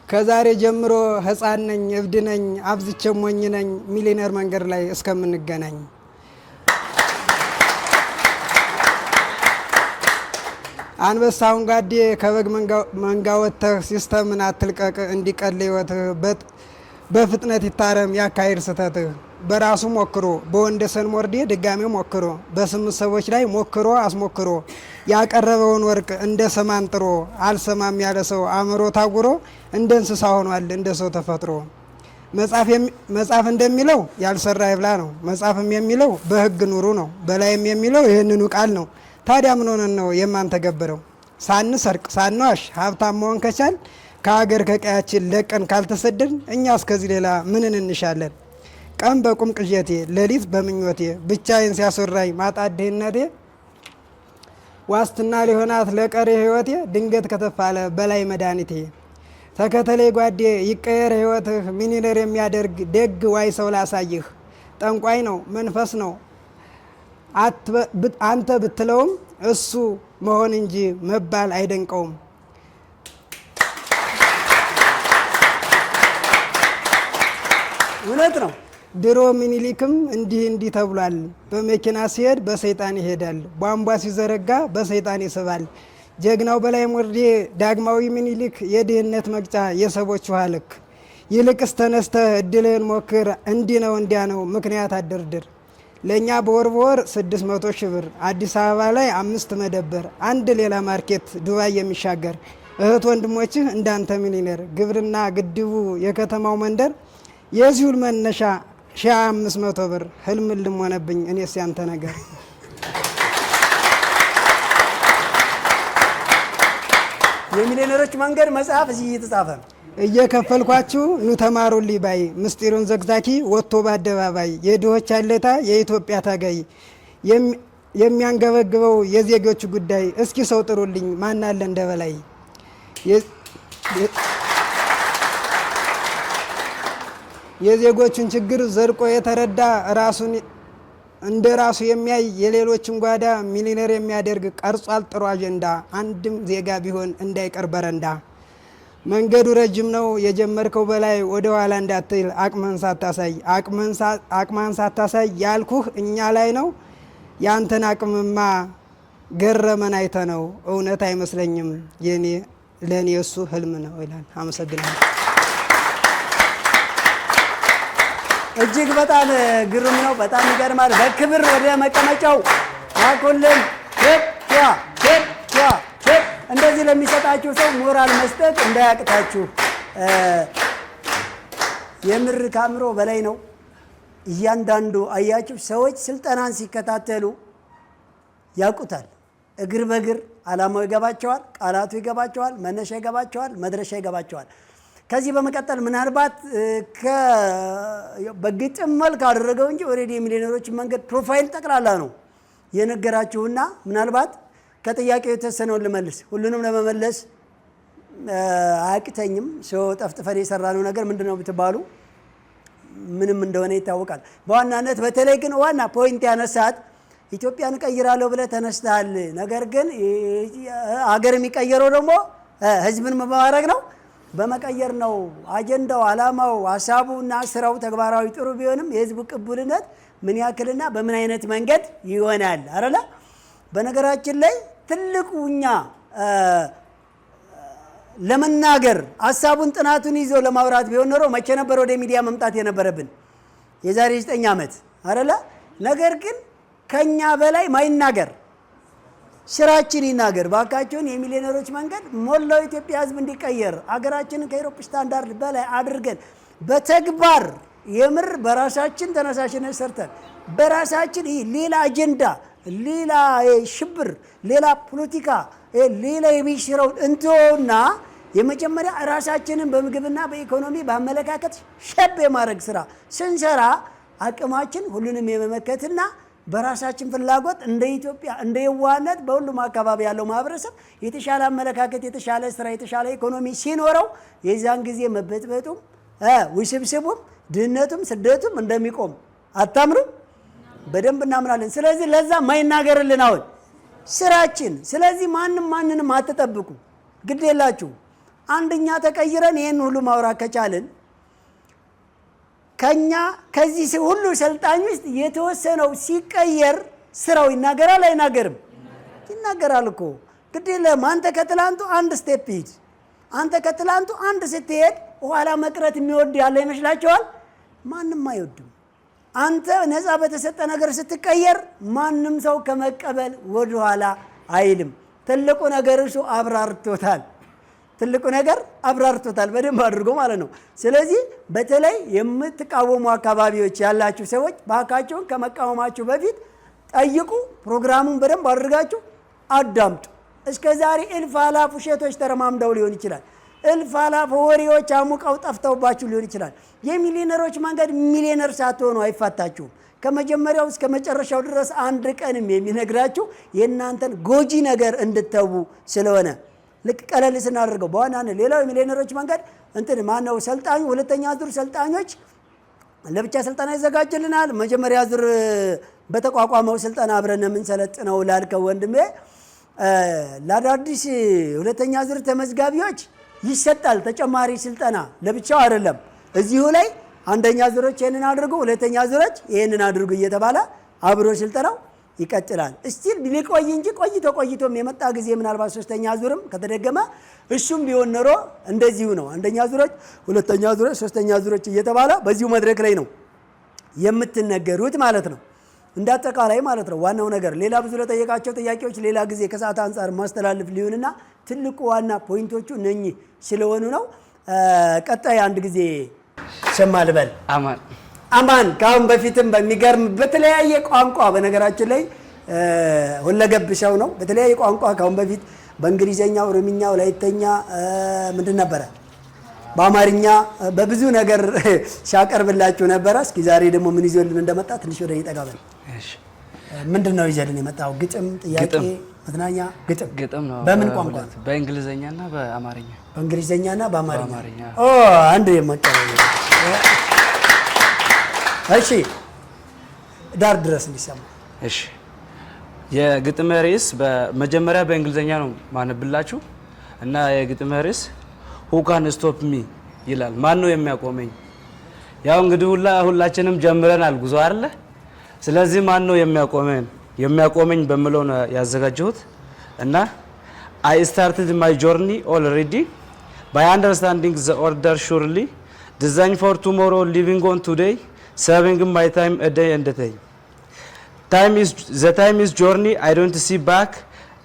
ከዛሬ ጀምሮ ህፃን ነኝ እብድ ነኝ አብዝቼ ሞኝ ነኝ ሚሊነር መንገድ ላይ እስከምንገናኝ። አንበሳውን ጋዴ ከበግ መንጋ ወጥተህ ሲስተምን አትልቀቅ፣ እንዲቀል ህይወትህ በፍጥነት ይታረም ያካሄድ ስተትህ። በራሱ ሞክሮ በወንደሰን ሞርዴ ድጋሜ ሞክሮ በስምንት ሰዎች ላይ ሞክሮ አስሞክሮ ያቀረበውን ወርቅ እንደ ሰማን ጥሮ አልሰማም ያለ ሰው አእምሮ ታጉሮ እንደ እንስሳ ሆኗል እንደ ሰው ተፈጥሮ። መጽሐፍ እንደሚለው ያልሰራ ይብላ ነው። መጽሐፍም የሚለው በህግ ኑሩ ነው። በላይም የሚለው ይህንኑ ቃል ነው። ታዲያ ምን ሆነን ነው የማንተገብረው? ሳንሰርቅ ሳንዋሽ ሀብታም መሆን ከቻል ከሀገር ከቀያችን ለቀን ካልተሰደድን እኛ እስከዚህ ሌላ ምንን እንሻለን? ቀን በቁም ቅዠቴ ሌሊት በምኞቴ ብቻዬን ሲያስወራኝ ማጣት ድህነቴ ዋስትና ሊሆናት ለቀሪ ህይወቴ ድንገት ከተፋለ በላይ መድኃኒቴ። ተከተለይ ጓዴ ይቀየር ህይወትህ ሚሊነር የሚያደርግ ደግ ዋይ ሰው ላሳይህ። ጠንቋይ ነው መንፈስ ነው አንተ ብትለውም እሱ መሆን እንጂ መባል አይደንቀውም። እውነት ነው። ድሮ ሚኒሊክም እንዲህ ተብሏል። በመኪና ሲሄድ በሰይጣን ይሄዳል፣ ቧንቧ ሲዘረጋ በሰይጣን ይስባል። ጀግናው በላይ ሞርዴ ዳግማዊ ሚኒሊክ የድህነት መቅጫ የሰቦች ውሃ ልክ። ይልቅስ ተነስተህ እድልህን ሞክር፣ እንዲህ ነው እንዲያ ነው ምክንያት አደርድር። ለእኛ በወር 600 ሺህ ብር አዲስ አበባ ላይ 5 መደበር አንድ ሌላ ማርኬት ዱባይ የሚሻገር እህት ወንድሞችህ እንዳንተ ሚሊነር ግብርና ግድቡ የከተማው መንደር የዚሁል መነሻ 1500 ብር ህልምልም ሆነብኝ እኔስ ያንተ ነገር። የሚሊነሮች መንገድ መጽሐፍ እዚህ እየተጻፈ ነው። እየከፈልኳችሁ ኑ ተማሩልኝ ባይ ምስጢሩን ዘግዛኪ ወጥቶ በአደባባይ የድሆች አለታ የኢትዮጵያ ታጋይ የሚያንገበግበው የዜጎቹ ጉዳይ እስኪ ሰው ጥሩልኝ ማናለ እንደበላይ። የዜጎቹን ችግር ዘርቆ የተረዳ ራሱን እንደ ራሱ የሚያይ የሌሎችን ጓዳ ሚሊነር የሚያደርግ ቀርጿል ጥሩ አጀንዳ። አንድም ዜጋ ቢሆን እንዳይቀር በረንዳ። መንገዱ ረጅም ነው የጀመርከው በላይ ወደ ኋላ እንዳትል አቅምህን ሳታሳይ ያልኩህ እኛ ላይ ነው። ያንተን አቅምማ ገረመን አይተ ነው እውነት አይመስለኝም ለእኔ እሱ ህልም ነው ይላል። አመሰግናለሁ። እጅግ በጣም ግሩም ነው። በጣም ይገርማል። በክብር ወደ መቀመጫው አኩልን እንደዚህ ለሚሰጣችሁ ሰው ሞራል መስጠት እንዳያቅታችሁ። የምር ካምሮ በላይ ነው እያንዳንዱ። አያችሁ ሰዎች ስልጠናን ሲከታተሉ ያውቁታል። እግር በእግር ዓላማው ይገባቸዋል፣ ቃላቱ ይገባቸዋል፣ መነሻ ይገባቸዋል፣ መድረሻ ይገባቸዋል። ከዚህ በመቀጠል ምናልባት በግጥም መልክ አደረገው እንጂ ኦልሬዲ የሚሊዮነሮች መንገድ ፕሮፋይል ጠቅላላ ነው የነገራችሁና ምናልባት ከጥያቄው የተወሰነውን ልመልስ። ሁሉንም ለመመለስ አያቅተኝም። ሰው ጠፍጥፈን የሰራነው ነገር ምንድነው ብትባሉ ምንም እንደሆነ ይታወቃል። በዋናነት በተለይ ግን ዋና ፖይንት ያነሳት ኢትዮጵያን እቀይራለሁ ብለህ ተነስተሃል። ነገር ግን ሀገር የሚቀየረው ደግሞ ህዝብን በማድረግ ነው፣ በመቀየር ነው። አጀንዳው፣ ዓላማው፣ ሀሳቡ እና ስራው ተግባራዊ ጥሩ ቢሆንም የህዝቡ ቅቡልነት ምን ያክልና በምን አይነት መንገድ ይሆናል አይደለ? በነገራችን ላይ ትልቁ እኛ ለመናገር ሀሳቡን ጥናቱን ይዞ ለማውራት ቢሆን ኖሮ መቼ ነበር ወደ ሚዲያ መምጣት የነበረብን? የዛሬ 9 ዓመት አይደለ? ነገር ግን ከኛ በላይ ማይናገር ስራችን ይናገር። ባካችሁን የሚሊዮነሮች መንገድ ሞላው ኢትዮጵያ ህዝብ እንዲቀየር አገራችንን ከአውሮፓ ስታንዳርድ በላይ አድርገን በተግባር የምር በራሳችን ተነሳሽነት ሰርተን በራሳችን ሌላ አጀንዳ፣ ሌላ ሽብር፣ ሌላ ፖለቲካ፣ ሌላ የሚሽረው እንተውና የመጀመሪያ ራሳችንን በምግብና በኢኮኖሚ በአመለካከት ሸብ የማድረግ ስራ ስንሰራ አቅማችን ሁሉንም የመመከትና በራሳችን ፍላጎት እንደ ኢትዮጵያ እንደ የዋህነት በሁሉም አካባቢ ያለው ማህበረሰብ የተሻለ አመለካከት፣ የተሻለ ስራ፣ የተሻለ ኢኮኖሚ ሲኖረው የዛን ጊዜ መበጥበጡም ውስብስቡም ድህነቱም ስደቱም እንደሚቆም አታምሩም? በደንብ እናምናለን። ስለዚህ ለዛ ማይናገርልን አሁን ስራችን። ስለዚህ ማንንም አትጠብቁ፣ ግድ የላችሁ። አንደኛ ተቀይረን ይህን ሁሉ ማውራት ከቻልን ከኛ ከዚህ ሁሉ ሰልጣኝ ውስጥ የተወሰነው ሲቀየር ስራው ይናገራል አይናገርም? ይናገራል እኮ። ግድ የለም። አንተ ከትላንቱ አንድ ስቴፕ ሂድ። አንተ ከትላንቱ አንድ ስትሄድ ኋላ መቅረት የሚወድ ያለ ይመስላችኋል? ማንም አይወድም። አንተ ነፃ በተሰጠ ነገር ስትቀየር ማንም ሰው ከመቀበል ወደ ኋላ አይልም። ትልቁ ነገር እሱ አብራርቶታል። ትልቁ ነገር አብራርቶታል በደንብ አድርጎ ማለት ነው። ስለዚህ በተለይ የምትቃወሙ አካባቢዎች ያላችሁ ሰዎች ባካችሁን ከመቃወማችሁ በፊት ጠይቁ። ፕሮግራሙን በደንብ አድርጋችሁ አዳምጡ። እስከዛሬ እልፍ አላፍ ውሸቶች ተረማምደው ሊሆን ይችላል። እልፍ አላፍ ወሬዎች አሙቀው ጠፍተውባችሁ ሊሆን ይችላል። የሚሊዮነሮች መንገድ ሚሊዮነር ሳትሆኑ አይፋታችሁም። ከመጀመሪያው እስከ መጨረሻው ድረስ አንድ ቀንም የሚነግራችሁ የእናንተን ጎጂ ነገር እንድተዉ ስለሆነ ልክ ቀለል ስናደርገው በዋናነት ሌላው የሚሊዮነሮች መንገድ እንትን ማነው ሰልጣኙ ሁለተኛ ዙር ሰልጣኞች ለብቻ ስልጠና ይዘጋጅልናል። መጀመሪያ ዙር በተቋቋመው ስልጠና አብረን የምንሰለጥነው ላልከው ወንድሜ ለአዳዲስ ሁለተኛ ዙር ተመዝጋቢዎች ይሰጣል ተጨማሪ ስልጠና ለብቻው አይደለም። እዚሁ ላይ አንደኛ ዙሮች ይሄንን አድርጉ፣ ሁለተኛ ዙሮች ይሄንን አድርጉ እየተባለ አብሮ ስልጠናው ይቀጥላል። እስቲል ሊቆይ እንጂ ቆይቶም የመጣ ጊዜ ምናልባት ሶስተኛ ዙርም ከተደገመ እሱም ቢሆን ኖሮ እንደዚሁ ነው። አንደኛ ዙሮች፣ ሁለተኛ ዙሮች፣ ሶስተኛ ዙሮች እየተባለ በዚሁ መድረክ ላይ ነው የምትነገሩት ማለት ነው። እንዳጠቃላይ ማለት ነው። ዋናው ነገር ሌላ ብዙ ለጠየቃቸው ጥያቄዎች ሌላ ጊዜ ከሰዓት አንፃር ማስተላለፍ ሊሆንና ትልቁ ዋና ፖይንቶቹ እነኚህ ስለሆኑ ነው። ቀጣይ አንድ ጊዜ ሰማ ልበል። አማን ከአሁን በፊትም በሚገርም በተለያየ ቋንቋ በነገራችን ላይ ሁለገብ ሰው ነው። በተለያየ ቋንቋ ከአሁን በፊት በእንግሊዘኛ፣ ኦሮምኛ፣ ወላይተኛ ምንድን ነበረ በአማርኛ በብዙ ነገር ሲያቀርብላችሁ ነበረ። እስኪ ዛሬ ደግሞ ምን ይዞልን እንደመጣ ትንሽ ወደ ይጠጋበል። ምንድን ነው ይዘልን የመጣው? ግጥም፣ ጥያቄ፣ መዝናኛ? ግጥም ነው። በምን ቋንቋ? በእንግሊዘኛና በአማርኛ። በእንግሊዘኛና በአማርኛ። አንድ የመቀበል እሺ፣ ዳር ድረስ እንዲሰማ። እሺ፣ የግጥም ርዕስ በመጀመሪያ በእንግሊዘኛ ነው ማነብላችሁ እና የግጥም ርዕስ Who can stop me ይላል። ማን ነው የሚያቆመኝ? ያው እንግዲህ ሁላችንም ጀምረናል ጉዞ አይደለ? ስለዚህ ማን ነው የሚያቆመኝ በሚለው ነው ያዘጋጀሁት እና I started my journey already by understanding the order surely designed for tomorrow living on today saving my time a day and a day. The time is journey I don't see back,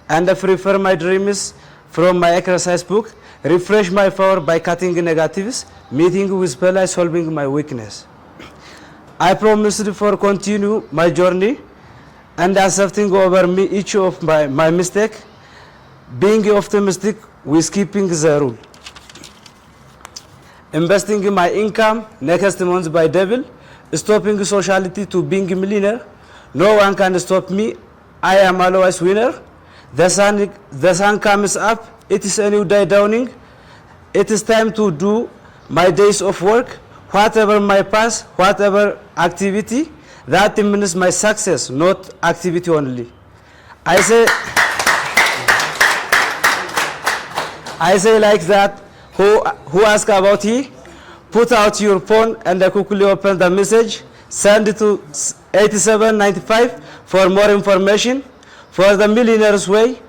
and I prefer my dreams from my exercise book, refresh my power by cutting negatives, meeting with people, solving my weakness. I promised for continue my journey and accepting over me each of my mistake, being optimistic with keeping the rule. Investing in my income next month by devil, stopping sociality to being a millionaire. No one can stop me. I am always winner. The sun comes up. It is a new day dawning. It is time to do my days of work. Whatever my past, whatever activity, that means my success, not activity only. I say like that. Who ask about he? Put out your phone and quickly open the message. Send it to 8795 for more information. For the millionaire's way,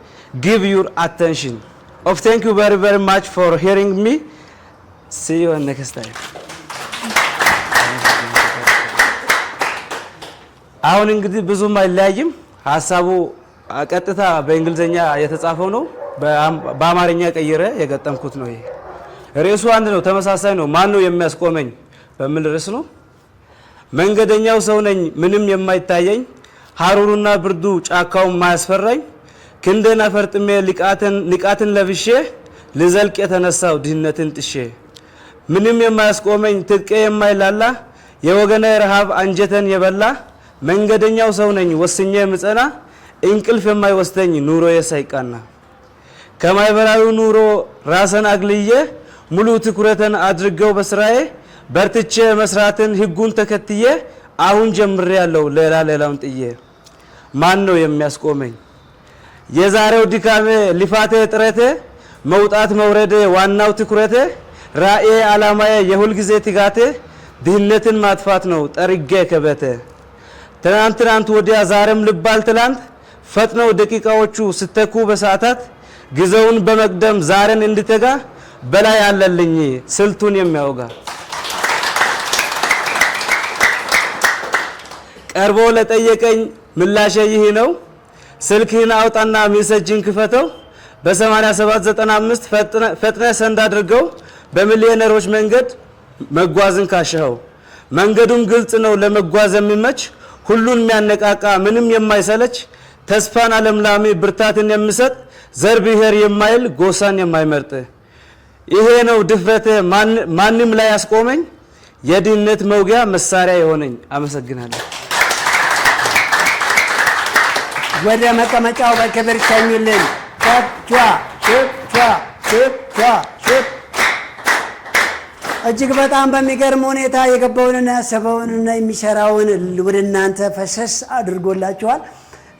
give your attention. Thank you very, very much for hearing me. See you next time. አሁን እንግዲህ ብዙም አይለያይም። ሐሳቡ ቀጥታ በእንግሊዘኛ የተጻፈው ነው። በአማርኛ ቀይረ የገጠምኩት ነው። ይሄ ርዕሱ አንድ ነው፣ ተመሳሳይ ነው። ማን ነው የሚያስቆመኝ በሚል ርዕስ ነው። መንገደኛው ሰው ነኝ ምንም የማይታየኝ፣ ሐሩሩና ብርዱ ጫካው ማያስፈራኝ፣ ክንደና ፈርጥሜ ንቃትን ለብሼ ልዘልቅ የተነሳው ድህነትን ጥሼ፣ ምንም የማያስቆመኝ ትጥቄ የማይላላ፣ የወገኔ ረሃብ አንጀተን የበላ፣ መንገደኛው ሰው ነኝ ወስኜ ምጸና፣ እንቅልፍ የማይወስደኝ ኑሮዬ ሳይቃና፣ ከማይበራዊ ኑሮ ራስን አግልዬ ሙሉ ትኩረትን አድርገው በስራዬ፣ በርትቼ መስራትን ህጉን ተከትዬ፣ አሁን ጀምሬ ያለው ሌላውን ጥዬ፣ ማን ነው የሚያስቆመኝ? የዛሬው ድካሜ ልፋቴ ጥረቴ፣ መውጣት መውረዴ ዋናው ትኩረቴ፣ ራእዬ ዓላማዬ የሁል ጊዜ ትጋቴ፣ ድህነትን ማጥፋት ነው ጠርጌ ከቤቴ። ትናንት ወዲያ ዛሬም ልባል ትላንት፣ ፈጥነው ደቂቃዎቹ ስተኩ በሰዓታት፣ ጊዜውን በመቅደም ዛሬን እንድተጋ፣ በላይ አለልኝ ስልቱን የሚያወጋ። ቀርቦ ለጠየቀኝ ምላሼ ይህ ነው፣ ስልክህን አውጣና ሜሴጅን ክፈተው፣ በ8795 ፈጥነ ሰንድ አድርገው፣ በሚሊዮነሮች መንገድ መጓዝን ካሸኸው። መንገዱም ግልጽ ነው ለመጓዝ የሚመች፣ ሁሉን የሚያነቃቃ ምንም የማይሰለች፣ ተስፋን አለምላሚ ብርታትን የሚሰጥ፣ ዘር ብሔር የማይል ጎሳን የማይመርጥ። ይሄ ነው ድፍረቴ ማንም ላይ ያስቆመኝ፣ የድህነት መውጊያ መሳሪያ የሆነኝ። አመሰግናለሁ። ወደ መቀመጫው በክብር ሸኙልን። እጅግ በጣም በሚገርም ሁኔታ የገባውንና ያሰበውንና የሚሰራውን ወደ እናንተ ፈሰስ አድርጎላችኋል።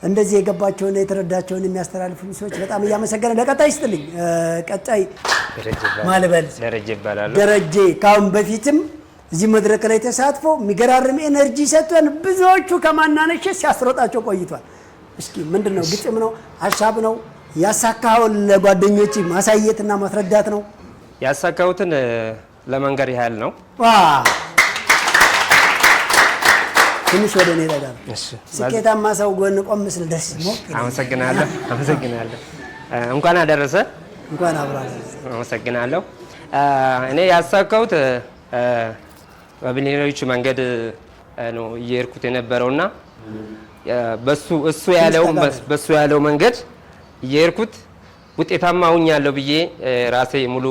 እንደዚህ የገባቸውና የተረዳቸውን የሚያስተላልፉ ሰዎች በጣም እያመሰገነ ለቀጣይ ይስጥልኝ። ቀጣይ ማልበል ደረጀ ይባላል። ደረጀ ካሁን በፊትም እዚህ መድረክ ላይ ተሳትፎ የሚገራርም ኤነርጂ ሰጥቶን ብዙዎቹ ከማናነሽ ሲያስሮጣቸው ቆይቷል። እስኪ ምንድነው? ግጥም ነው? ሐሳብ ነው? ያሳካውን ለጓደኞች ማሳየትና ማስረዳት ነው? ያሳካውትን ለመንገር ያህል ነው። ትንሽ ወደ እኔ ረጋ። ስኬታማ ሰው ጎን ቆም ስል ደስ ሞቅ። አመሰግናለሁ። እንኳን አደረሰ። እንኳን አብራለ። አመሰግናለሁ። እኔ ያሳካውት በሚሊዮነሮች መንገድ ነው እየሄድኩት የነበረውና በሱ ያለው መንገድ እየሄድኩት ውጤታማ ሆኛለሁ ብዬ ራሴ ሙሉ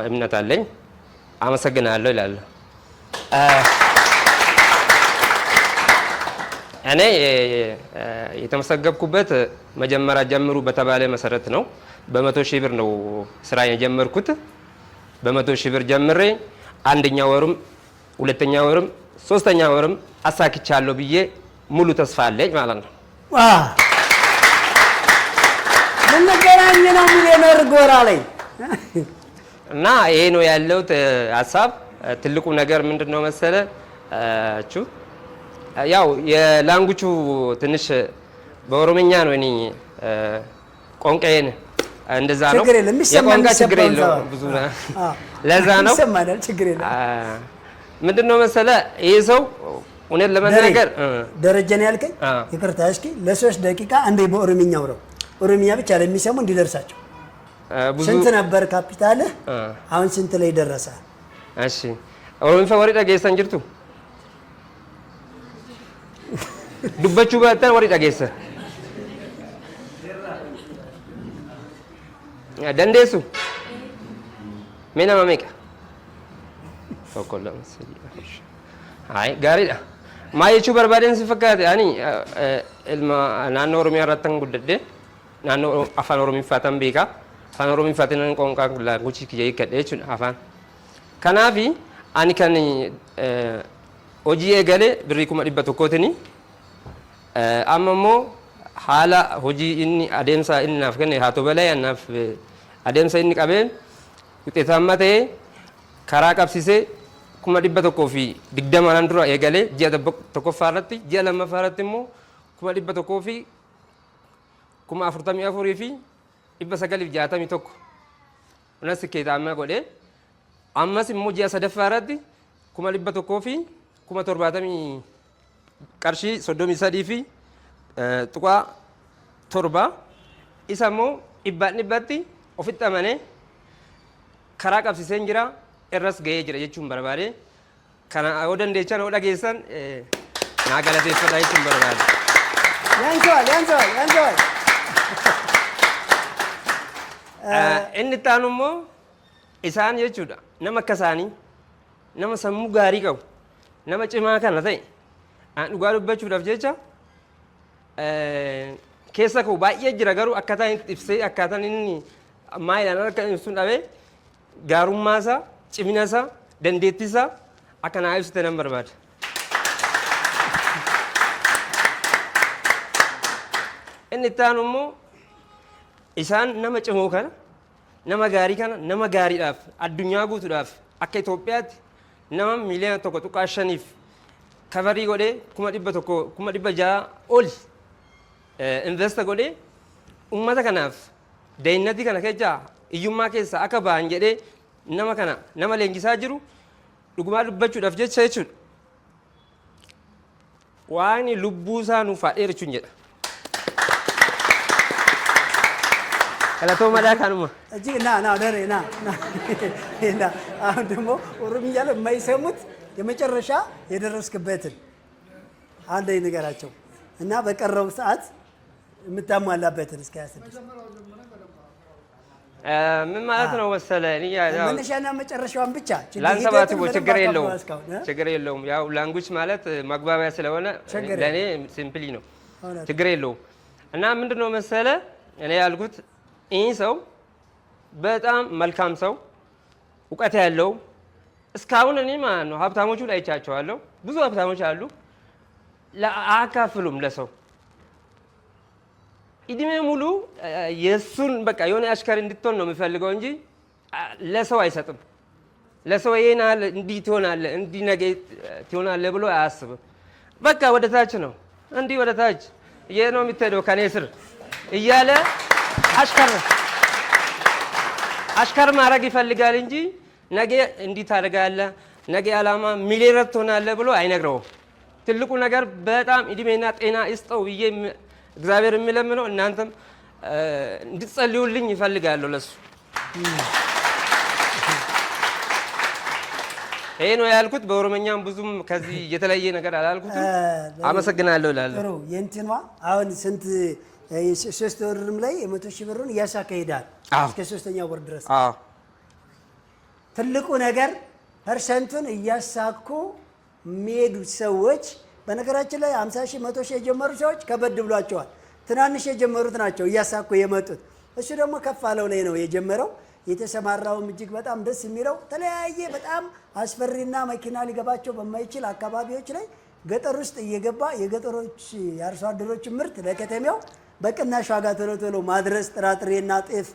እምነት አለኝ። አመሰግናለሁ ይላል። እኔ የተመሰገብኩበት መጀመሪያ ጀምሩ በተባለ መሰረት ነው። በ100 ሺህ ብር ነው ስራ የጀመርኩት። በ100 ሺህ ብር ጀምሬ አንደኛ ወርም ሁለተኛ ወርም ሶስተኛ ወርም አሳክቻለሁ ብዬ ሙሉ ተስፋ አለኝ ማለት ነው። ለነገራኝ ነው ሚሊዮነር ጎራ ላይ እና ይሄ ነው ያለው ሐሳብ። ትልቁ ነገር ምንድነው መሰለ ያው የላንጉቹ ትንሽ በኦሮምኛ ነው። እኔ ቋንቋዬን እንደዛ ነው። የቋንቋ ችግር የለውም ብዙ ለዛ ነው። ይሰማናል። ችግር የለም። ምንድነው መሰለ ይሄ ሰው እውነት ለመናገር ደረጃ ነው ያልከኝ? ይቅርታ እስኪ ለ3 ደቂቃ አንዴ በኦሮምኛ አውራው። ኦሮምኛ ብቻ ለሚሰሙ እንዲደርሳቸው። ስንት ነበር ካፒታልህ? አሁን ስንት ላይ ደረሰ? እሺ ኦሮሚፋ ወሪ dhageessan jirtu dubbachuu baattan wari dhageessa dandeessu mee nama meeqa tokko lama sadii hai gaariidha maa jechuu barbaadeen si fakkaate ani ilma naannoo oromiyaa irrattan guddadhe naannoo afaan oromiffaataan beekaa afaan oromiffaatiin qoonqaa laanguchii kiyya hiikkadhe jechuudha afaan kanaafi ani kan hojii eegalee birrii 100,000 amma immoo haala hojii inni adeemsa inni naaf kenne haa ta'u malee naaf adeemsa inni qabeen ውጤታማ ta'ee karaa qabsisee 120 dura eegalee ji'a tokkoffaa irratti ji'a lammaffaa irratti immoo 144,961 unas keetaama godhee ammas immoo ji'a sadaffaa irratti 170,070 qarshii 33.7 isa immoo dhibbatti ofitti amanee karaa qabsiseen jira irras ga'ee jira jechuun barbaade kana yoo dandeechan yoo dhageessan naa galateeffadha jechuun barbaade. Yaanzawal. Inni itti aanu immoo isaan jechuudha nama akka isaanii nama sammuu gaarii qabu nama cimaa kana ta'e dhugaa dubbachuudhaaf jecha keessa koo baay'ee jira garuu akkaataa inni ibsee akkaataan inni maayilaan akka ibsuun dhabee gaarummaasaa ciminasaa dandeettisaa akka naa ibsite nan barbaada. Inni itti aanu immoo isaan nama cimoo kana nama gaarii kana nama gaariidhaaf addunyaa guutuudhaaf akka Itoophiyaatti nama miliyoona 1.5 kafarii godhee 100,000 oli investa godhee uummata kanaaf dayinnatii kana keessaa iyyummaa keessaa akka ba'an jedhee nama kana nama leenjisaa jiru dhugumaa dubbachuudhaaf jecha jechuudha waan lubbuu isaa nuuf haadheera jechuun jedha. Galatoomaa kanuma እጅግ ደሬ አሁን ደግሞ ኦሮምኛ የማይሰሙት የመጨረሻ የደረስክበትን አንድ ንገራቸው እና በቀረው ሰዓት የምታሟላበትን እስከ 26 ምን ማለት ነው መሰለህ? እኔ ያው መነሻና መጨረሻውን ብቻ ላንሰባት ችግር የለውም። ያው ላንጉጅ ማለት ማግባቢያ ስለሆነ ለኔ ሲምፕሊ ነው፣ ችግር የለውም። እና ምንድነው መሰለህ እኔ ያልኩት ይህ ሰው በጣም መልካም ሰው እውቀት ያለው እስካሁን እኔ ማለት ነው ሀብታሞቹ ላይ አይቻቸዋለሁ። ብዙ ሀብታሞች አሉ አያካፍሉም ለሰው እድሜ ሙሉ የሱን በቃ የሆነ አሽከር እንድትሆን ነው የሚፈልገው እንጂ ለሰው አይሰጥም። ለሰው ይሄናል እንዲህ ትሆናለህ እንዲህ ነገ ትሆናለህ ብሎ አያስብም። በቃ ወደ ታች ነው እንዲህ ወደ ታች ነው የምትሄደው ከኔ ስር እያለ አሽከር ማድረግ ይፈልጋል እንጂ ነገ እንዲህ ታደርጋለህ ነገ ዓላማ ሚሊዮነር ትሆናለህ ብሎ አይነግረውም። ትልቁ ነገር በጣም እድሜና ጤና ይስጠው ብዬ እግዚአብሔር የሚለምነው እናንተም እንድትጸልዩልኝ ይፈልጋለሁ ለሱ። ይሄ ነው ያልኩት። በኦሮምኛም ብዙም ከዚህ የተለየ ነገር አላልኩትም። አመሰግናለሁ እላለሁ። ጥሩ የእንትኗ አሁን ስንት 3 ወርም ላይ 100,000 ብሩን እያሳካ ሄዳል እስከ 3ኛ ወር ድረስ። ትልቁ ነገር ፐርሰንቱን እያሳኩ የሚሄዱ ሰዎች በነገራችን ላይ 50,000 100,000 የጀመሩ ሰዎች ከበድ ብሏቸዋል። ትናንሽ የጀመሩት ናቸው እያሳኩ የመጡት። እሱ ደግሞ ከፍ አለው ላይ ነው የጀመረው። የተሰማራውም እጅግ በጣም ደስ የሚለው ተለያየ በጣም አስፈሪና መኪና ሊገባቸው በማይችል አካባቢዎች ላይ ገጠር ውስጥ እየገባ የገጠሮች የአርሶ አደሮች ምርት ለከተማው በቅናሽ ዋጋ ቶሎ ቶሎ ማድረስ ጥራጥሬና ጤፍ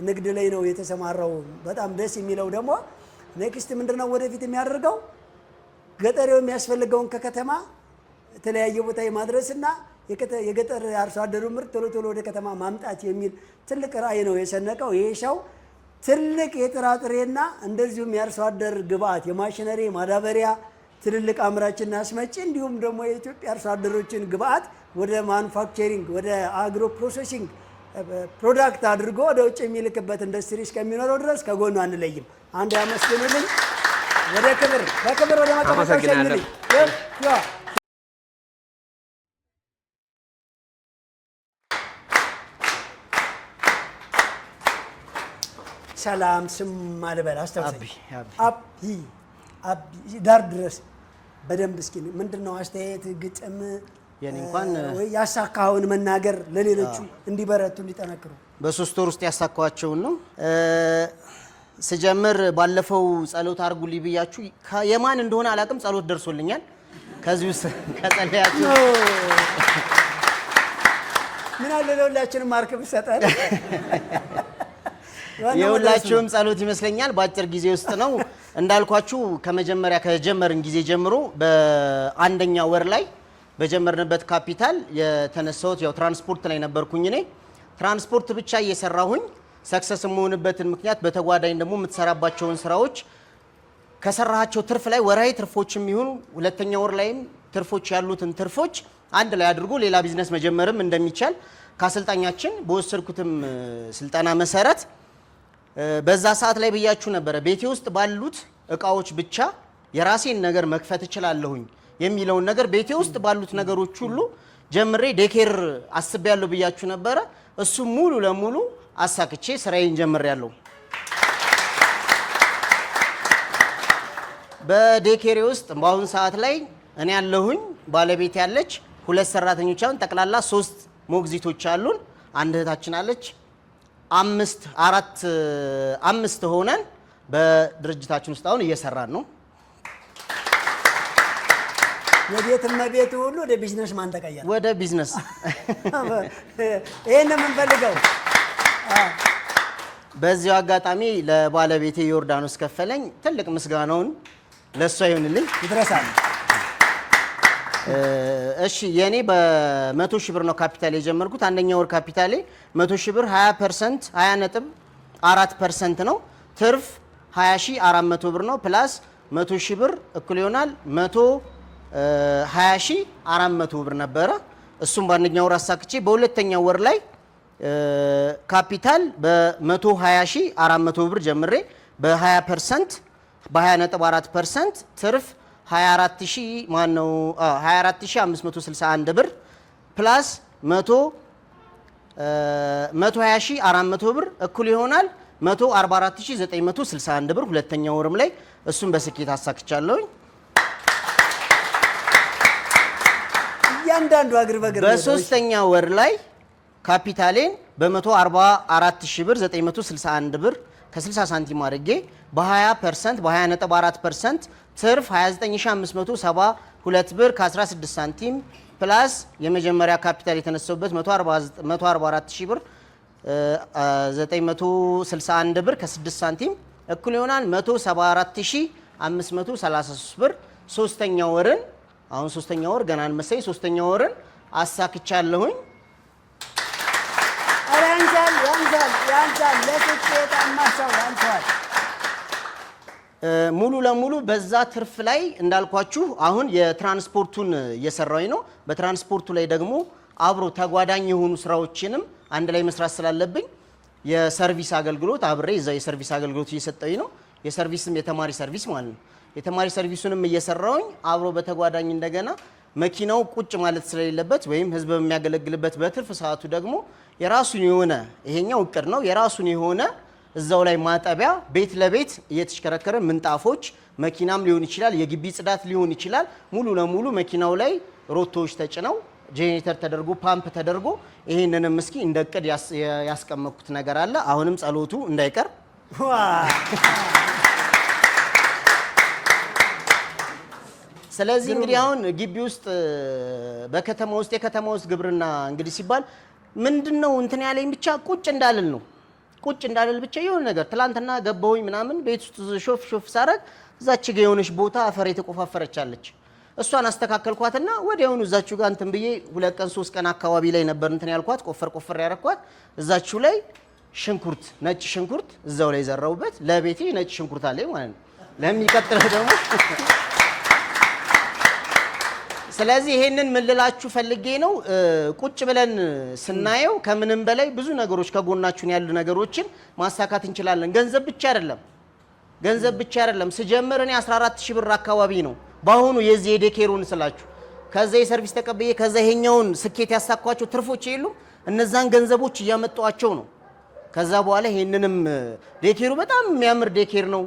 ንግድ ላይ ነው የተሰማራው። በጣም ደስ የሚለው ደግሞ ኔክስት ምንድነው ወደፊት የሚያደርገው ገጠሬው የሚያስፈልገውን ከከተማ የተለያየ ቦታ የማድረስና የገጠር አርሶ አደሩ ምርት ቶሎ ቶሎ ወደ ከተማ ማምጣት የሚል ትልቅ ራዕይ ነው የሰነቀው። ይሄ ሰው ትልቅ የጥራጥሬና እንደዚሁም የአርሶ አደር ግብአት የማሽነሪ ማዳበሪያ ትልልቅ አምራችና አስመጪ እንዲሁም ደግሞ የኢትዮጵያ አርሶ አደሮችን ግብአት ወደ ማኑፋክቸሪንግ ወደ አግሮ ፕሮሰሲንግ ፕሮዳክት አድርጎ ወደ ውጭ የሚልክበት ኢንዱስትሪ እስከሚኖረው ድረስ ከጎኑ አንለይም። አንድ ያመስግኑልኝ። ወደ ክብር በክብር ወደ መቀመጫው ሸኙልኝ። ሰላም ስም አልበል አስተውሰኝ። አቢ ዳር ድረስ በደንብ እስኪ ምንድነው አስተያየት ግጥም የኔ እንኳን ወይ ያሳካውን መናገር ለሌሎቹ እንዲበረቱ እንዲጠነክሩ በ3 ወር ውስጥ ያሳካዋቸውን ነው። ስጀምር ባለፈው ጸሎት አርጉልኝ ብያችሁ የማን እንደሆነ አላቅም ጸሎት ደርሶልኛል። ከዚህ ውስጥ ከጸለያችሁ ምን አለ ለሁላችንም ማርክ ብሰጣል። የሁላችሁም ጸሎት ይመስለኛል በአጭር ጊዜ ውስጥ ነው እንዳልኳችሁ ከመጀመሪያ ከጀመርን ጊዜ ጀምሮ በአንደኛ ወር ላይ በጀመርንበት ካፒታል የተነሳሁት ያው ትራንስፖርት ላይ ነበርኩኝ። እኔ ትራንስፖርት ብቻ እየሰራሁኝ ሰክሰስ የምሆንበትን ምክንያት በተጓዳኝ ደግሞ የምትሰራባቸውን ስራዎች ከሰራሃቸው ትርፍ ላይ ወራይ ትርፎችም ይሁን ሁለተኛ ወር ላይም ትርፎች ያሉትን ትርፎች አንድ ላይ አድርጎ ሌላ ቢዝነስ መጀመርም እንደሚቻል ከአሰልጣኛችን በወሰድኩትም ስልጠና መሰረት በዛ ሰዓት ላይ ብያችሁ ነበረ። ቤቴ ውስጥ ባሉት እቃዎች ብቻ የራሴን ነገር መክፈት እችላለሁኝ የሚለውን ነገር ቤቴ ውስጥ ባሉት ነገሮች ሁሉ ጀምሬ ዴኬር አስቤያለሁ ብያችሁ ነበረ። እሱ ሙሉ ለሙሉ አሳክቼ ስራዬን ጀምሬያለሁ። በዴኬሬ ውስጥ በአሁን ሰዓት ላይ እኔ ያለሁኝ ባለቤት ያለች 2 ሰራተኞች አሁን ጠቅላላ 3 ሞግዚቶች አሉን። አንድ እህታችን አለች። 5 ሆነን በድርጅታችን ውስጥ አሁን እየሰራን ነው። የቤት እመቤት ሁሉ ወደ ቢዝነስ ማን ተቀየረ? ወደ ቢዝነስ ይሄን የምንፈልገው። በዚሁ አጋጣሚ ለባለቤቴ ዮርዳኖስ ከፈለኝ ትልቅ ምስጋናውን ለሷ ይሁንልኝ ይድረሳል። እሺ የኔ በ100 ሺህ ብር ነው ካፒታል የጀመርኩት። አንደኛ ወር ካፒታሌ 100 ሺህ ብር 20% 20.4% ነው። ትርፍ 20400 ብር ነው። ፕላስ 100 ሺህ ብር እኩል ይሆናል 120,400 ብር ነበረ። እሱም በአንደኛ ወር አሳክቼ በሁለተኛ ወር ላይ ካፒታል በ120,400 ብር ጀምሬ በ20% በ20.4% ትርፍ 24,561 ብር ፕላስ 120,400 ብር እኩል ይሆናል 144,961 ብር ሁለተኛ ወርም ላይ እሱም በስኬት አሳክቻለሁኝ። እያንዳንዱ አግር በግር በሶስተኛ ወር ላይ ካፒታሌን በ144,000 ብር 961 ብር ከ60 ሳንቲም አድርጌ በ20% በ20.4% ትርፍ 29,572 ብር ከ16 ሳንቲም ፕላስ የመጀመሪያ ካፒታል የተነሳውበት 144,000 ብር 961 ብር ከ6 ሳንቲም እኩል ይሆናል 174,533 ብር ሶስተኛ ወርን አሁን ሶስተኛ ወር ገና አንመሰይ ሶስተኛ ወርን አሳክቻለሁኝ። ያንሳል ለስኬታማ ሰው ያንሳል። ሙሉ ለሙሉ በዛ ትርፍ ላይ እንዳልኳችሁ አሁን የትራንስፖርቱን እየሰራሁኝ ነው። በትራንስፖርቱ ላይ ደግሞ አብሮ ተጓዳኝ የሆኑ ስራዎችንም አንድ ላይ መስራት ስላለብኝ የሰርቪስ አገልግሎት አብሬ እዛ የሰርቪስ አገልግሎት እየሰጠሁኝ ነው። የሰርቪስም የተማሪ ሰርቪስ ማለት ነው። የተማሪ ሰርቪሱንም እየሰራሁኝ አብሮ በተጓዳኝ እንደገና መኪናው ቁጭ ማለት ስለሌለበት ወይም ህዝብ በሚያገለግልበት በትርፍ ሰዓቱ ደግሞ የራሱን የሆነ ይሄኛው እቅድ ነው የራሱን የሆነ እዛው ላይ ማጠቢያ ቤት ለቤት እየተሽከረከረ ምንጣፎች መኪናም ሊሆን ይችላል የግቢ ጽዳት ሊሆን ይችላል ሙሉ ለሙሉ መኪናው ላይ ሮቶዎች ተጭነው ጄኔሬተር ተደርጎ ፓምፕ ተደርጎ ይሄንንም እስኪ እንደ እቅድ ያስቀመጥኩት ነገር አለ። አሁንም ጸሎቱ እንዳይቀር ስለዚህ እንግዲህ አሁን ግቢ ውስጥ በከተማ ውስጥ የከተማ ውስጥ ግብርና እንግዲህ ሲባል ምንድነው እንትን ያለኝ ብቻ ቁጭ እንዳልል ነው። ቁጭ እንዳልል ብቻ የሆነ ነገር ትላንትና ገባሁኝ ምናምን ቤት ውስጥ ሾፍ ሳረግ እዛች ጋር የሆነች ቦታ አፈር የተቆፋፈረች አለች። እሷን አስተካከልኳትና ወዲያውኑ እዛችሁ ጋር እንትን ብዬ 2 ቀን 3 ቀን አካባቢ ላይ ነበር እንትን ያልኳት ቆፈር ያረኳት እዛችሁ ላይ ሽንኩርት ነጭ ሽንኩርት እዛው ላይ ዘራውበት ለቤቴ ነጭ ሽንኩርት አለኝ ማለት ነው። ለሚቀጥለው ደግሞ ስለዚህ ይሄንን ምን ልላችሁ ፈልጌ ነው ቁጭ ብለን ስናየው ከምንም በላይ ብዙ ነገሮች ከጎናችን ያሉ ነገሮችን ማሳካት እንችላለን። ገንዘብ ብቻ አይደለም ስጀምር እኔ 14000 ብር አካባቢ ነው ባሁኑ የዚህ የዴኬሩን ስላችሁ ከዛ የሰርቪስ ተቀበየ ከዛ ይሄኛውን ስኬት ያሳኳቸው ትርፎች የሉም እነዛን ገንዘቦች እያመጣዋቸው ነው። ከዛ በኋላ ይሄንንም ዴኬሩ በጣም የሚያምር ዴኬር ነው።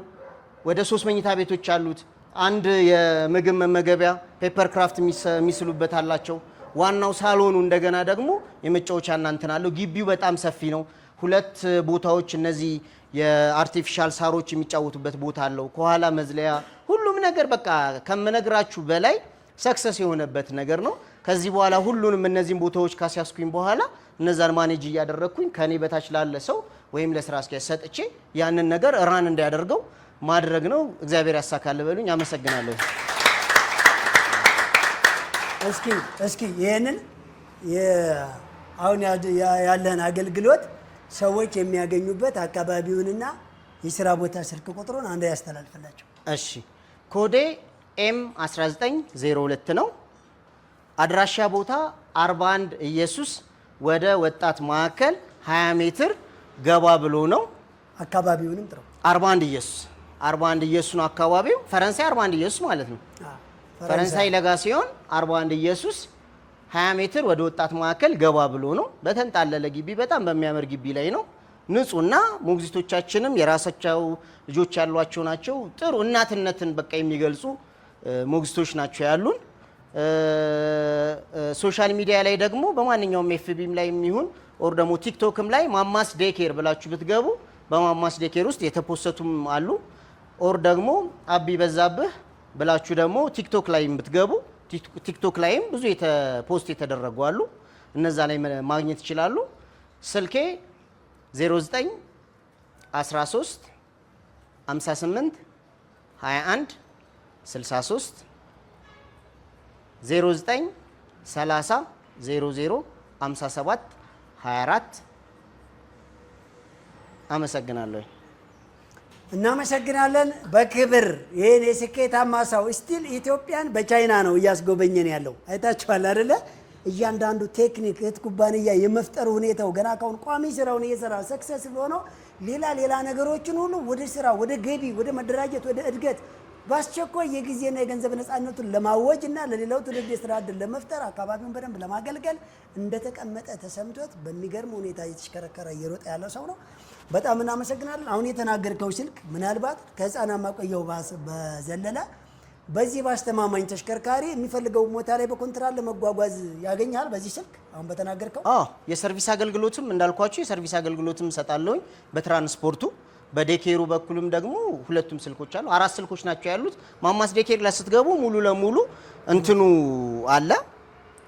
ወደ 3 መኝታ ቤቶች አሉት። አንድ የምግብ መመገቢያ ፔፐር ክራፍት የሚስሉበት አላቸው። ዋናው ሳሎኑ እንደገና ደግሞ የመጫወቻና እንትን አለው። ግቢው በጣም ሰፊ ነው። 2 ቦታዎች እነዚህ የአርቲፊሻል ሳሮች የሚጫወቱበት ቦታ አለው። ከኋላ መዝለያ ሁሉም ነገር በቃ ከምነግራችሁ በላይ ሰክሰስ የሆነበት ነገር ነው። ከዚህ በኋላ ሁሉንም እነዚህን ቦታዎች ካስያዝኩኝ በኋላ እነዛን ማኔጅ እያደረግኩኝ ከኔ በታች ላለ ሰው ወይም ለስራ አስኪያጅ ሰጥቼ ያንን ነገር ራን እንዲያደርገው ማድረግ ነው። እግዚአብሔር ያሳካል በሉኝ። አመሰግናለሁ። እስኪ ይሄንን አሁን ያለን አገልግሎት ሰዎች የሚያገኙበት አካባቢውንና የሥራ ቦታ ስልክ ቁጥሩን አንድ ያስተላልፈላቸው። እሺ ኮዴ M1902 ነው። አድራሻ ቦታ 41 ኢየሱስ ወደ ወጣት ማዕከል 20 ሜትር ገባ ብሎ ነው። አካባቢውንም ጥሩ 41 ኢየሱስ ነው አካባቢው። ፈረንሳይ 41 ኢየሱስ ማለት ነው። ፈረንሳይ ለጋ ሲሆን 41 ኢየሱስ 20 ሜትር ወደ ወጣት ማዕከል ገባ ብሎ ነው። በተንጣለለ ግቢ በጣም በሚያምር ግቢ ላይ ነው። ንጹህና ሞግዚቶቻችንም የራሳቸው ልጆች ያሏቸው ናቸው። ጥሩ እናትነትን በቃ የሚገልጹ ሞግዚቶች ናቸው ያሉን። ሶሻል ሚዲያ ላይ ደግሞ በማንኛውም ኤፍቢም ላይ የሚሆን ኦር ደግሞ ቲክቶክም ላይ ማማስ ዴኬር ብላችሁ ብትገቡ በማማስ ዴኬር ውስጥ የተፖሰቱም አሉ። ኦር ደግሞ አቢ በዛብህ ብላችሁ ደግሞ ቲክቶክ ላይ ብትገቡ ቲክቶክ ላይም ብዙ ፖስት የተደረጉ አሉ። እነዛ ላይ ማግኘት ይችላሉ። ስልኬ 09 13 58 21 63 09 30 00 57 24 አመሰግናለሁ። እናመሰግናለን። በክብር ይሄን የስኬታማ ሰው ስቲል ኢትዮጵያን በቻይና ነው እያስጎበኘን ያለው። አይታችኋል አይደለ? እያንዳንዱ ቴክኒክ ኩባንያ የመፍጠር ሁኔታው ገና ካሁን ቋሚ ስራውን እየሰራ ሰክሰስፉል ሆኖ ሌላ ነገሮችን ሁሉ ወደ ስራ፣ ወደ ገቢ፣ ወደ መደራጀት፣ ወደ እድገት በአስቸኳይ የጊዜና የገንዘብ ነፃነቱን ለማወጅ እና ለሌላው ትውልድ የስራ ዕድል ለመፍጠር አካባቢውን በደንብ ለማገልገል እንደተቀመጠ ተሰምቶት በሚገርም ሁኔታ እየተሽከረከረ እየሮጠ ያለው ሰው ነው። በጣም እናመሰግናለን። አሁን የተናገርከው ስልክ ምናልባት ከህፃናት ማቆያው በዘለለ በዚህ ባስተማማኝ ተሽከርካሪ የሚፈልገው ቦታ ላይ በኮንትራት ለመጓጓዝ ያገኛል። በዚህ ስልክ አሁን በተናገርከው የሰርቪስ አገልግሎትም እንዳልኳችሁ የሰርቪስ አገልግሎትም ሰጣለሁኝ በትራንስፖርቱ በዴኬሩ በኩልም ደግሞ ሁለቱም ስልኮች አሉ። 4 ስልኮች ናቸው ያሉት። ማማስ ዴኬር ላይ ስትገቡ ሙሉ ለሙሉ እንትኑ አለ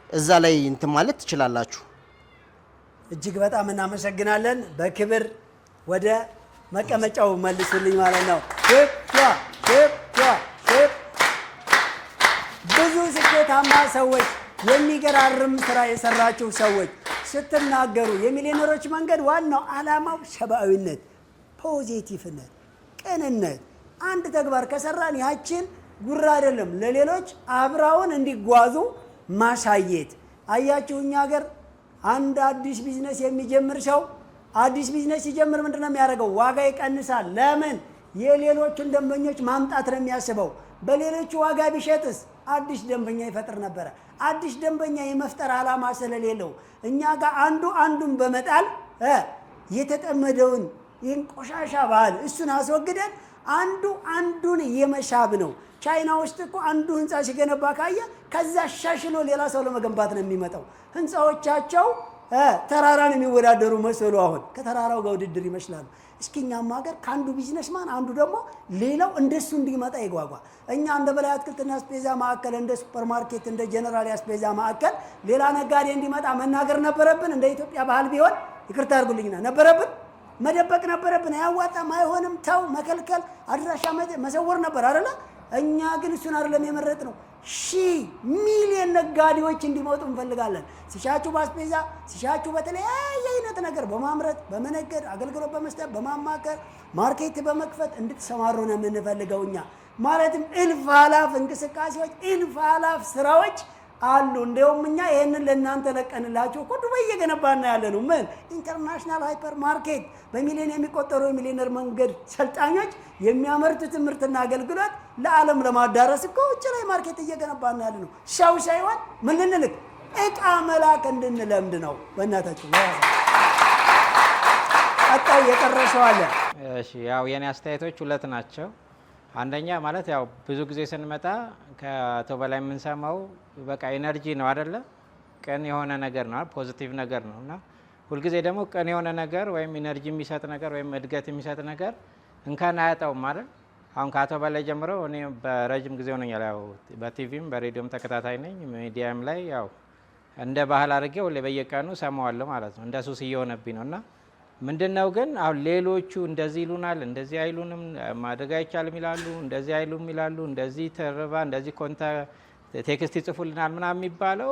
እዛ ላይ እንትን ማለት ትችላላችሁ። እጅግ በጣም እናመሰግናለን። በክብር ወደ መቀመጫው መልሱልኝ ማለት ነው። ብዙ ስኬታማ ሰዎች፣ የሚገራርም ስራ የሰራችሁ ሰዎች ስትናገሩ የሚሊዮነሮች መንገድ ዋናው ዓላማው ሰብአዊነት፣ ፖዚቲቭነት፣ ቅንነት። አንድ ተግባር ከሰራን ያችን ጉራ አይደለም ለሌሎች አብራውን እንዲጓዙ ማሳየት። አያችሁ እኛ ሀገር አንድ አዲስ ቢዝነስ የሚጀምር ሰው አዲስ ቢዝነስ ሲጀምር ምንድነው የሚያደርገው? ዋጋ ይቀንሳል። ለምን? የሌሎቹን ደንበኞች ማምጣት ነው የሚያስበው። በሌሎቹ ዋጋ ቢሸጥስ አዲስ ደንበኛ ይፈጥር ነበረ። አዲስ ደንበኛ የመፍጠር ዓላማ ስለሌለው እኛ ጋር አንዱን በመጣል የተጠመደውን ይህን ቆሻሻ ባህል እሱን አስወግደን አንዱን የመሳብ ነው። ቻይና ውስጥ እኮ አንዱ ህንፃ ሲገነባ ካየ ከዛ ሻሽሎ ሌላ ሰው ለመገንባት ነው የሚመጣው። ህንፃዎቻቸው ተራራን የሚወዳደሩ መስሎ አሁን ከተራራው ጋር ውድድር ይመስላሉ። እስኪኛም ሀገር ከአንዱ ቢዝነስማን አንዱ ደግሞ ሌላው እንደሱ እንዲመጣ ይጓጓ። እኛ እንደ በላይ አትክልትና አስቤዛ ማዕከል፣ እንደ ሱፐርማርኬት፣ እንደ ጀነራል አስቤዛ ማዕከል ሌላ ነጋዴ እንዲመጣ መናገር ነበረብን? እንደ ኢትዮጵያ ባህል ቢሆን ይቅርታ አድርጉልኝና ነበረብን? መደበቅ ነበረብን? አያዋጣም፣ አይሆንም፣ ተው፣ መከልከል፣ አድራሻ መሰወር ነበር አይደለ? እኛ ግን እሱን አይደለም የመረጥነው። ሚሊዮን ነጋዴዎች እንዲመጡ እንፈልጋለን። ሲሻቹ በአስቤዛ ሲሻቹ በተለያየ አይነት ነገር በማምረት በመነገድ አገልግሎት በመስጠት በማማከር ማርኬት በመክፈት እንድትሰማሩ ነው የምንፈልገው። እኛ ማለትም እልፍ አላፍ እንቅስቃሴዎች እልፍ አላፍ ስራዎች አሉ። እንደውም እኛ ይሄንን ለእናንተ ለቀንላችሁ እኮ ዱባይ እየገነባን ያለ ነው። ምን ኢንተርናሽናል ሃይፐር ማርኬት በሚሊዮን የሚቆጠሩ የሚሊዮነር መንገድ ሰልጣኞች የሚያመርቱት ምርትና አገልግሎት ለዓለም ለማዳረስ እኮ ውጭ ላይ ማርኬት እየገነባን ያለ ነው። ሰው ሳይሆን ምን ልንልክ እቃ መላክ እንድንለምድ ነው። በእናታችሁ ቀጣይ የቀረሰው አለ። እሺ ያው የኔ አስተያየቶች ሁለት ናቸው። አንደኛ ማለት ያው ብዙ ጊዜ ስንመጣ ከአቶ በላይ የምንሰማው በቃ ኢነርጂ ነው አይደለ? ቅን የሆነ ነገር ነው፣ ፖዚቲቭ ነገር ነው እና ሁልጊዜ ደግሞ ቅን የሆነ ነገር ወይም ኢነርጂ የሚሰጥ ነገር ወይም እድገት የሚሰጥ ነገር እንከን አያጣውም አይደል? አሁን ከአቶ በላይ ጀምሮ እኔ በረጅም ጊዜ ሆነኛል። ያው በቲቪም በሬዲዮም ተከታታይ ነኝ፣ ሚዲያም ላይ ያው እንደ ባህል አድርጌ ሁሌ በየቀኑ ሰማዋለሁ ማለት ነው። እንደ ሱስ እየሆነብኝ ነው እና ምንድነው ግን አሁን ሌሎቹ እንደዚህ ይሉናል፣ እንደዚህ አይሉንም፣ ማድረግ አይቻልም ይላሉ፣ እንደዚህ አይሉም ይላሉ፣ እንደዚህ ተርባ እንደዚህ ቴክስት ይጽፉልናል ምናምን የሚባለው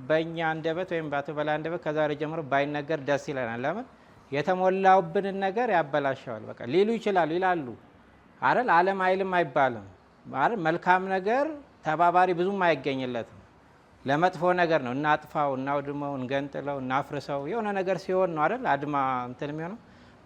በእኛ አንደበት ወይም በአቶ በላይ አንደበት ከዛሬ ጀምሮ ባይነገር ደስ ይለናል። ለምን የተሞላውብንን ነገር ያበላሸዋል። በቃ ሊሉ ይችላሉ ይላሉ አይደል? ዓለም አይልም አይባልም አይደል? መልካም ነገር ተባባሪ ብዙም አይገኝለትም። ለመጥፎ ነገር ነው እናጥፋው፣ እናውድመው፣ እንገንጥለው፣ እናፍርሰው የሆነ ነገር ሲሆን ነው አይደል አድማ እንትን የሚሆነው።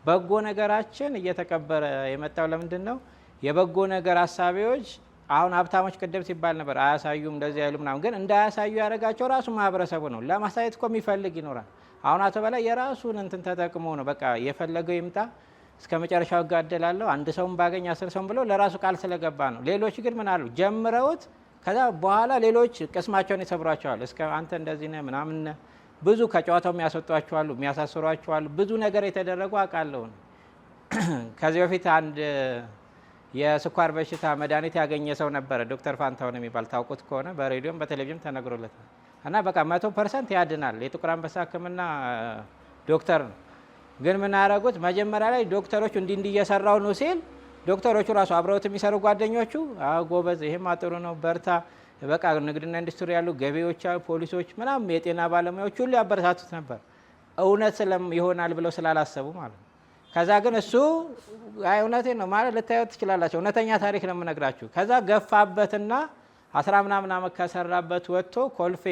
በጎ ነገራችን እየተቀበረ የመጣው ለምንድን ነው? የበጎ ነገር ሀሳቢዎች አሁን ሀብታሞች ቅድም ሲባል ነበር አያሳዩም እንደዚህ አይሉ ምናምን፣ ግን እንዳያሳዩ ያደረጋቸው ራሱ ማህበረሰቡ ነው። ለማሳየት እኮ የሚፈልግ ይኖራል። አሁን አቶ በላይ የራሱን እንትን ተጠቅሞ ነው በቃ የፈለገው ይምጣ እስከ መጨረሻው እጋደላለሁ አንድ ሰውም ባገኝ 10 ሰውም ብሎ ለራሱ ቃል ስለገባ ነው። ሌሎች ግን ምን አሉ ጀምረውት ከዛ በኋላ ሌሎች ቅስማቸውን ይሰብሯቸዋል። እስከ አንተ እንደዚህ ነህ ምናምን ብዙ ከጨዋታው የሚያስወጧቸዋል፣ የሚያሳስሯቸዋል። ብዙ ነገር የተደረጉ አውቃለሁ። ከዚህ በፊት አንድ የስኳር በሽታ መድኃኒት ያገኘ ሰው ነበረ፣ ዶክተር ፋንታውን የሚባል ታውቁት ከሆነ በሬዲዮም በቴሌቪዥን ተነግሮለታል። እና በቃ 100% ያድናል። የጥቁር አንበሳ ሕክምና ዶክተር ነው። ግን ምን ያደረጉት መጀመሪያ ላይ ዶክተሮቹ እንዲህ እየሰራው ነው ሲል ዶክተሮቹ ራሱ አብረውት የሚሰሩ ጓደኞቹ ጎበዝ፣ ይሄማ ጥሩ ነው በርታ፣ በቃ ንግድና ኢንዱስትሪ ያሉ ገቢዎች፣ ፖሊሶች ምናምን የጤና ባለሙያዎች ሁሉ ያበረታቱት ነበር። እውነት ይሆናል ብለው ስላላሰቡ ማለት ነው። ከዛ ግን እሱ አይ እውነቴን ነው ማለት ልታዩት ትችላላችሁ። እውነተኛ ታሪክ ነው የምነግራችሁ። ከዛ ገፋበትና 10 ምናምን ዓመት ከሰራበት ወጥቶ ኮልፌ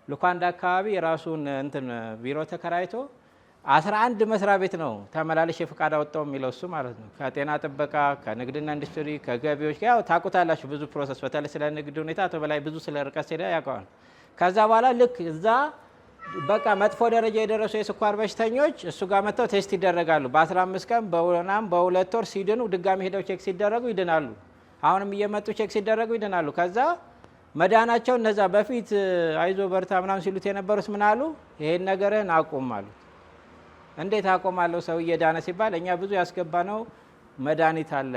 ሉካንዳ አካባቢ የራሱን እንትን ቢሮ ተከራይቶ 11 መስሪያ ቤት ነው ተመላልሼ ፍቃድ አወጣው የሚለው እሱ ማለት ነው። ከጤና ጥበቃ፣ ከንግድና ኢንዱስትሪ፣ ከገቢዎች ያው ታውቁታላችሁ ብዙ ፕሮሰስ፣ በተለይ ስለ ንግድ ሁኔታ አቶ በላይ ብዙ ስለ ርቀት ሄደ ያውቀዋል። ከዛ በኋላ ልክ እዛ በቃ መጥፎ ደረጃ የደረሱ የስኳር በሽተኞች እሱ ጋር መጥተው ቴስት ይደረጋሉ። በ15 ቀን በ2 ወር ሲድኑ ድጋሚ ሄደው ቼክ ሲደረጉ ይድናሉ። አሁንም እየመጡ ቼክ ሲደረጉ ይድናሉ። ከዛ መዳናቸው እነዛ በፊት አይዞ በርታ ምናምን ሲሉት የነበሩት ምን አሉ? ይሄን ነገርህን አቁም አሉት። እንዴት አቆማለሁ? ሰው እየዳነ ሲባል እኛ ብዙ ያስገባ ነው መድኃኒት አለ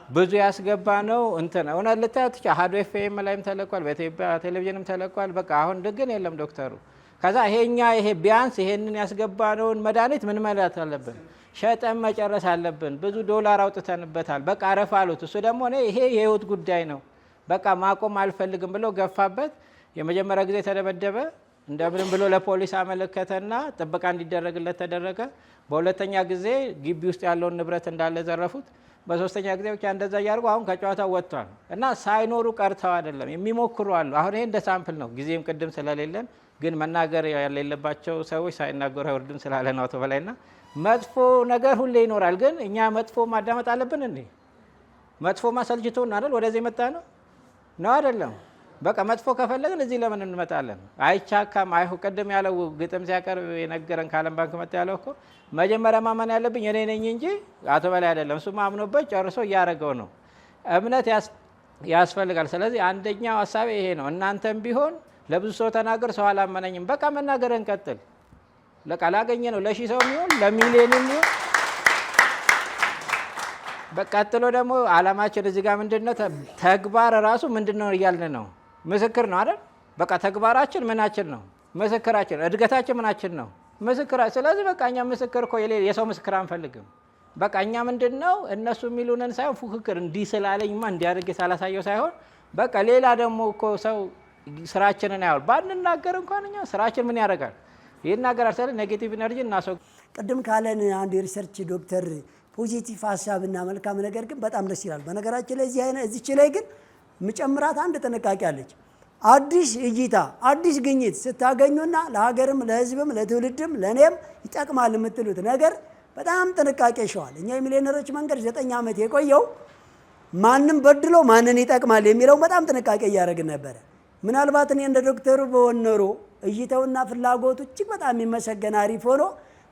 ብዙ ያስገባ ነው እንትን እውነት ልታዩት አሀዱ ኤፍኤም ላይም ተለቋል፣ በኢትዮጵያ ቴሌቪዥንም ተለቋል። በቃ አሁን ግን የለም ዶክተሩ። ከዛ ይሄ ቢያንስ ይሄንን ያስገባነውን መድኃኒት ምን ማለት አለብን? ሸጠን መጨረስ አለብን። ብዙ ዶላር አውጥተንበታል። በቃ አረፍ አሉት። እሱ ደግሞ ይሄ የህይወት ጉዳይ ነው በቃ ማቆም አልፈልግም ብሎ ገፋበት። የመጀመሪያ ጊዜ ተደበደበ። እንደምንም ብሎ ለፖሊስ አመለከተና ጥበቃ እንዲደረግለት ተደረገ። በሁለተኛ ጊዜ ግቢ ውስጥ ያለውን ንብረት እንዳለ ዘረፉት። በሶስተኛ ጊዜ ብቻ እንደዛ እያደረጉ አሁን ከጨዋታው ወጥቷል። እና ሳይኖሩ ቀርተው አይደለም የሚሞክሩ አሉ። አሁን ይሄ እንደ ሳምፕል ነው። ጊዜም ቅድም ስለሌለን ግን መናገር የሌለባቸው ሰዎች ሳይናገሩ አይወርድም ስላለ ነው አቶ በላይና መጥፎ ነገር ሁሌ ይኖራል። ግን እኛ መጥፎ ማዳመጥ አለብን እንዴ? መጥፎ ማሰልችቶን አይደል ወደዚህ መጣ ነው አይደለም? በቃ መጥፎ ከፈለግን እዚህ ለምን እንመጣለን? አይቻካም። ቅድም ያለው ግጥም ሲያቀርብ የነገረን ከዓለም ባንክ መጣ ያለው እኮ መጀመሪያ ማመን ያለብኝ እኔ ነኝ እንጂ አቶ በላይ አይደለም። እሱ ማምኖበት ጨርሶ እያደረገው ነው። እምነት ያስፈልጋል። ስለዚህ አንደኛው ሀሳቤ ይሄ ነው። እናንተም ቢሆን ለብዙ ሰው ተናገር፣ ሰው አላመነኝም፣ በቃ መናገርን ቀጥል። ላገኘ ነው ለ1000 ሰው የሚሆን ለ1,000,000 የሚሆን በቀጥሎ ደግሞ አላማችን እዚህ ጋር ምንድነው? ተግባር ራሱ ምንድነው እያልን ነው? ምስክር ነው አይደል? በቃ ተግባራችን ምናችን ነው? ምስክራችን። እድገታችን ምናችን ነው? ምስክራ። ስለዚህ በቃ እኛ ምስክር እኮ የሰው ምስክር አንፈልግም። በቃ እኛ ምንድነው እነሱ የሚሉንን ሳይሆን ፉክክር እንዲህ ስላለኝማ እንዲያደርግ ሳላሳየው ሳይሆን በቃ ሌላ ደግሞ እኮ ሰው ስራችንን ያውል ባንናገር እንኳን እኛ ስራችን ምን ያደርጋል? ይናገራል። ስለዚህ ኔጌቲቭ ኢነርጂ እናሰው ቅድም ካለን አንድ ሪሰርች ዶክተር ፖዚቲቭ ሀሳብና መልካም ነገር ግን በጣም ደስ ይላል። በነገራችን ላይ እዚች ላይ ግን ምጨምራት አንድ ጥንቃቄ አለች። አዲስ እይታ አዲስ ግኝት ስታገኙና ለሀገርም ለህዝብም ለትውልድም ለኔም ይጠቅማል የምትሉት ነገር በጣም ጥንቃቄ ይሻዋል። እኛ የሚሊዮነሮች መንገድ 9 ዓመት የቆየው ማንም በድሎ ማንን ይጠቅማል የሚለው በጣም ጥንቃቄ እያደረግን ነበር። ምናልባት እኔ እንደ ዶክተሩ በወነሮ እይታውና ፍላጎቱ እጅግ በጣም የሚመሰገን አሪፍ ሆኖ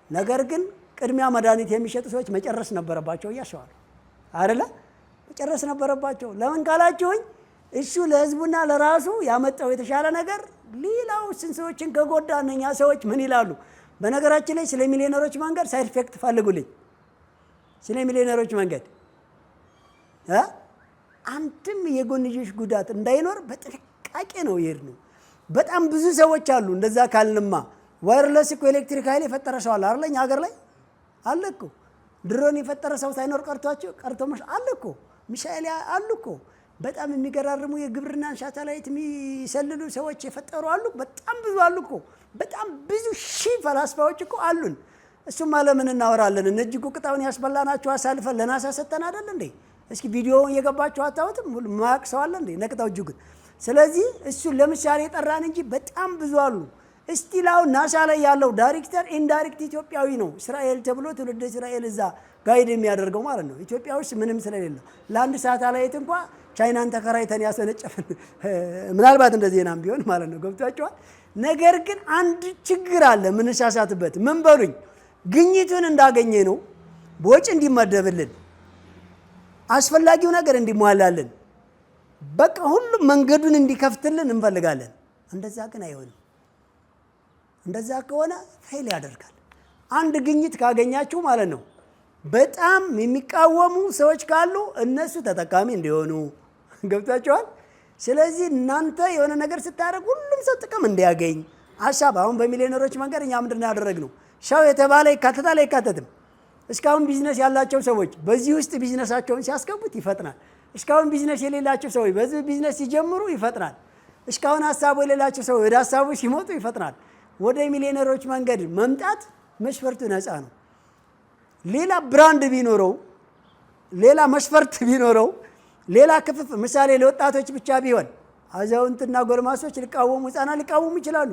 ነገር ግን ቅድሚያ መድኃኒት የሚሸጡ ሰዎች መጨረስ ነበረባቸው እያሸዋለሁ አይደለ? መጨረስ ነበረባቸው። ለምን ካላችሁኝ እሱ ለህዝቡና ለራሱ ያመጣው የተሻለ ነገር ሌላው ሰዎችን ከጎዳ እነኛ ሰዎች ምን ይላሉ? በነገራችን ላይ ስለ ሚሊዮነሮች መንገድ ሳይድ ኢፌክት ፈልጉልኝ። ስለ ሚሊዮነሮች መንገድ አንድም የጎንዮሽ ጉዳት እንዳይኖር በጥንቃቄ ነው የሄድነው። በጣም ብዙ ሰዎች አሉ እንደዛ ካልንማ ዋየርለስ እኮ ኤሌክትሪክ ኃይል የፈጠረ ሰው አለ አይደል? እኛ ሀገር ላይ አለ እኮ። ድሮን የፈጠረ ሰው ሳይኖር ቀርቶ አለ እኮ። ሚሳኤል አሉ እኮ። በጣም የሚገራርሙ የግብርናን ሳተላይት የሚሰልሉ ሰዎች የፈጠሩ አሉ። በጣም ብዙ አሉ እኮ። በጣም ብዙ ሺህ ፈላስፋዎች እኮ አሉን። እሱም ለምን እናወራለን? እነ እጅጉ ቅጣውን ያስበላናቸው አሳልፈን ለናሳ ሰጠን አይደል እንዴ? እስኪ ቪዲዮውን እየገባችሁ አታውትም? ማያውቅ ሰው አለ እንዴ? ነቅጣው እጅጉን። ስለዚህ እሱን ለምሳሌ ጠራን እንጂ በጣም ብዙ አሉ። እስቲላው ናሳ ላይ ያለው ዳይሬክተር ኢንዳይሬክት ኢትዮጵያዊ ነው። እስራኤል ተብሎ ትውልደ እስራኤል እዛ ጋይድ የሚያደርገው ማለት ነው። ኢትዮጵያ ውስጥ ምንም ስለሌለው ለአንድ ሳተላይት እንኳን ቻይናን ተከራይተን ያሰነጨፍን ምናልባት እንደ ዜናም ቢሆን ማለት ነው። ገብቷቸዋል። ነገር ግን አንድ ችግር አለ ምንሳሳትበት። ምን በሉኝ? ግኝቱን እንዳገኘ ነው በወጪ እንዲመደብልን አስፈላጊው ነገር እንዲሟላልን በቃ ሁሉም መንገዱን እንዲከፍትልን እንፈልጋለን። እንደዛ ግን አይሆንም። እንደዛ ከሆነ ፌል ያደርጋል። አንድ ግኝት ካገኛችሁ ማለት ነው በጣም የሚቃወሙ ሰዎች ካሉ እነሱ ተጠቃሚ እንዲሆኑ ገብታችኋል። ስለዚህ እናንተ የሆነ ነገር ስታደርግ ሁሉም ሰው ጥቅም እንዲያገኝ ሀሳብ አሁን በሚሊዮነሮች መንገድ እኛ ምንድን ያደረግነው ሻው የተባለ ይካተታል አይካተትም። እስካሁን ቢዝነስ ያላቸው ሰዎች በዚህ ውስጥ ቢዝነሳቸውን ሲያስገቡት ይፈጥናል። እስካሁን ቢዝነስ የሌላቸው ሰዎች በዚህ ቢዝነስ ሲጀምሩ ይፈጥናል። እስካሁን ሀሳቡ የሌላቸው ሰዎች ወደ ሀሳቡ ሲመጡ ይፈጥናል። ወደ ሚሊዮነሮች መንገድ መምጣት መስፈርቱ ነፃ ነው። ሌላ ብራንድ ቢኖረው ሌላ መስፈርት ቢኖረው ሌላ ክፍፍ ምሳሌ ለወጣቶች ብቻ ቢሆን አዛውንትና ጎልማሶች ሊቃወሙ ህፃናት ሊቃወሙ ይችላሉ።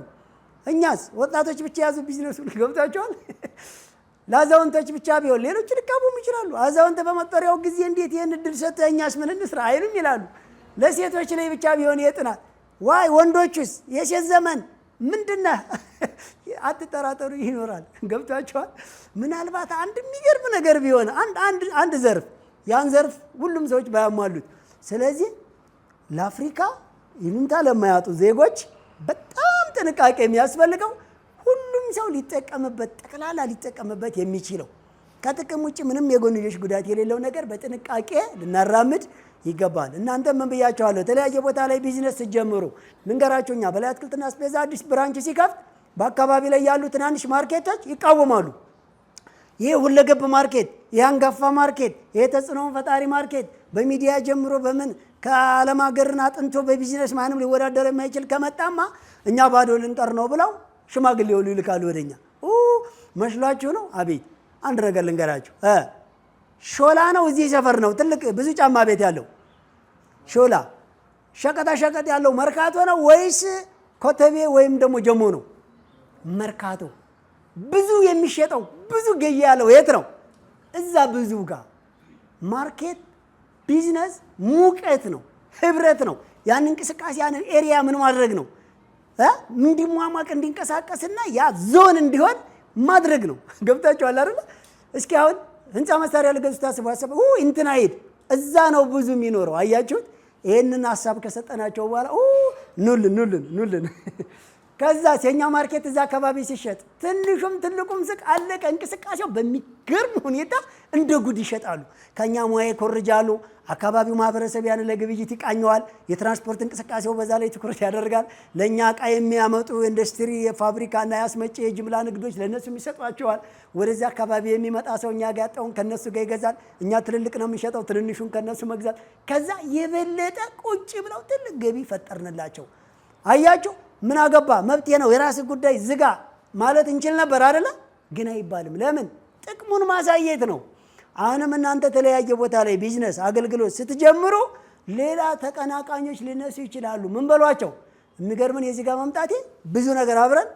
እኛስ ወጣቶች ብቻ ያዙ ቢዝነሱ ገብታቸዋል። ለአዛውንቶች ብቻ ቢሆን ሌሎች ሊቃወሙ ይችላሉ። አዛውንት በመጠሪያው ጊዜ እንዴት ይህን እድል ሰጠ እኛስ ምን እንስራ አይሉም ይላሉ። ለሴቶች ላይ ብቻ ቢሆን የጥናት ዋይ ወንዶችስ የሴት ዘመን ምንድነው? አትጠራጠሩ ይኖራል። ገብታችኋል። ምናልባት አንድ የሚገርም ነገር ቢሆን አንድ ዘርፍ ያን ዘርፍ ሁሉም ሰዎች ባያሟሉት፣ ስለዚህ ለአፍሪካ ይሉንታ ለማያጡ ዜጎች በጣም ጥንቃቄ የሚያስፈልገው ሁሉም ሰው ሊጠቀምበት ጠቅላላ ሊጠቀምበት የሚችለው ከጥቅም ውጭ ምንም የጎንዮሽ ጉዳት የሌለው ነገር በጥንቃቄ ልናራምድ ይገባል። እናንተ ምን ብያቸዋለሁ? የተለያየ ቦታ ላይ ቢዝነስ ሲጀምሩ ልንገራችሁኛ። በላይ አትክልትና አስቤዛ አዲስ ብራንች ሲከፍት በአካባቢ ላይ ያሉ ትናንሽ ማርኬቶች ይቃወማሉ። ይሄ ሁለገብ ማርኬት፣ ይሄ አንጋፋ ማርኬት፣ ይሄ ተጽዕኖ ፈጣሪ ማርኬት በሚዲያ ጀምሮ በምን ከዓለም ሀገርን አጥንቶ በቢዝነስ ማንም ሊወዳደር የማይችል ከመጣማ እኛ ባዶ ልንቀር ነው ብለው ሽማግሌ ሁሉ ይልካሉ ወደኛ። መስሏችሁ ነው? አቤት አንድ ነገር ልንገራችሁ። ሾላ ነው እዚህ ሰፈር ነው ትልቅ ብዙ ጫማ ቤት ያለው ሾላ። ሸቀጣ ሸቀጥ ያለው መርካቶ ነው ወይስ ኮተቤ ወይም ደግሞ ጀሞ ነው? መርካቶ። ብዙ የሚሸጠው ብዙ ገዢ ያለው የት ነው? እዛ ብዙ ጋር። ማርኬት ቢዝነስ ሙቀት ነው፣ ህብረት ነው። ያን እንቅስቃሴ ያን ኤሪያ ምን ማድረግ ነው? እንዲሟሟቅ እንዲንቀሳቀስና ያ ዞን እንዲሆን ማድረግ ነው። ገብታችኋል አይደል? እስኪ አሁን ህንፃ መሳሪያ ለገዙ ታስባሰበ እንትና ሄድ እዛ ነው ብዙ የሚኖረው። አያችሁት? ይሄንን ሀሳብ ከሰጠናቸው በኋላ ኑልን ከዛ የኛ ማርኬት እዛ አካባቢ ሲሸጥ ትንሹም ትልቁም ስቅ አለቀ። እንቅስቃሴው በሚገርም ሁኔታ እንደ ጉድ ይሸጣሉ። ከኛ ሙያ ይኮርጃሉ። አካባቢው ማህበረሰብ ያን ለግብይት ይቃኘዋል። የትራንስፖርት እንቅስቃሴው በዛ ላይ ትኩረት ያደርጋል። ለኛ ዕቃ የሚያመጡ ኢንዱስትሪ የፋብሪካና ያስመጪ የጅምላ ንግዶች ለነሱ የሚሰጧቸዋል። ወደዚህ አካባቢ የሚመጣ ሰው እኛ ጋር ያጣውን ከነሱ ጋር ይገዛል። እኛ ትልልቅ ነው የምንሸጠው፣ ትንንሹን ከነሱ መግዛት። ከዛ የበለጠ ቁጭ ብለው ትልቅ ገቢ ፈጠርንላቸው። አያችሁ? ምን አገባ መብቴ ነው የራስ ጉዳይ ዝጋ ማለት እንችል ነበር አይደለ? ግን አይባልም። ለምን? ጥቅሙን ማሳየት ነው። አሁንም እናንተ ተለያየ ቦታ ላይ ቢዝነስ አገልግሎት ስትጀምሩ ሌላ ተቀናቃኞች ሊነሱ ይችላሉ። ምን በሏቸው? የሚገርምን የዚህ ጋር መምጣቴ ብዙ ነገር አብረን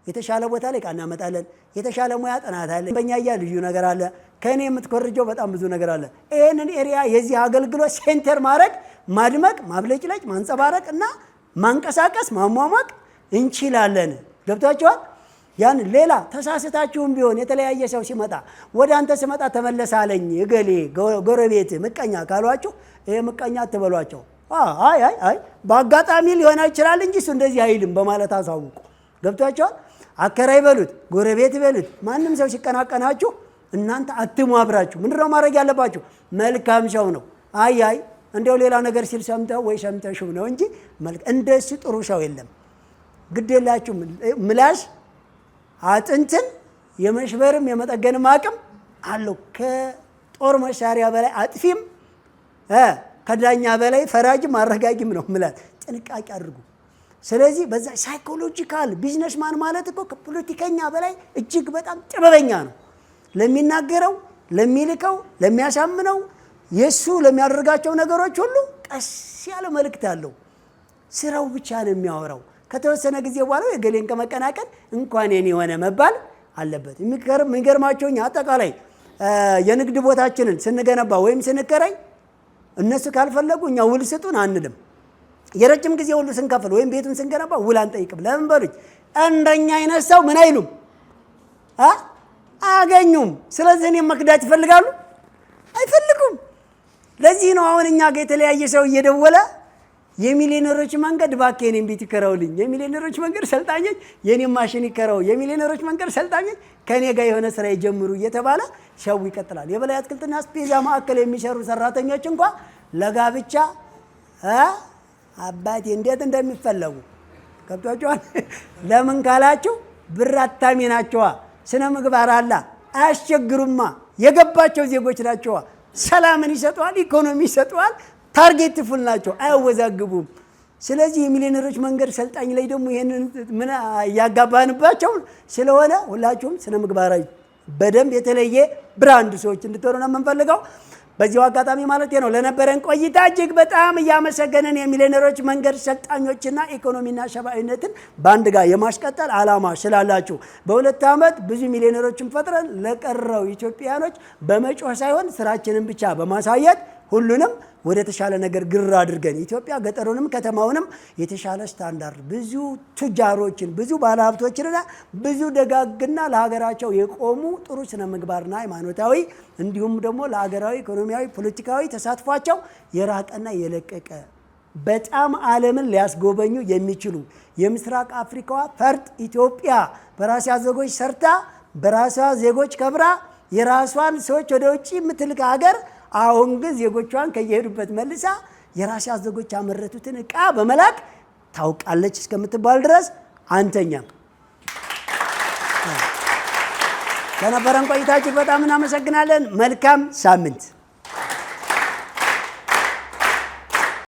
የተሻለ ቦታ ላይ ቃና እናመጣለን። የተሻለ ሙያ ጥናት አለ። በእኛ ልዩ ነገር አለ። ከእኔ የምትኮርጀው በጣም ብዙ ነገር አለ። ይህንን ኤሪያ የዚህ አገልግሎት ሴንተር ማድረግ፣ ማድመቅ፣ ማብለጭለጭ፣ ማንጸባረቅ እና ማንቀሳቀስ ማሟሟቅ እንችላለን። ገብቷችኋል? ያን ሌላ ተሳስታችሁም ቢሆን የተለያየ ሰው ሲመጣ ወደ አንተ ስመጣ ተመለስ አለኝ እገሌ ጎረቤት ምቀኛ ካሏችሁ ይሄ ምቀኛ አትበሏቸው። አይ በአጋጣሚ ሊሆን ይችላል እንጂ እሱ እንደዚህ አይልም በማለት አሳውቁ። ገብቷችኋል? አከራይ በሉት ጎረቤት በሉት ማንም ሰው ሲቀናቀናችሁ እናንተ አትሟብራችሁ። ምንድነው ማድረግ ያለባችሁ? መልካም ሰው ነው አይ እንደው ሌላ ነገር ሲል ሰምተው ወይ ሰምተሽው ነው እንጂ እንደሱ ጥሩ ሰው የለም። ግዴላችሁ ምላስ አጥንትን የመሽበርም የመጠገንም አቅም አለው። ከጦር መሳሪያ በላይ አጥፊም ከዳኛ በላይ ፈራጅም አረጋጊም ነው ምላስ። ጥንቃቄ አድርጉ። ስለዚህ በዛ ሳይኮሎጂካል ቢዝነስማን ማለት እኮ ከፖለቲከኛ በላይ እጅግ በጣም ጥበበኛ ነው። ለሚናገረው፣ ለሚልከው፣ ለሚያሳምነው የሱ ለሚያደርጋቸው ነገሮች ሁሉ ቀስ ያለ መልእክት አለው። ስራው ብቻ ነው የሚያወራው። ከተወሰነ ጊዜ በኋላ የገሌን ከመቀናቀን እንኳን የኔ የሆነ መባል አለበት። የሚገርማቸው አጠቃላይ የንግድ ቦታችንን ስንገነባ ወይም ስንከራይ እነሱ ካልፈለጉ እኛ ውል ስጡን አንልም። የረጅም ጊዜ ሁሉ ስንከፍል ወይም ቤቱን ስንገነባ ውል አንጠይቅም። ለምን በሉኝ? እንደኛ አይነት ሰው ምን አይሉም አያገኙም። ስለዚህ እኔም መክዳት ይፈልጋሉ? አይፈልጉም። ለዚህ ነው አሁን እኛ ጋር የተለያየ ሰው እየደወለ የሚሊዮነሮች መንገድ እባክህ የኔን ቤት ይከራውልኝ፣ የሚሊዮነሮች መንገድ ሰልጣኞች የኔን ማሽን ይከራው፣ የሚሊዮነሮች መንገድ ሰልጣኞች ከኔ ጋር የሆነ ስራ ይጀምሩ እየተባለ ሸው ይቀጥላል። የበላይ አትክልትና አስቤዛ ማዕከል የሚሰሩ ሰራተኞች እንኳን ለጋብቻ አባቴ እንዴት እንደሚፈለጉ ገብቷቸዋል። ለምን ካላችሁ ብር አታሚ ናቸዋ፣ ስነ ምግባር አላ፣ አያስቸግሩማ፣ የገባቸው ዜጎች ናቸዋ። ሰላምን ይሰጠዋል፣ ኢኮኖሚ ይሰጠዋል፣ ታርጌት ፉል ናቸው፣ አያወዛግቡም። ስለዚህ የሚሊዮነሮች መንገድ ሰልጣኝ ላይ ደግሞ ይሄንን ምን ያጋባንባቸው ስለሆነ ሁላችሁም ስነ ምግባራዊ በደንብ የተለየ ብራንድ ሰዎች እንድትሆኑ ነው የምንፈልገው። በዚሁ አጋጣሚ ማለት ነው ለነበረን ቆይታ እጅግ በጣም እያመሰገንን የሚሊዮነሮች መንገድ ሰልጣኞችና ኢኮኖሚና ሰብአዊነትን በአንድ ጋር የማስቀጠል ዓላማ ስላላችሁ በ2 ዓመት ብዙ ሚሊዮነሮችን ፈጥረን ለቀረው ኢትዮጵያኖች በመጮህ ሳይሆን ስራችንን ብቻ በማሳየት ሁሉንም ወደ ተሻለ ነገር ግር አድርገን ኢትዮጵያ ገጠሩንም ከተማውንም የተሻለ ስታንዳርድ ብዙ ቱጃሮችን ብዙ ባለሀብቶችንና ብዙ ደጋግና ለሀገራቸው የቆሙ ጥሩ ስነ ምግባርና ሃይማኖታዊ እንዲሁም ደግሞ ለሀገራዊ ኢኮኖሚያዊ ፖለቲካዊ ተሳትፏቸው የራቀና የለቀቀ በጣም ዓለምን ሊያስጎበኙ የሚችሉ የምስራቅ አፍሪካዋ ፈርጥ ኢትዮጵያ በራሷ ዜጎች ሰርታ በራሷ ዜጎች ከብራ የራሷን ሰዎች ወደ ውጪ የምትልክ ሀገር አሁን ግን ዜጎቿን ከየሄዱበት መልሳ የራሷ ዜጎች ያመረቱትን ዕቃ በመላክ ታውቃለች እስከምትባል ድረስ አንተኛም። ለነበረን ቆይታችሁ በጣም እናመሰግናለን። መልካም ሳምንት